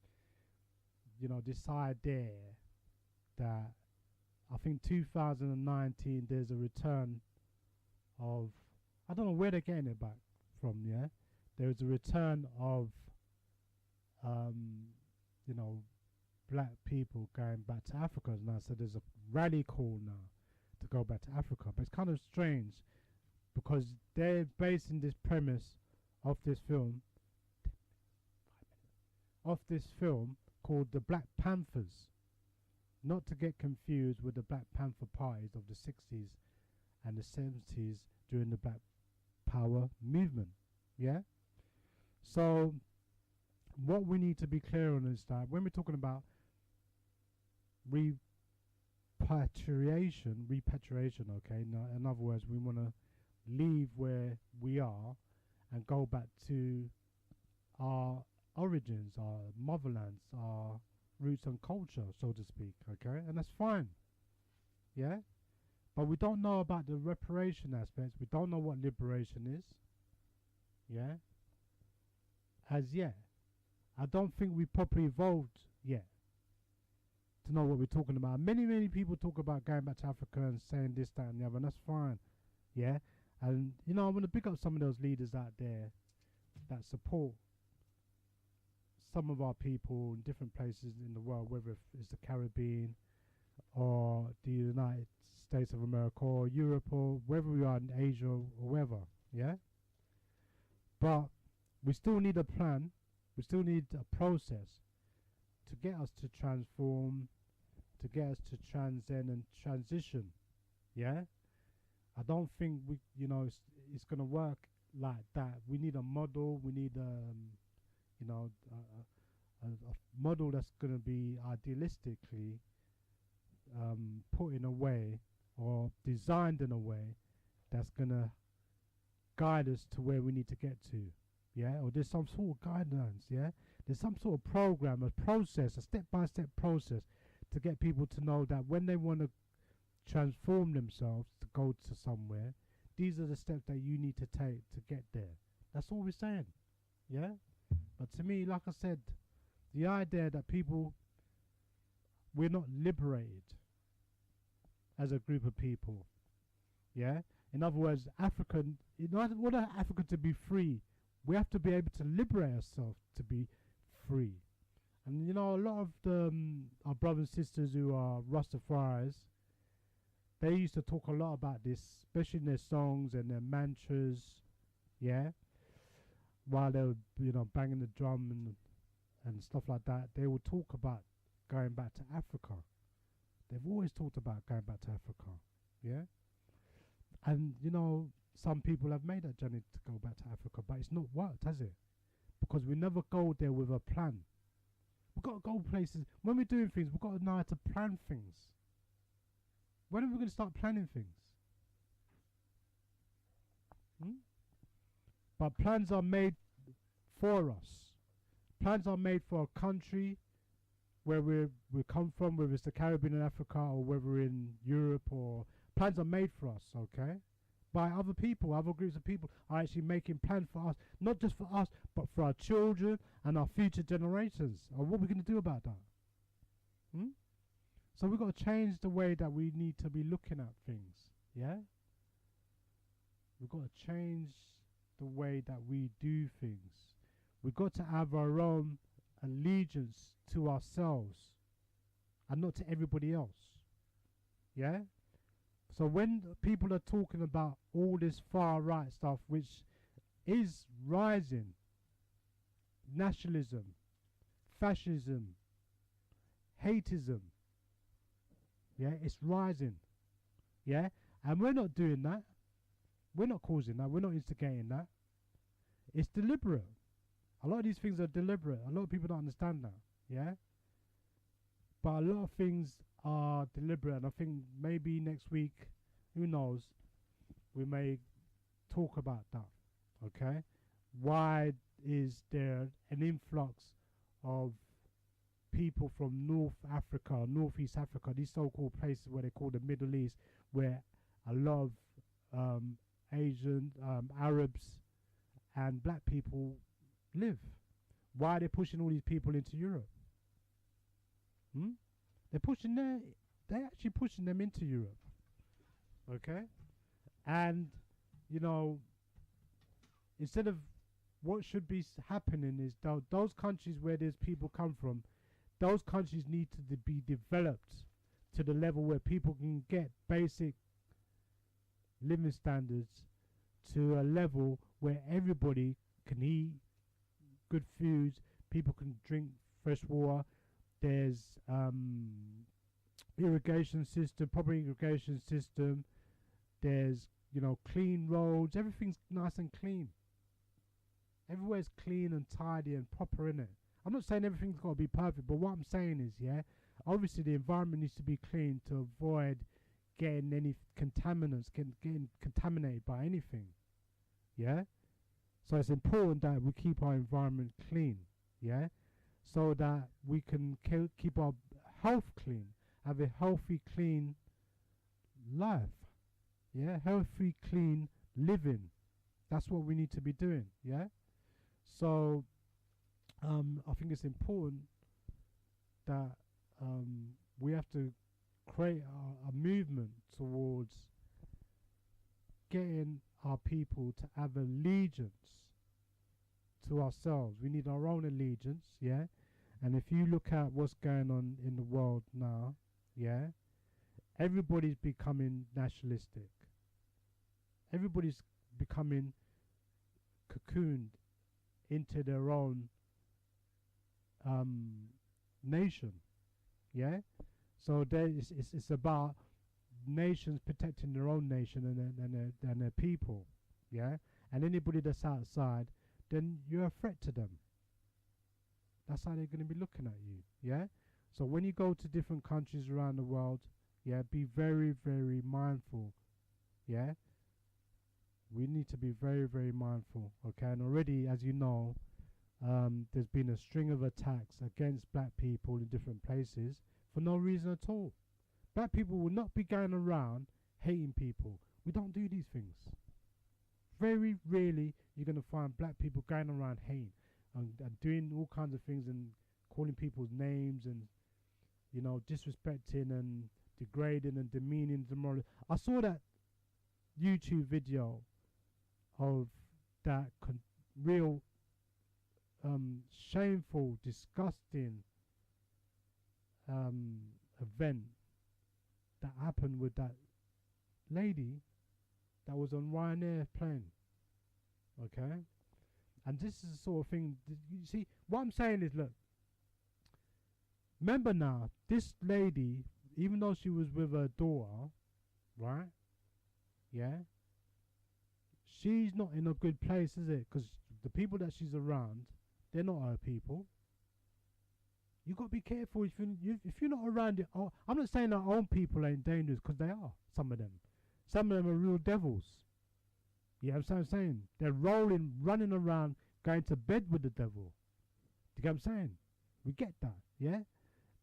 you know, this idea that I think 2019 there's a return of, I don't know where they're getting it back from, yeah? There's a return of, you know, black people going back to Africa now. So there's a rally call now to go back to Africa. But it's kind of strange because they're basing this premise of this film called the Black Panthers, not to get confused with the Black Panther parties of the 60s and the 70s during the Black Power movement. Yeah? So what we need to be clear on is that when we're talking about repatriation, okay? Now, in other words, we want to leave where we are and go back to our origins, our motherlands, our roots and culture, so to speak, okay? And that's fine, yeah? But we don't know about the reparation aspects. We don't know what liberation is, yeah? As yet. I don't think we properly evolved yet to know what we're talking about. Many people talk about going back to Africa and saying this, that and the other, and that's fine, yeah? And, you know, I want to pick up some of those leaders out there that support some of our people in different places in the world, whether it's the Caribbean or the United States of America or Europe or wherever we are in Asia or wherever, yeah? But we still need a plan, we still need a process to get us to transform, to get us to transcend and transition, yeah? I don't think we, you know, it's going to work like that. We need a model, we need you know, a model that's going to be idealistically put in a way or designed in a way that's going to guide us to where we need to get to, yeah? Or there's some sort of guidelines, yeah? There's some sort of program, a process, a step-by-step process to get people to know that when they want to transform themselves to go to somewhere, these are the steps that you need to take to get there. That's all we're saying, yeah? But to me, like I said, the idea that people, we're not liberated as a group of people, yeah? In other words, in order for Africa to be free, we have to be able to liberate ourselves to be free. And you know, a lot of our brothers and sisters who are Rastafaris, they used to talk a lot about this, especially in their songs and their mantras, yeah? While they were, you know, banging the drum and stuff like that, they would talk about going back to Africa. They've always talked about going back to Africa, yeah? And, you know, some people have made that journey to go back to Africa, but it's not worked, has it? Because we never go there with a plan. We've got to go places. When we're doing things, we've got to know how to plan things. When are we going to start planning things? But plans are made for us. Plans are made for a country where we come from, whether it's the Caribbean and Africa or whether we're in Europe, or plans are made for us, okay? By other people, other groups of people are actually making plans for us, not just for us, but for our children and our future generations. And what are we going to do about that? So we've got to change the way that we need to be looking at things, yeah? We've got to change the way that we do things. We've got to have our own allegiance to ourselves and not to everybody else, yeah? So when people are talking about all this far right stuff, which is rising, nationalism, fascism, hateism, yeah, it's rising, yeah, and we're not doing that. We're not causing that. We're not instigating that. It's deliberate. A lot of these things are deliberate. A lot of people don't understand that, yeah. But a lot of things are deliberate, and I think maybe next week, who knows, we may talk about that, okay? Why is there an influx of people from North Africa, Northeast Africa, these so-called places where they call the Middle East, where a lot of Asian, Arabs and black people live? Why are they pushing all these people into Europe? They're actually pushing them into Europe, okay? And, you know, instead of what should be happening is those countries where there's people come from, those countries need to be developed to the level where people can get basic living standards to a level where everybody can eat good foods, people can drink fresh water. There's irrigation system, proper irrigation system. There's, you know, clean roads. Everything's nice and clean. Everywhere's clean and tidy and proper, innit? I'm not saying everything's got to be perfect, but what I'm saying is, yeah, obviously the environment needs to be clean to avoid getting any contaminants, getting contaminated by anything, yeah? So it's important that we keep our environment clean, yeah? So that we can keep our health clean, have a healthy, clean life, yeah? Healthy, clean living. That's what we need to be doing, yeah? So I think it's important that we have to create a movement towards getting our people to have allegiance to ourselves. We need our own allegiance, yeah? And if you look at what's going on in the world now, yeah, everybody's becoming nationalistic. Everybody's becoming cocooned into their own nation, yeah? So it's about nations protecting their own nation and their people, yeah? And anybody that's outside, then you're a threat to them. That's how they're going to be looking at you, yeah? So when you go to different countries around the world, yeah, be very, very mindful, yeah? We need to be very, very mindful, okay? And already, as you know, there's been a string of attacks against black people in different places for no reason at all. Black people will not be going around hating people. We don't do these things. Very rarely you're going to find black people going around hating and doing all kinds of things and calling people's names and, you know, disrespecting and degrading and demeaning, demoralizing. I saw that YouTube video of that real shameful, disgusting event that happened with that lady that was on Ryanair plane, okay? And this is the sort of thing, you see, what I'm saying is, look, remember now, this lady, even though she was with her daughter, right, yeah, she's not in a good place, is it? Because the people that she's around, they're not her people. You got to be careful if you're not around it. Oh, I'm not saying our own people ain't dangerous, because they are. Some of them are real devils. Yeah, I'm saying they're running around, going to bed with the devil. Do you get what I'm saying? We get that, yeah.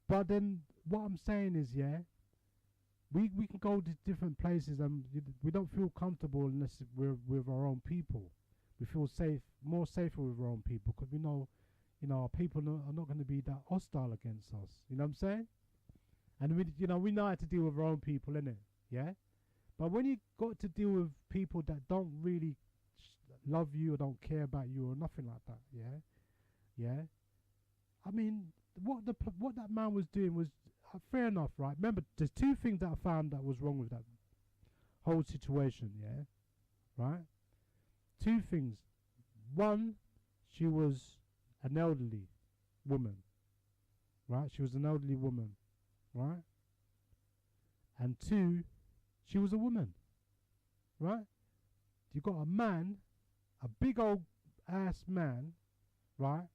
But then what I'm saying is, yeah, we can go to different places and we don't feel comfortable unless we're with our own people. We feel more safer with our own people, because we know, our people are not going to be that hostile against us. You know what I'm saying? And we know how to deal with our own people, innit? Yeah. But when you got to deal with people that don't really love you or don't care about you or nothing like that, yeah. I mean, what that man was doing was fair enough, right? Remember, there's two things that I found that was wrong with that whole situation, yeah, right? Two things. One, she was an elderly woman, right? She was an elderly woman, right? And two, she was a woman, right? You got a man, a big old ass man, right,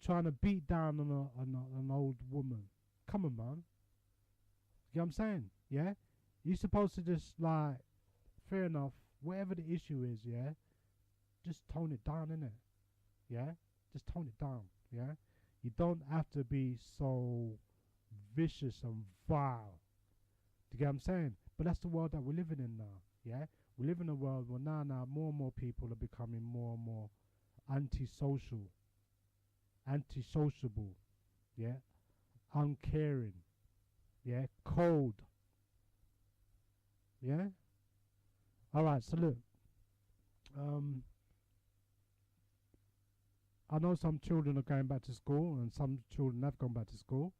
trying to beat down on an old woman. Come on, man. You know what I'm saying? Yeah? You're supposed to just, like, fair enough, whatever the issue is, yeah, just tone it down, innit? Yeah? Just tone it down, yeah? You don't have to be so vicious and vile. Do you get what I'm saying? But that's the world that we're living in now, yeah? We live in a world where now more and more people are becoming more and more antisociable, yeah? Uncaring, yeah? Cold, yeah? Alright, so look, I know some children are going back to school and some children have gone back to school.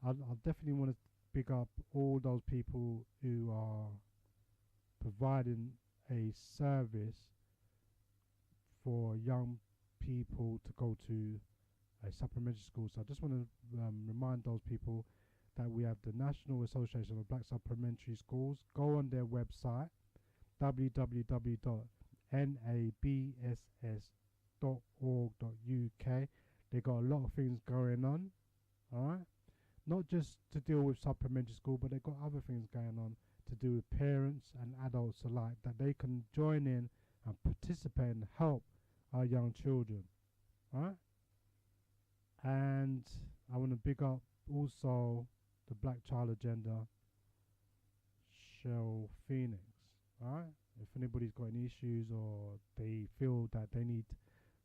I definitely want to pick up all those people who are providing a service for young people to go to a supplementary school. So I just want to remind those people that we have the National Association of Black Supplementary Schools. Go on their website, www.nabss.org.uk. They got a lot of things going on, alright? Not just to deal with supplementary school, but they've got other things going on to do with parents and adults alike, that they can join in and participate and help our young children, right? And I want to big up also the Black Child Agenda, Shell Phoenix, alright? If anybody's got any issues or they feel that they need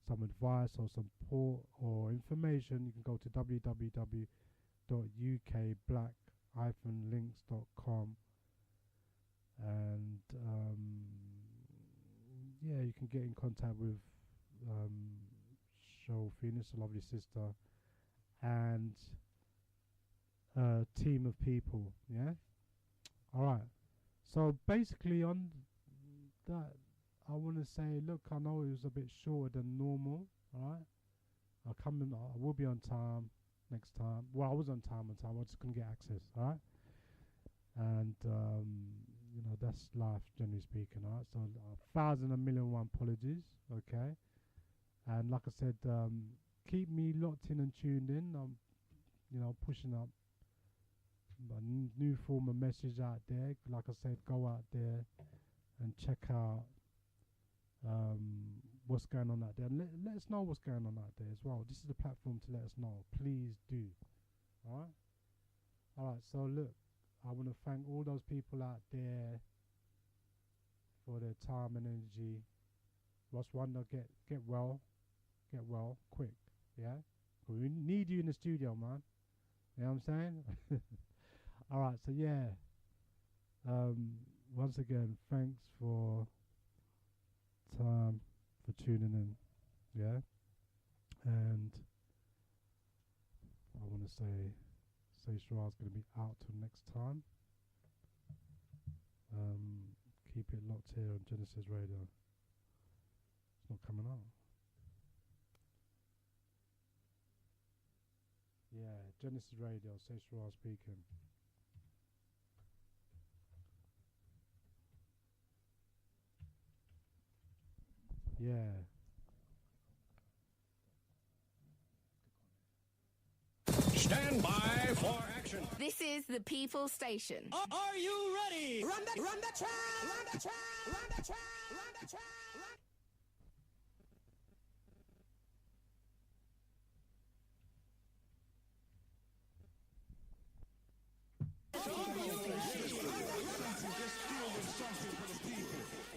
some advice or support or information, you can go to www.ukblack-links.com and yeah, you can get in contact with Shell Phoenix, a lovely sister, and a team of people, yeah? Alright, so basically on that, I want to say, look, I know it was a bit shorter than normal, alright? I will be on time next time. Well, I was on time, I just couldn't get access, alright? And, that's life, generally speaking, alright? So, 1,000,000,001 apologies, okay? And like I said, keep me locked in and tuned in. I'm, pushing up a new form of message out there. Like I said, go out there and check out what's going on out there. And let us know what's going on out there as well. This is the platform to let us know. Please do. Alright? Alright, so look, I want to thank all those people out there for their time and energy. Ross Wonder, get well quick, yeah? We need you in the studio, man. You know what I'm saying? Alright, so yeah. Once again, thanks for time, for tuning in, yeah? And I want to say Sayshara is going to be out till next time. Keep it locked here on Genesis Radio. It's not coming out. Yeah, Genesis Radio, Sayshara speaking. Yeah. This is the People Station. Are you ready? Run the track! Run the track! Run the track! Run the track! Just feel something for the people.